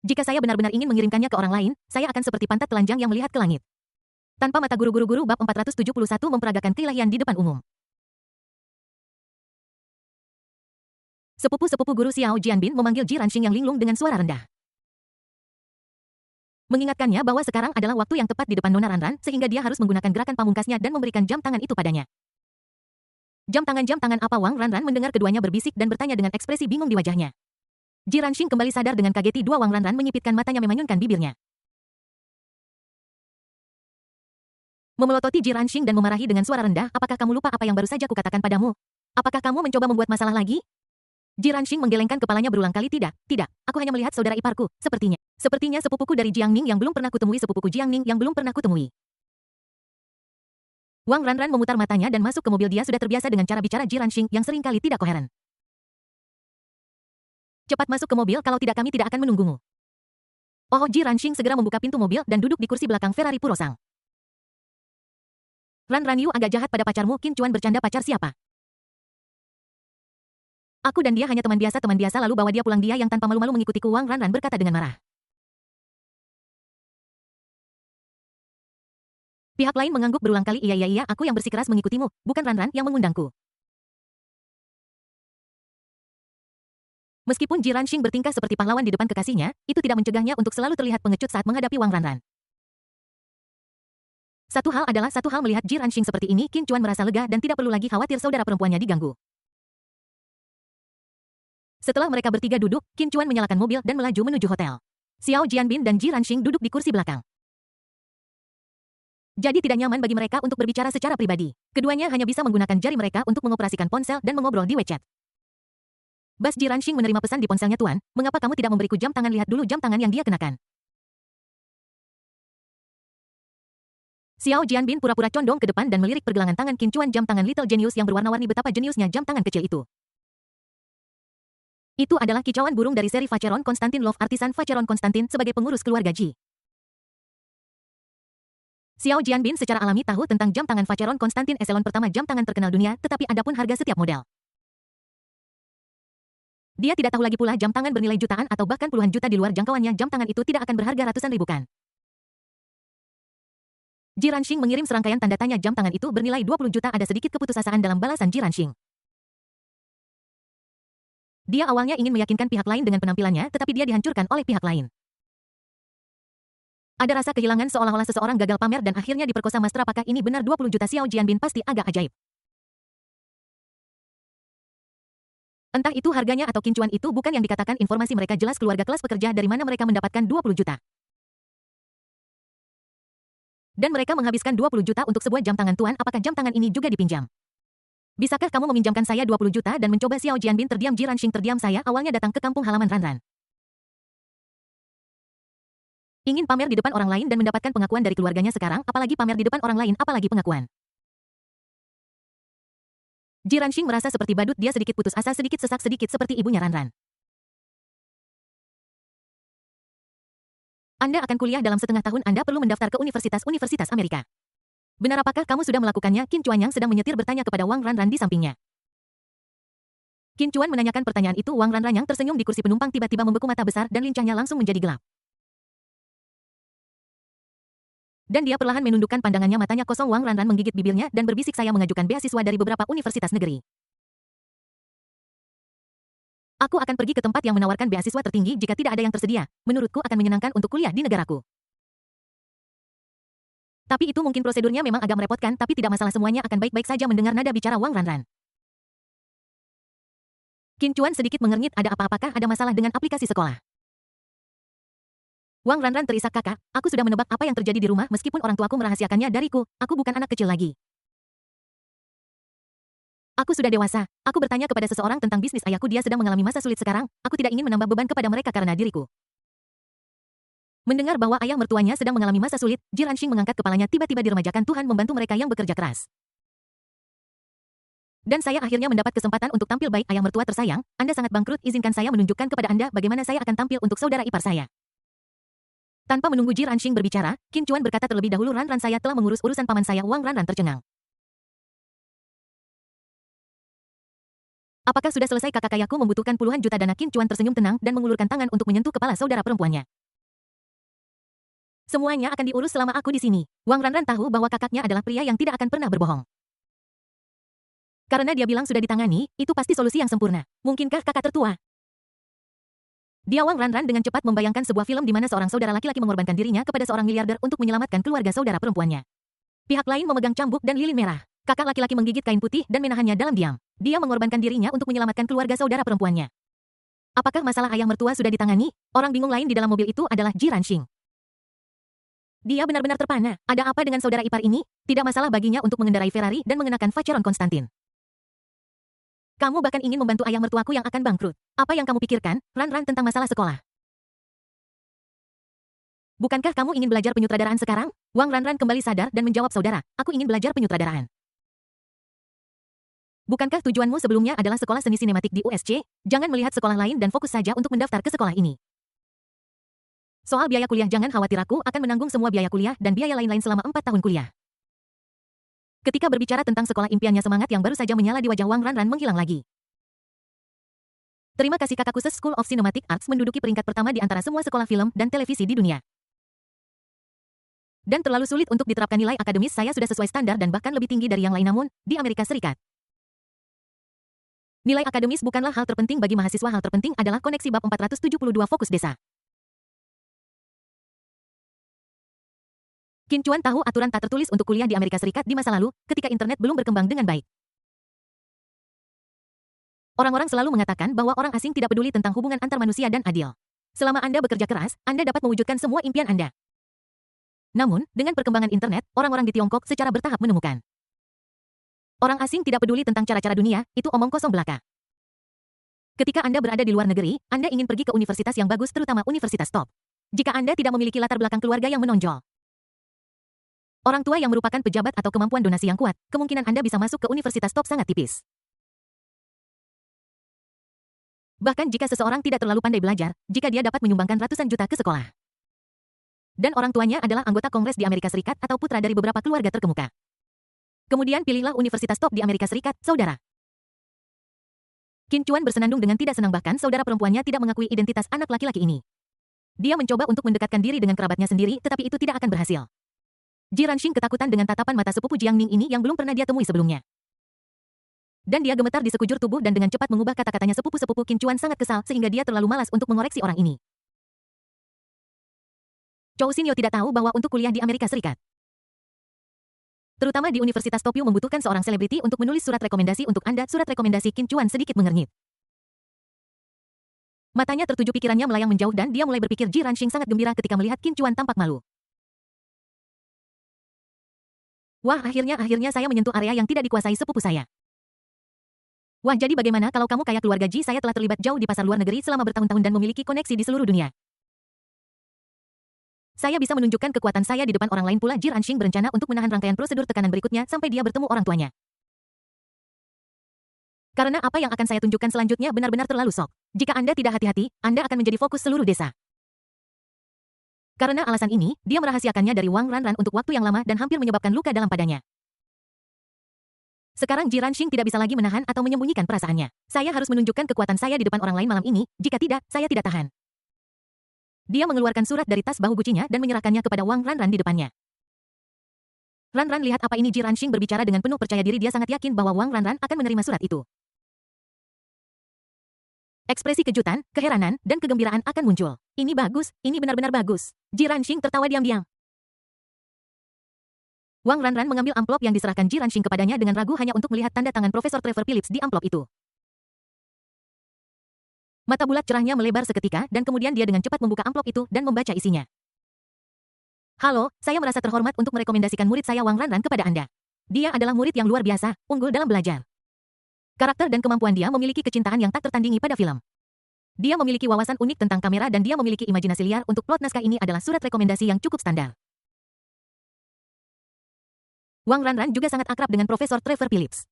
Jika saya benar-benar ingin mengirimkannya ke orang lain, saya akan seperti pantat telanjang yang melihat ke langit. Tanpa mata guru-guru bab 471 memperagakan keilahian di depan umum. Sepupu-sepupu guru Xiao Jianbin memanggil Jiran Shing yang linglung dengan suara rendah. Mengingatkannya bahwa sekarang adalah waktu yang tepat di depan Nona Ranran, sehingga dia harus menggunakan gerakan pamungkasnya dan memberikan jam tangan itu padanya. Jam tangan apa? Wang Ranran mendengar keduanya berbisik dan bertanya dengan ekspresi bingung di wajahnya. Jiran Shing kembali sadar dengan kageti. Wang Ranran menyipitkan matanya memanyunkan bibirnya. Memelototi Jiran Shing dan memarahi dengan suara rendah, apakah kamu lupa apa yang baru saja kukatakan padamu? Apakah kamu mencoba membuat masalah lagi? Jiran Shing menggelengkan kepalanya berulang kali. Tidak, aku hanya melihat saudara iparku, Sepertinya sepupuku dari Jiangning yang belum pernah kutemui, Wang Ranran memutar matanya dan masuk ke mobil. Dia sudah terbiasa dengan cara bicara Jiran Shing yang seringkali tidak koheren. Cepat masuk ke mobil, kalau tidak kami tidak akan menunggumu. Oh, Jiran Shing segera membuka pintu mobil dan duduk di kursi belakang Ferrari Purosang. Ran Yu agak jahat pada pacarmu. Qin Chuan bercanda. Pacar siapa? Aku dan dia hanya teman biasa, lalu bawa dia pulang. Dia yang tanpa malu-malu mengikutiku. Wang Ranran berkata dengan marah. Pihak lain mengangguk berulang kali. Iya, aku yang bersikeras mengikutimu, bukan Ranran yang mengundangku. Meskipun Jiran Shing bertingkah seperti pahlawan di depan kekasihnya, itu tidak mencegahnya untuk selalu terlihat pengecut saat menghadapi Wang Ranran. Satu hal melihat Jiran Shing seperti ini, Qin Chuan merasa lega dan tidak perlu lagi khawatir saudara perempuannya diganggu. Setelah mereka bertiga duduk, Qin Chuan menyalakan mobil dan melaju menuju hotel. Xiao Jianbin dan Jiran Shing duduk di kursi belakang. Jadi tidak nyaman bagi mereka untuk berbicara secara pribadi. Keduanya hanya bisa menggunakan jari mereka untuk mengoperasikan ponsel dan mengobrol di WeChat. Bas Jiran Shing menerima pesan di ponselnya. Tuan, mengapa kamu tidak memberiku jam tangan? Lihat dulu jam tangan yang dia kenakan. Xiao Jianbin pura-pura condong ke depan dan melirik pergelangan tangan Qin Chuan. Jam tangan Little Genius yang berwarna-warni. Betapa jeniusnya jam tangan kecil itu. Itu adalah kicauan burung dari seri Vacheron Konstantin Love Artisan Vacheron Konstantin sebagai pengurus keluarga Ji. Xiao Jianbin secara alami tahu tentang jam tangan Vacheron Konstantin eselon pertama, jam tangan terkenal dunia, tetapi adapun harga setiap model. Dia tidak tahu lagi pula jam tangan bernilai jutaan atau bahkan puluhan juta di luar jangkauannya. Jam tangan itu tidak akan berharga ratusan ribu kan. Jiran Shing mengirim serangkaian tanda tanya. Jam tangan itu bernilai 20 juta. Ada sedikit keputusasaan dalam balasan Jiran Shing. Dia awalnya ingin meyakinkan pihak lain dengan penampilannya, tetapi dia dihancurkan oleh pihak lain. Ada rasa kehilangan seolah-olah seseorang gagal pamer dan akhirnya diperkosa master. Apakah ini benar 20 juta? Xiao Jianbin pasti agak ajaib. Entah itu harganya atau Qin Chuan itu bukan yang dikatakan. Informasi mereka jelas keluarga kelas pekerja. Dari mana mereka mendapatkan 20 juta? Dan mereka menghabiskan 20 juta untuk sebuah jam tangan. Tuan, apakah jam tangan ini juga dipinjam? Bisakah kamu meminjamkan saya 20 juta dan mencoba? Xiao Jianbin terdiam. Jiran Shing terdiam. Saya awalnya datang ke kampung halaman Ranran. Ingin pamer di depan orang lain dan mendapatkan pengakuan dari keluarganya. Sekarang, apalagi pamer di depan orang lain, apalagi pengakuan. Jiran Shing merasa seperti badut. Dia sedikit putus asa, sedikit sesak, sedikit seperti ibunya Ranran. Anda akan kuliah dalam setengah tahun. Anda perlu mendaftar ke universitas-universitas Amerika. Benar, apakah kamu sudah melakukannya? Qin Chuan yang sedang menyetir bertanya kepada Wang Ranran di sampingnya. Qin Chuan menanyakan pertanyaan itu. Wang Ranran yang tersenyum di kursi penumpang tiba-tiba membeku mata besar dan lincahnya langsung menjadi gelap. Dan dia perlahan menundukkan pandangannya. Matanya kosong. Wang Ranran menggigit bibirnya dan berbisik, saya mengajukan beasiswa dari beberapa universitas negeri. Aku akan pergi ke tempat yang menawarkan beasiswa tertinggi jika tidak ada yang tersedia. Menurutku akan menyenangkan untuk kuliah di negaraku. Tapi itu mungkin prosedurnya memang agak merepotkan, tapi tidak masalah, semuanya akan baik-baik saja. Mendengar nada bicara Wang Ranran, Qin Chuan sedikit mengernyit. Apakah ada masalah dengan aplikasi sekolah? Wang Ranran terisak, kakak, aku sudah menebak apa yang terjadi di rumah meskipun orang tuaku merahasiakannya dariku. Aku bukan anak kecil lagi. Aku sudah dewasa. Aku bertanya kepada seseorang tentang bisnis ayahku. Dia sedang mengalami masa sulit sekarang. Aku tidak ingin menambah beban kepada mereka karena diriku. Mendengar bahwa ayah mertuanya sedang mengalami masa sulit, Ji Ranxing mengangkat kepalanya tiba-tiba diremajakan Tuhan membantu mereka yang bekerja keras. Dan saya akhirnya mendapat kesempatan untuk tampil baik ayah mertua tersayang, Anda sangat bangkrut, izinkan saya menunjukkan kepada Anda bagaimana saya akan tampil untuk saudara ipar saya. Tanpa menunggu Ji Ranxing berbicara, Qin Chuan berkata terlebih dahulu Ran saya telah mengurus urusan paman saya Wang Ran tercengang. Apakah sudah selesai kakak ayahku membutuhkan puluhan juta dana Qin Chuan tersenyum tenang dan mengulurkan tangan untuk menyentuh kepala saudara perempuannya. Semuanya akan diurus selama aku di sini. Wang Ran tahu bahwa kakaknya adalah pria yang tidak akan pernah berbohong. Karena dia bilang sudah ditangani, itu pasti solusi yang sempurna. Mungkinkah kakak tertua? Dia Wang Ran dengan cepat membayangkan sebuah film di mana seorang saudara laki-laki mengorbankan dirinya kepada seorang miliarder untuk menyelamatkan keluarga saudara perempuannya. Pihak lain memegang cambuk dan lilin merah. Kakak laki-laki menggigit kain putih dan menahannya dalam diam. Dia mengorbankan dirinya untuk menyelamatkan keluarga saudara perempuannya. Apakah masalah ayah mertua sudah ditangani? Orang bingung lain di dalam mobil itu adalah Ji Ranxing. Dia benar-benar terpana. Ada apa dengan saudara ipar ini? Tidak masalah baginya untuk mengendarai Ferrari dan mengenakan Vacheron Konstantin. Kamu bahkan ingin membantu ayah mertuaku yang akan bangkrut. Apa yang kamu pikirkan, Ran tentang masalah sekolah? Bukankah kamu ingin belajar penyutradaraan sekarang? Wang Ran kembali sadar dan menjawab saudara, aku ingin belajar penyutradaraan. Bukankah tujuanmu sebelumnya adalah sekolah seni sinematik di USC? Jangan melihat sekolah lain dan fokus saja untuk mendaftar ke sekolah ini. Soal biaya kuliah jangan khawatir, aku akan menanggung semua biaya kuliah dan biaya lain-lain selama 4 tahun kuliah. Ketika berbicara tentang sekolah impiannya semangat yang baru saja menyala di wajah Wang Ran menghilang lagi. Terima kasih kakakku, School of Cinematic Arts menduduki peringkat pertama di antara semua sekolah film dan televisi di dunia. Dan terlalu sulit untuk diterapkan nilai akademis saya sudah sesuai standar dan bahkan lebih tinggi dari yang lain namun, di Amerika Serikat. Nilai akademis bukanlah hal terpenting bagi mahasiswa, hal terpenting adalah koneksi bab 472 fokus desa. Qin Chuan tahu aturan tak tertulis untuk kuliah di Amerika Serikat di masa lalu, ketika internet belum berkembang dengan baik. Orang-orang selalu mengatakan bahwa orang asing tidak peduli tentang hubungan antar manusia dan adil. Selama Anda bekerja keras, Anda dapat mewujudkan semua impian Anda. Namun, dengan perkembangan internet, orang-orang di Tiongkok secara bertahap menemukan. Orang asing tidak peduli tentang cara-cara dunia, itu omong kosong belaka. Ketika Anda berada di luar negeri, Anda ingin pergi ke universitas yang bagus, terutama universitas top. Jika Anda tidak memiliki latar belakang keluarga yang menonjol, orang tua yang merupakan pejabat atau kemampuan donasi yang kuat, kemungkinan Anda bisa masuk ke universitas top sangat tipis. Bahkan jika seseorang tidak terlalu pandai belajar, jika dia dapat menyumbangkan ratusan juta ke sekolah. Dan orang tuanya adalah anggota Kongres di Amerika Serikat atau putra dari beberapa keluarga terkemuka. Kemudian pilihlah universitas top di Amerika Serikat, saudara. Qin Chuan bersenandung dengan tidak senang, bahkan saudara perempuannya tidak mengakui identitas anak laki-laki ini. Dia mencoba untuk mendekatkan diri dengan kerabatnya sendiri, tetapi itu tidak akan berhasil. Ji Ranxing ketakutan dengan tatapan mata sepupu Jiang Ning ini yang belum pernah dia temui sebelumnya. Dan dia gemetar di sekujur tubuh dan dengan cepat mengubah kata-katanya. Sepupu-sepupu Qin Chuan sangat kesal sehingga dia terlalu malas untuk mengoreksi orang ini. Chou Xinyo tidak tahu bahwa untuk kuliah di Amerika Serikat, terutama di Universitas Tokyo, membutuhkan seorang selebriti untuk menulis surat rekomendasi untuk Anda. Surat rekomendasi Qin Chuan sedikit mengernyit. Matanya tertuju, pikirannya melayang menjauh dan dia mulai berpikir. Ji Ranxing sangat gembira ketika melihat Qin Chuan tampak malu. Wah, akhirnya saya menyentuh area yang tidak dikuasai sepupu saya. Wah, jadi bagaimana kalau kamu kayak keluarga Ji? Saya telah terlibat jauh di pasar luar negeri selama bertahun-tahun dan memiliki koneksi di seluruh dunia. Saya bisa menunjukkan kekuatan saya di depan orang lain pula. Ji Ranxing berencana untuk menahan rangkaian prosedur tekanan berikutnya sampai dia bertemu orang tuanya. Karena apa yang akan saya tunjukkan selanjutnya benar-benar terlalu sok. Jika Anda tidak hati-hati, Anda akan menjadi fokus seluruh desa. Karena alasan ini, dia merahasiakannya dari Wang Ran untuk waktu yang lama dan hampir menyebabkan luka dalam padanya. Sekarang Ji Ranxing tidak bisa lagi menahan atau menyembunyikan perasaannya. Saya harus menunjukkan kekuatan saya di depan orang lain malam ini, jika tidak, saya tidak tahan. Dia mengeluarkan surat dari tas bahu gucinya dan menyerahkannya kepada Wang Ran di depannya. Ran lihat apa ini? Ji Ranxing berbicara dengan penuh percaya diri. Dia sangat yakin bahwa Wang Ran akan menerima surat itu. Ekspresi kejutan, keheranan, dan kegembiraan akan muncul. Ini bagus, ini benar-benar bagus. Ji Ranxing tertawa diam-diam. Wang Ran mengambil amplop yang diserahkan Ji Ranxing kepadanya dengan ragu hanya untuk melihat tanda tangan Profesor Trevor Phillips di amplop itu. Mata bulat cerahnya melebar seketika dan kemudian dia dengan cepat membuka amplop itu dan membaca isinya. Halo, saya merasa terhormat untuk merekomendasikan murid saya Wang Ran kepada Anda. Dia adalah murid yang luar biasa, unggul dalam belajar. Karakter dan kemampuan dia memiliki kecintaan yang tak tertandingi pada film. Dia memiliki wawasan unik tentang kamera dan dia memiliki imajinasi liar untuk plot naskah ini adalah surat rekomendasi yang cukup standar. Wang Ranran juga sangat akrab dengan Profesor Trevor Phillips.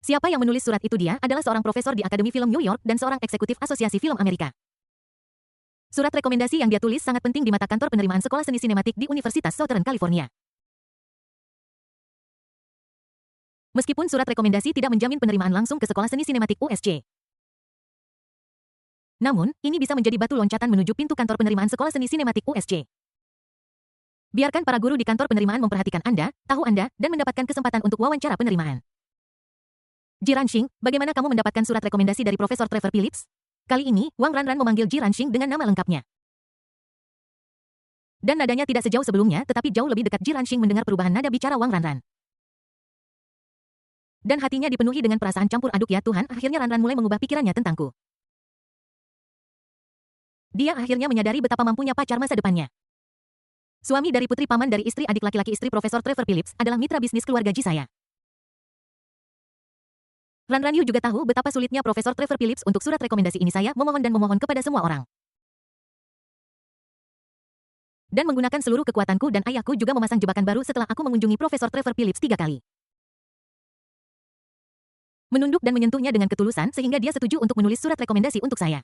Siapa yang menulis surat itu? Dia adalah seorang profesor di Akademi Film New York dan seorang eksekutif Asosiasi Film Amerika. Surat rekomendasi yang dia tulis sangat penting di mata kantor penerimaan sekolah seni sinematik di Universitas Southern California. Meskipun surat rekomendasi tidak menjamin penerimaan langsung ke sekolah seni sinematik USC. Namun, ini bisa menjadi batu loncatan menuju pintu kantor penerimaan sekolah seni sinematik USC. Biarkan para guru di kantor penerimaan memperhatikan Anda, tahu Anda, dan mendapatkan kesempatan untuk wawancara penerimaan. Ji Ranxing, bagaimana kamu mendapatkan surat rekomendasi dari Profesor Trevor Phillips? Kali ini, Wang Ranran memanggil Ji Ranxing dengan nama lengkapnya. Dan nadanya tidak sejauh sebelumnya, tetapi jauh lebih dekat. Ji Ranxing mendengar perubahan nada bicara Wang Ranran. Dan hatinya dipenuhi dengan perasaan campur aduk. Ya Tuhan, akhirnya Ranran mulai mengubah pikirannya tentangku. Dia akhirnya menyadari betapa mampunya pacar masa depannya. Suami dari putri paman dari istri adik laki-laki istri Profesor Trevor Phillips adalah mitra bisnis keluarga Ji saya. Ranran Yu juga tahu betapa sulitnya Profesor Trevor Phillips untuk surat rekomendasi ini. Saya memohon dan memohon kepada semua orang. Dan menggunakan seluruh kekuatanku dan ayahku juga memasang jebakan baru setelah aku mengunjungi Profesor Trevor Phillips 3 kali. Menunduk dan menyentuhnya dengan ketulusan sehingga dia setuju untuk menulis surat rekomendasi untuk saya.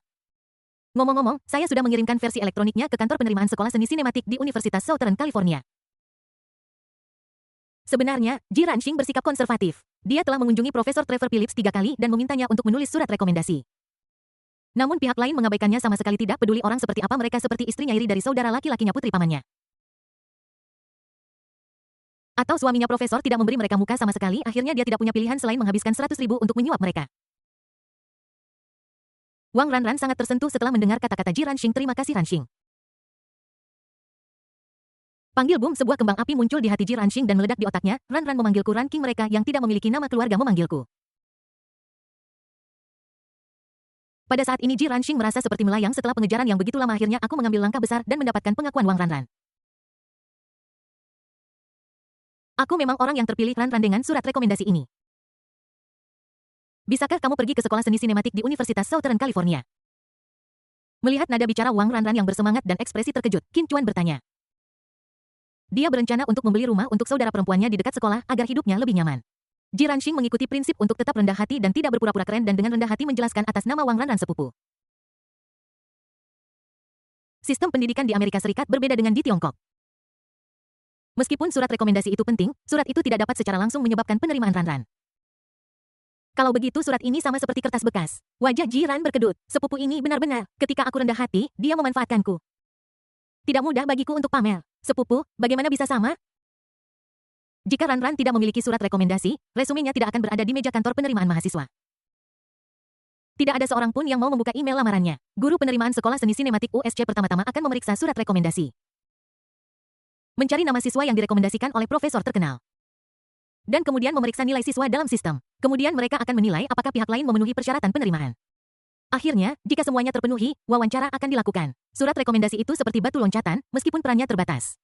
Ngomong-ngomong, saya sudah mengirimkan versi elektroniknya ke kantor penerimaan sekolah seni sinematik di Universitas Southern California. Sebenarnya, Ji Ranxing bersikap konservatif. Dia telah mengunjungi Profesor Trevor Phillips 3 kali dan memintanya untuk menulis surat rekomendasi. Namun pihak lain mengabaikannya sama sekali. Tidak peduli orang seperti apa mereka, seperti istrinya iri dari saudara laki-lakinya putri pamannya. Atau suaminya profesor tidak memberi mereka muka sama sekali, akhirnya dia tidak punya pilihan selain menghabiskan 100.000 untuk menyuap mereka. Wang Ranran sangat tersentuh setelah mendengar kata-kata Ji Ranxing. Terima kasih Ranxing. Panggil boom, sebuah kembang api muncul di hati Ji Ranxing dan meledak di otaknya. Ranran memanggilku Ranking, mereka yang tidak memiliki nama keluarga memanggilku. Pada saat ini Ji Ranxing merasa seperti melayang setelah pengejaran yang begitu lama. Akhirnya aku mengambil langkah besar dan mendapatkan pengakuan Wang Ranran. Aku memang orang yang terpilih. Ranran dengan surat rekomendasi ini. Bisakah kamu pergi ke sekolah seni sinematik di Universitas Southern California? Melihat nada bicara Wang Ranran yang bersemangat dan ekspresi terkejut, Qin Chuan bertanya. Dia berencana untuk membeli rumah untuk saudara perempuannya di dekat sekolah agar hidupnya lebih nyaman. Ji Ranxing mengikuti prinsip untuk tetap rendah hati dan tidak berpura-pura keren dan dengan rendah hati menjelaskan atas nama Wang Ranran sepupu. Sistem pendidikan di Amerika Serikat berbeda dengan di Tiongkok. Meskipun surat rekomendasi itu penting, surat itu tidak dapat secara langsung menyebabkan penerimaan Ranran. Kalau begitu surat ini sama seperti kertas bekas. Wajah Ji Ran berkedut. Sepupu ini benar-benar, ketika aku rendah hati, dia memanfaatkanku. Tidak mudah bagiku untuk pamer. Sepupu, bagaimana bisa sama? Jika Ranran tidak memiliki surat rekomendasi, resumenya tidak akan berada di meja kantor penerimaan mahasiswa. Tidak ada seorang pun yang mau membuka email lamarannya. Guru penerimaan sekolah seni sinematik USC pertama-tama akan memeriksa surat rekomendasi. Mencari nama siswa yang direkomendasikan oleh profesor terkenal. Dan kemudian memeriksa nilai siswa dalam sistem. Kemudian mereka akan menilai apakah pihak lain memenuhi persyaratan penerimaan. Akhirnya, jika semuanya terpenuhi, wawancara akan dilakukan. Surat rekomendasi itu seperti batu loncatan, meskipun perannya terbatas.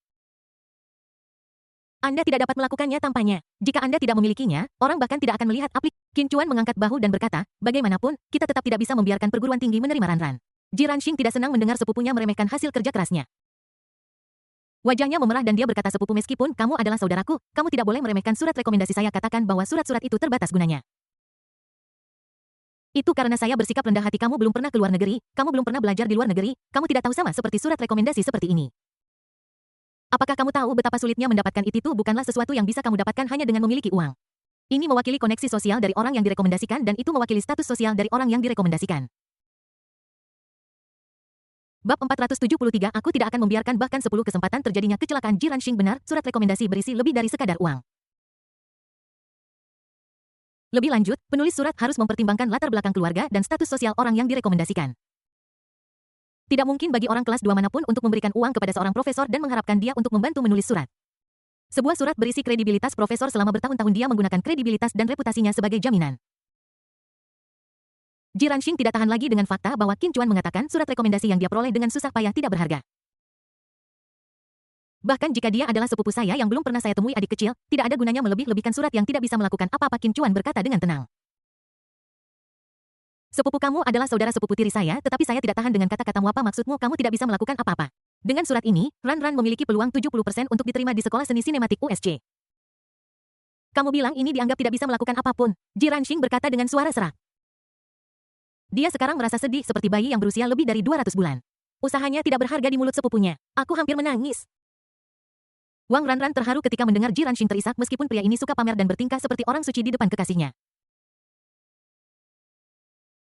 Anda tidak dapat melakukannya tanpanya. Jika Anda tidak memilikinya, orang bahkan tidak akan melihat aplikasi. Qin Chuan mengangkat bahu dan berkata, bagaimanapun, kita tetap tidak bisa membiarkan perguruan tinggi menerima Ranran. Ji Ranxing tidak senang mendengar sepupunya meremehkan hasil kerja kerasnya. Wajahnya memerah dan dia berkata, sepupu, meskipun kamu adalah saudaraku, kamu tidak boleh meremehkan surat rekomendasi saya. Katakan bahwa surat-surat itu terbatas gunanya. Itu karena saya bersikap rendah hati. Kamu belum pernah keluar negeri, kamu belum pernah belajar di luar negeri, kamu tidak tahu sama seperti surat rekomendasi seperti ini. Apakah kamu tahu betapa sulitnya mendapatkan itu? Bukanlah sesuatu yang bisa kamu dapatkan hanya dengan memiliki uang. Ini mewakili koneksi sosial dari orang yang direkomendasikan dan itu mewakili status sosial dari orang yang direkomendasikan. Bab 473, aku tidak akan membiarkan bahkan 10 kesempatan terjadinya kecelakaan. Ji Ranxing benar, surat rekomendasi berisi lebih dari sekadar uang. Lebih lanjut, penulis surat harus mempertimbangkan latar belakang keluarga dan status sosial orang yang direkomendasikan. Tidak mungkin bagi orang kelas 2 manapun untuk memberikan uang kepada seorang profesor dan mengharapkan dia untuk membantu menulis surat. Sebuah surat berisi kredibilitas profesor. Selama bertahun-tahun dia menggunakan kredibilitas dan reputasinya sebagai jaminan. Ji Ranxing tidak tahan lagi dengan fakta bahwa Qin Chuan mengatakan surat rekomendasi yang dia peroleh dengan susah payah tidak berharga. Bahkan jika dia adalah sepupu saya yang belum pernah saya temui adik kecil, tidak ada gunanya melebih-lebihkan surat yang tidak bisa melakukan apa-apa. Qin Chuan berkata dengan tenang. Sepupu kamu adalah saudara sepupu tiri saya, tetapi saya tidak tahan dengan kata-katamu. Apa maksudmu? Kamu tidak bisa melakukan apa-apa. Dengan surat ini, Ran memiliki peluang 70% untuk diterima di sekolah seni sinematik USC. Kamu bilang ini dianggap tidak bisa melakukan apapun. Ji Ranxing berkata dengan suara serak. Dia sekarang merasa sedih seperti bayi yang berusia lebih dari 200 bulan. Usahanya tidak berharga di mulut sepupunya. Aku hampir menangis. Wang Ran terharu ketika mendengar Ji Ranxing terisak meskipun pria ini suka pamer dan bertingkah seperti orang suci di depan kekasihnya.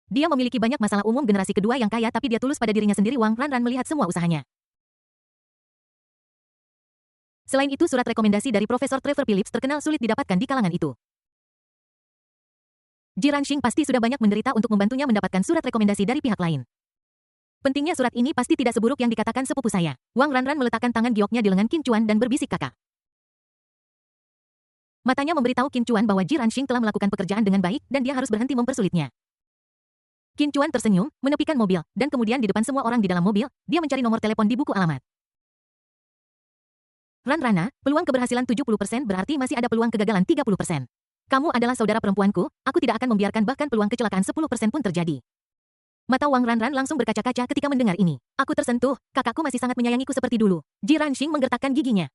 Dia memiliki banyak masalah umum generasi kedua yang kaya tapi dia tulus pada dirinya sendiri. Wang Ran melihat semua usahanya. Selain itu surat rekomendasi dari Profesor Trevor Phillips terkenal sulit didapatkan di kalangan itu. Ji Ranxing pasti sudah banyak menderita untuk membantunya mendapatkan surat rekomendasi dari pihak lain. Pentingnya surat ini pasti tidak seburuk yang dikatakan sepupu saya. Wang Ran meletakkan tangan gioknya di lengan Qin Chuan dan berbisik kakak. Matanya memberitahu Qin Chuan bahwa Ji Ranxing telah melakukan pekerjaan dengan baik dan dia harus berhenti mempersulitnya. Qin Chuan tersenyum, menepikan mobil, dan kemudian di depan semua orang di dalam mobil, dia mencari nomor telepon di buku alamat. Rana, peluang keberhasilan 70% berarti masih ada peluang kegagalan 30%. Kamu adalah saudara perempuanku, aku tidak akan membiarkan bahkan peluang kecelakaan 10% pun terjadi. Mata Wang Ran langsung berkaca-kaca ketika mendengar ini. Aku tersentuh, kakakku masih sangat menyayangiku seperti dulu. Ji Ranxing menggertakkan giginya.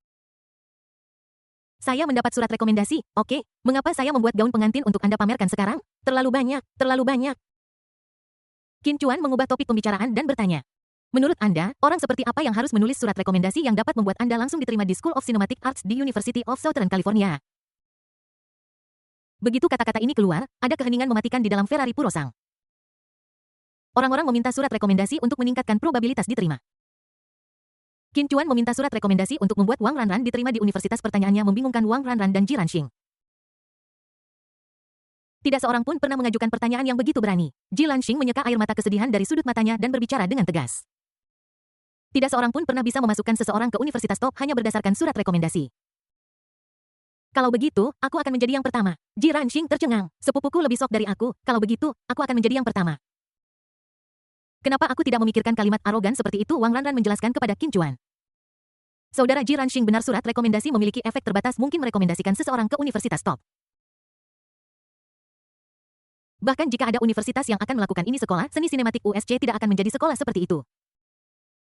Saya mendapat surat rekomendasi, oke, mengapa saya membuat gaun pengantin untuk Anda pamerkan sekarang? Terlalu banyak, terlalu banyak. Qin Chuan mengubah topik pembicaraan dan bertanya. Menurut Anda, orang seperti apa yang harus menulis surat rekomendasi yang dapat membuat Anda langsung diterima di School of Cinematic Arts di University of Southern California? Begitu kata-kata ini keluar, ada keheningan mematikan di dalam Ferrari Purosang. Orang-orang meminta surat rekomendasi untuk meningkatkan probabilitas diterima. Qin Chuan meminta surat rekomendasi untuk membuat Wang Ran diterima di universitas. Pertanyaannya membingungkan Wang Ran dan Ji Ranxing. Tidak seorang pun pernah mengajukan pertanyaan yang begitu berani. Ji Ranxing menyeka air mata kesedihan dari sudut matanya dan berbicara dengan tegas. Tidak seorang pun pernah bisa memasukkan seseorang ke universitas top hanya berdasarkan surat rekomendasi. Kalau begitu, aku akan menjadi yang pertama. Ji Ranxing tercengang. Sepupuku lebih sok dari aku, kalau begitu, aku akan menjadi yang pertama. Kenapa aku tidak memikirkan kalimat arogan seperti itu? Wang Ran menjelaskan kepada Qin Chuan. Saudara Ji Ranxing benar, surat rekomendasi memiliki efek terbatas, mungkin merekomendasikan seseorang ke universitas top. Bahkan jika ada universitas yang akan melakukan ini, sekolah seni sinematik USC tidak akan menjadi sekolah seperti itu.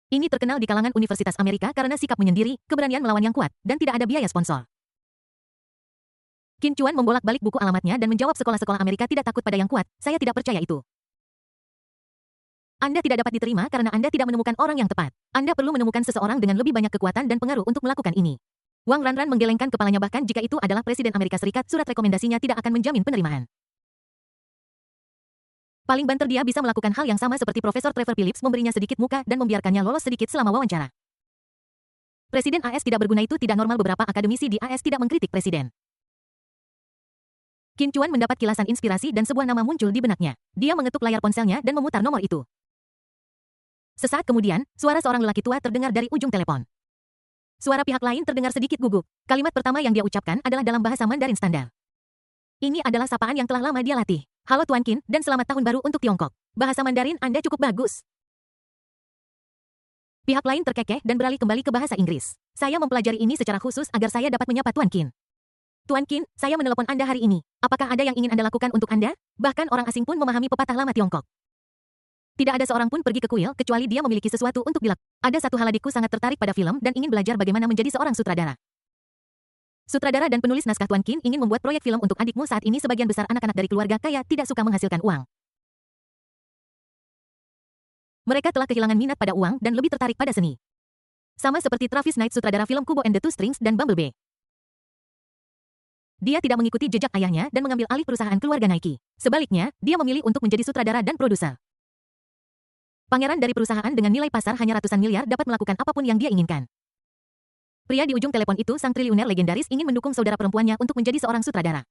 Ini terkenal di kalangan universitas Amerika karena sikap menyendiri, keberanian melawan yang kuat, dan tidak ada biaya sponsor. Qin Chuan membolak-balik buku alamatnya dan menjawab, sekolah-sekolah Amerika tidak takut pada yang kuat, saya tidak percaya itu. Anda tidak dapat diterima karena Anda tidak menemukan orang yang tepat. Anda perlu menemukan seseorang dengan lebih banyak kekuatan dan pengaruh untuk melakukan ini. Wang Ran menggelengkan kepalanya. Bahkan jika itu adalah Presiden Amerika Serikat, surat rekomendasinya tidak akan menjamin penerimaan. Paling banter dia bisa melakukan hal yang sama seperti Profesor Trevor Phillips, memberinya sedikit muka dan membiarkannya lolos sedikit selama wawancara. Presiden AS tidak berguna itu tidak normal. Beberapa akademisi di AS tidak mengkritik presiden. Qin Chuan mendapat kilasan inspirasi dan sebuah nama muncul di benaknya. Dia mengetuk layar ponselnya dan memutar nomor itu. Sesaat kemudian, suara seorang lelaki tua terdengar dari ujung telepon. Suara pihak lain terdengar sedikit gugup. Kalimat pertama yang dia ucapkan adalah dalam bahasa Mandarin standar. Ini adalah sapaan yang telah lama dia latih. Halo Tuan Qin, dan selamat tahun baru untuk Tiongkok. Bahasa Mandarin Anda cukup bagus. Pihak lain terkekeh dan beralih kembali ke bahasa Inggris. Saya mempelajari ini secara khusus agar saya dapat menyapa Tuan Qin. Tuan Qin, saya menelepon Anda hari ini. Apakah ada yang ingin Anda lakukan untuk Anda? Bahkan orang asing pun memahami pepatah lama Tiongkok. Tidak ada seorang pun pergi ke kuil kecuali dia memiliki sesuatu untuk dilakukan. Ada satu hal, adikku sangat tertarik pada film dan ingin belajar bagaimana menjadi seorang sutradara. Sutradara dan penulis naskah. Tuan Qin ingin membuat proyek film untuk adikmu. Saat ini sebagian besar anak-anak dari keluarga kaya tidak suka menghasilkan uang. Mereka telah kehilangan minat pada uang dan lebih tertarik pada seni. Sama seperti Travis Knight, sutradara film Kubo and the Two Strings dan Bumblebee. Dia tidak mengikuti jejak ayahnya dan mengambil alih perusahaan keluarga Nike. Sebaliknya, dia memilih untuk menjadi sutradara dan produser. Pangeran dari perusahaan dengan nilai pasar hanya ratusan miliar dapat melakukan apapun yang dia inginkan. Pria di ujung telepon itu, sang triliuner legendaris, ingin mendukung saudara perempuannya untuk menjadi seorang sutradara.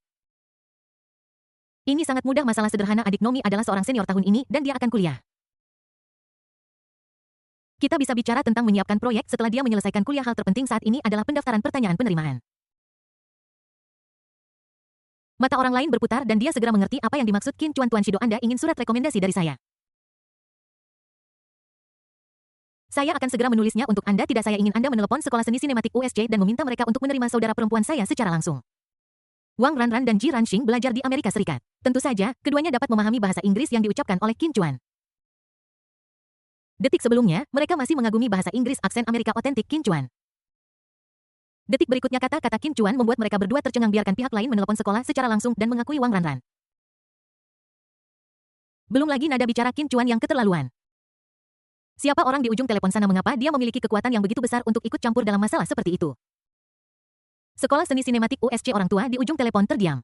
Ini sangat mudah, masalah sederhana. Adik Nomi adalah seorang senior tahun ini dan dia akan kuliah. Kita bisa bicara tentang menyiapkan proyek setelah dia menyelesaikan kuliah. Hal terpenting saat ini adalah pendaftaran pertanyaan penerimaan. Mata orang lain berputar dan dia segera mengerti apa yang dimaksud Qin Chuan. Tuan Shido, Anda ingin surat rekomendasi dari saya. Saya akan segera menulisnya untuk Anda. Tidak, saya ingin Anda menelepon sekolah seni sinematik USC dan meminta mereka untuk menerima saudara perempuan saya secara langsung. Wang Ranran dan Ji Ranxing belajar di Amerika Serikat. Tentu saja, keduanya dapat memahami bahasa Inggris yang diucapkan oleh Qin Chuan. Detik sebelumnya, mereka masih mengagumi bahasa Inggris aksen Amerika otentik Qin Chuan. Detik berikutnya kata-kata Qin Chuan membuat mereka berdua tercengang biarkan pihak lain menelepon sekolah secara langsung dan mengakui Wang Ranran. Belum lagi nada bicara Qin Chuan yang keterlaluan. Siapa orang di ujung telepon sana mengapa dia memiliki kekuatan yang begitu besar untuk ikut campur dalam masalah seperti itu? Sekolah Seni Sinematik USC orang tua di ujung telepon terdiam.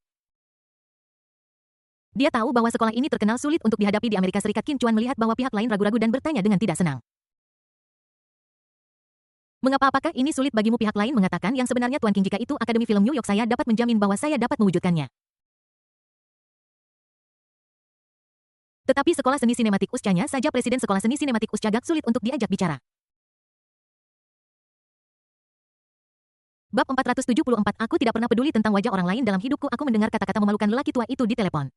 Dia tahu bahwa sekolah ini terkenal sulit untuk dihadapi di Amerika Serikat. Qin Chuan melihat bahwa pihak lain ragu-ragu dan bertanya dengan tidak senang. Mengapa apakah ini sulit bagimu? Pihak lain mengatakan yang sebenarnya Tuan King jika itu Akademi Film New York saya dapat menjamin bahwa saya dapat mewujudkannya. Tetapi sekolah seni sinematik USCA-nya saja presiden sekolah seni sinematik USCA agak sulit untuk diajak bicara. Bab 474 Aku tidak pernah peduli tentang wajah orang lain dalam hidupku. Aku mendengar kata-kata memalukan lelaki tua itu di telepon.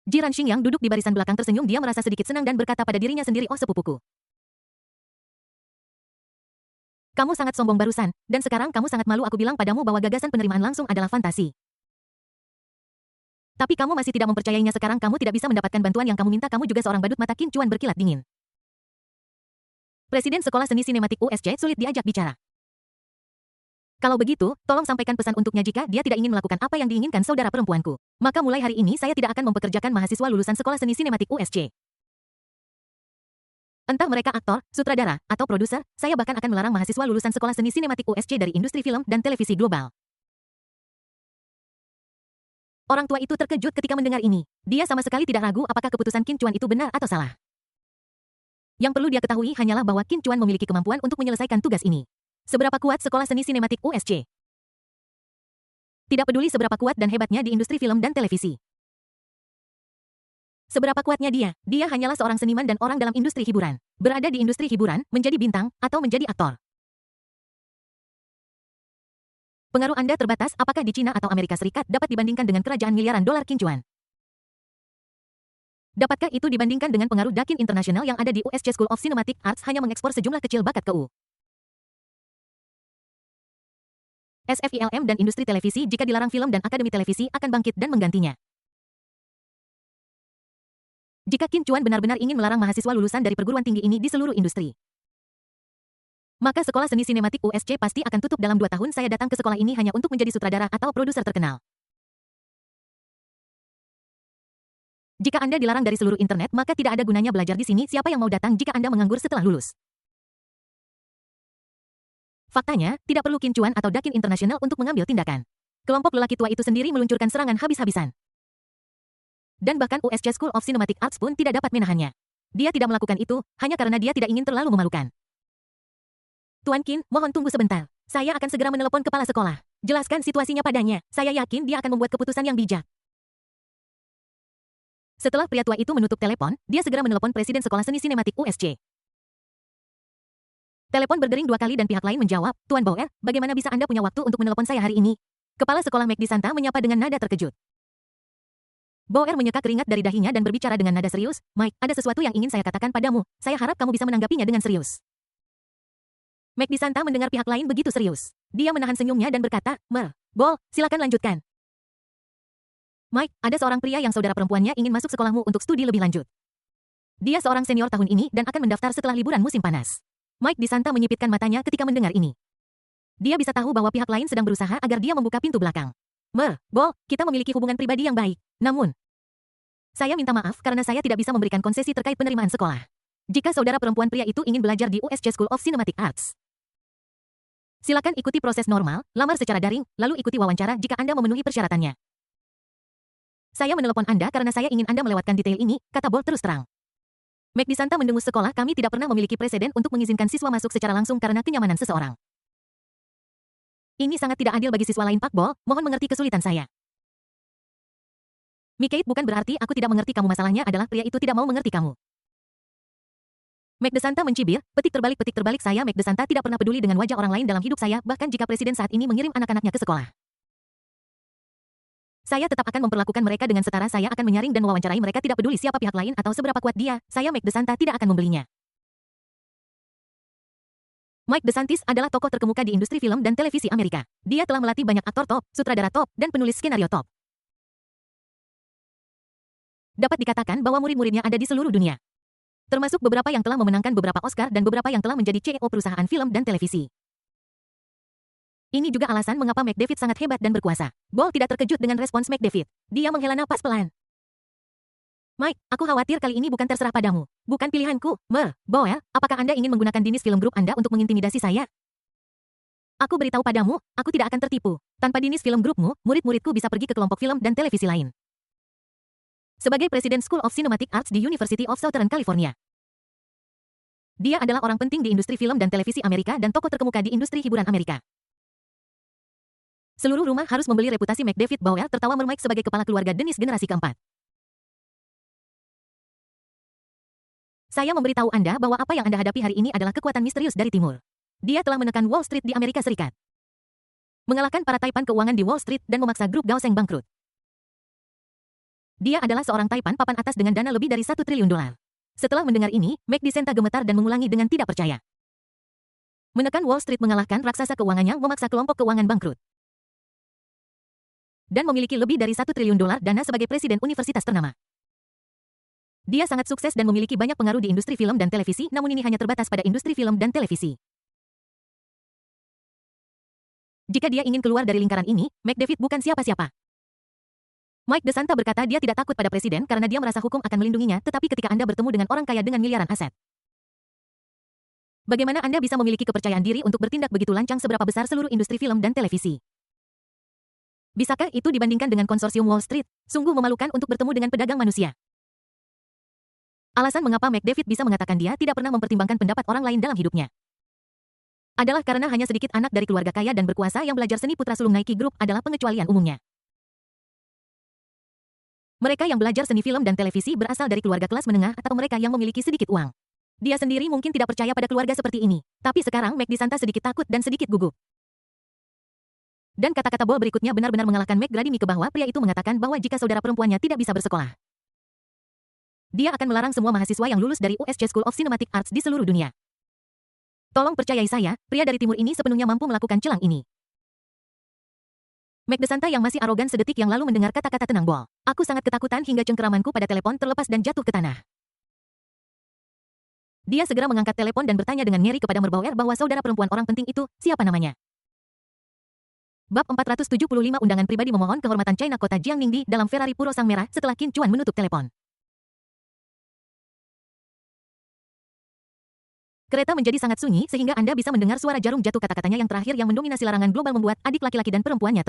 Ji Ranxing yang duduk di barisan belakang tersenyum. Dia merasa sedikit senang dan berkata pada dirinya sendiri, oh sepupuku. Kamu sangat sombong barusan, dan sekarang kamu sangat malu. Aku bilang padamu bahwa gagasan penerimaan langsung adalah fantasi. Tapi kamu masih tidak mempercayainya. Sekarang kamu tidak bisa mendapatkan bantuan yang kamu minta. Kamu juga seorang badut. Mata Qin Chuan berkilat dingin. Presiden Sekolah Seni Sinematik USC sulit diajak bicara. Kalau begitu, tolong sampaikan pesan untuknya jika dia tidak ingin melakukan apa yang diinginkan saudara perempuanku. Maka mulai hari ini saya tidak akan mempekerjakan mahasiswa lulusan Sekolah Seni Sinematik USC. Entah mereka aktor, sutradara, atau produser, saya bahkan akan melarang mahasiswa lulusan Sekolah Seni Sinematik USC dari industri film dan televisi global. Orang tua itu terkejut ketika mendengar ini. Dia sama sekali tidak ragu apakah keputusan Qin Chuan itu benar atau salah. Yang perlu dia ketahui hanyalah bahwa Qin Chuan memiliki kemampuan untuk menyelesaikan tugas ini. Seberapa kuat Sekolah Seni Sinematik USC? Tidak peduli seberapa kuat dan hebatnya di industri film dan televisi. Seberapa kuatnya dia hanyalah seorang seniman dan orang dalam industri hiburan. Berada di industri hiburan, menjadi bintang, atau menjadi aktor. Pengaruh Anda terbatas, apakah di Cina atau Amerika Serikat dapat dibandingkan dengan kerajaan miliaran dolar Qin Chuan? Dapatkah itu dibandingkan dengan pengaruh Dakin Internasional yang ada di USC School of Cinematic Arts hanya mengekspor sejumlah kecil bakat ke SFILM dan industri televisi? Jika dilarang film dan akademi televisi akan bangkit dan menggantinya. Jika Qin Chuan benar-benar ingin melarang mahasiswa lulusan dari perguruan tinggi ini di seluruh industri, maka Sekolah Seni Sinematik USC pasti akan tutup dalam 2 tahun. Saya datang ke sekolah ini hanya untuk menjadi sutradara atau produser terkenal. Jika Anda dilarang dari seluruh internet, maka tidak ada gunanya belajar di sini. Siapa yang mau datang jika Anda menganggur setelah lulus? Faktanya, tidak perlu Qin Chuan atau Dakin Internasional untuk mengambil tindakan. Kelompok lelaki tua itu sendiri meluncurkan serangan habis-habisan. Dan bahkan USC School of Cinematic Arts pun tidak dapat menahannya. Dia tidak melakukan itu, hanya karena dia tidak ingin terlalu memalukan. Tuan Qin, mohon tunggu sebentar. Saya akan segera menelepon kepala sekolah. Jelaskan situasinya padanya. Saya yakin dia akan membuat keputusan yang bijak. Setelah pria tua itu menutup telepon, dia segera menelepon Presiden Sekolah Seni Sinematik USC. Telepon berdering 2 kali dan pihak lain menjawab, Tuan Bauer, bagaimana bisa Anda punya waktu untuk menelepon saya hari ini? Kepala sekolah McD Santa menyapa dengan nada terkejut. Bauer menyeka keringat dari dahinya dan berbicara dengan nada serius, Mike, ada sesuatu yang ingin saya katakan padamu. Saya harap kamu bisa menanggapinya dengan serius. McD Santa mendengar pihak lain begitu serius. Dia menahan senyumnya dan berkata, Bol, silakan lanjutkan. Mike, ada seorang pria yang saudara perempuannya ingin masuk sekolahmu untuk studi lebih lanjut. Dia seorang senior tahun ini dan akan mendaftar setelah liburan musim panas. Mike Di Santa menyipitkan matanya ketika mendengar ini. Dia bisa tahu bahwa pihak lain sedang berusaha agar dia membuka pintu belakang. Bol, kita memiliki hubungan pribadi yang baik. Namun, saya minta maaf karena saya tidak bisa memberikan konsesi terkait penerimaan sekolah. Jika saudara perempuan pria itu ingin belajar di USC School of Cinematic Arts, silakan ikuti proses normal, lamar secara daring, lalu ikuti wawancara jika Anda memenuhi persyaratannya. Saya menelepon Anda karena saya ingin Anda melewatkan detail ini, kata Bol terus terang. McD Santa mendengus sekolah kami tidak pernah memiliki preseden untuk mengizinkan siswa masuk secara langsung karena kenyamanan seseorang. Ini sangat tidak adil bagi siswa lain Pak Bol, mohon mengerti kesulitan saya. Mikait bukan berarti aku tidak mengerti kamu, masalahnya adalah pria itu tidak mau mengerti kamu. McD Santa mencibir, petik terbalik saya McD Santa tidak pernah peduli dengan wajah orang lain dalam hidup saya, bahkan jika presiden saat ini mengirim anak-anaknya ke sekolah. Saya tetap akan memperlakukan mereka dengan setara, saya akan menyaring dan mewawancarai mereka tidak peduli siapa pihak lain atau seberapa kuat dia, saya McD Santa tidak akan membelinya. Mike DeSantis adalah tokoh terkemuka di industri film dan televisi Amerika. Dia telah melatih banyak aktor top, sutradara top, dan penulis skenario top. Dapat dikatakan bahwa murid-muridnya ada di seluruh dunia. Termasuk beberapa yang telah memenangkan beberapa Oscar dan beberapa yang telah menjadi CEO perusahaan film dan televisi. Ini juga alasan mengapa McDavid sangat hebat dan berkuasa. Ball tidak terkejut dengan respons McDavid. Dia menghela napas pelan. Mike, aku khawatir kali ini bukan terserah padamu. Bukan pilihanku. Boel, apakah Anda ingin menggunakan Dinis Film Group Anda untuk mengintimidasi saya? Aku beritahu padamu, aku tidak akan tertipu. Tanpa Dinis Film Groupmu, murid-muridku bisa pergi ke kelompok film dan televisi lain. Sebagai Presiden School of Cinematic Arts di University of Southern California. Dia adalah orang penting di industri film dan televisi Amerika dan tokoh terkemuka di industri hiburan Amerika. Seluruh rumah harus membeli reputasi McDavid. Boel tertawa Mike sebagai kepala keluarga Dennis generasi keempat. Saya memberitahu Anda bahwa apa yang Anda hadapi hari ini adalah kekuatan misterius dari timur. Dia telah menekan Wall Street di Amerika Serikat. Mengalahkan para taipan keuangan di Wall Street dan memaksa grup Gaoseng bangkrut. Dia adalah seorang taipan papan atas dengan dana lebih dari $1 triliun. Setelah mendengar ini, Mike DeSanta gemetar dan mengulangi dengan tidak percaya. Menekan Wall Street mengalahkan raksasa keuangannya memaksa kelompok keuangan bangkrut. Dan memiliki lebih dari $1 triliun dana sebagai presiden universitas ternama. Dia sangat sukses dan memiliki banyak pengaruh di industri film dan televisi, namun ini hanya terbatas pada industri film dan televisi. Jika dia ingin keluar dari lingkaran ini, McDavid bukan siapa-siapa. Mike DeSanta berkata dia tidak takut pada presiden karena dia merasa hukum akan melindunginya, tetapi ketika Anda bertemu dengan orang kaya dengan miliaran aset. Bagaimana Anda bisa memiliki kepercayaan diri untuk bertindak begitu lancang seberapa besar seluruh industri film dan televisi? Bisakah itu dibandingkan dengan konsorsium Wall Street? Sungguh memalukan untuk bertemu dengan pedagang manusia. Alasan mengapa McDavid bisa mengatakan dia tidak pernah mempertimbangkan pendapat orang lain dalam hidupnya adalah karena hanya sedikit anak dari keluarga kaya dan berkuasa yang belajar seni. Putra sulung Nike Group adalah pengecualian umumnya. Mereka yang belajar seni film dan televisi berasal dari keluarga kelas menengah atau mereka yang memiliki sedikit uang. Dia sendiri mungkin tidak percaya pada keluarga seperti ini. Tapi sekarang Mike DeSanta sedikit takut dan sedikit gugup. Dan kata-kata Ball berikutnya benar-benar mengalahkan McGrady ke bahwa pria itu mengatakan bahwa jika saudara perempuannya tidak bisa bersekolah, dia akan melarang semua mahasiswa yang lulus dari USC School of Cinematic Arts di seluruh dunia. Tolong percayai saya, pria dari timur ini sepenuhnya mampu melakukan celang ini. Mike DeSanta yang masih arogan sedetik yang lalu mendengar kata-kata tenang Ball. Aku sangat ketakutan hingga cengkeramanku pada telepon terlepas dan jatuh ke tanah. Dia segera mengangkat telepon dan bertanya dengan ngeri kepada Bauer bahwa saudara perempuan orang penting itu, siapa namanya? Bab 475 Undangan pribadi memohon kehormatan China Kota Jiangning dalam Ferrari Puro Sang Merah setelah Qin Chuan menutup telepon. Kereta menjadi sangat sunyi sehingga Anda bisa mendengar suara jarum jatuh. Kata-katanya yang terakhir yang mendominasi larangan global membuat adik laki-laki dan perempuannya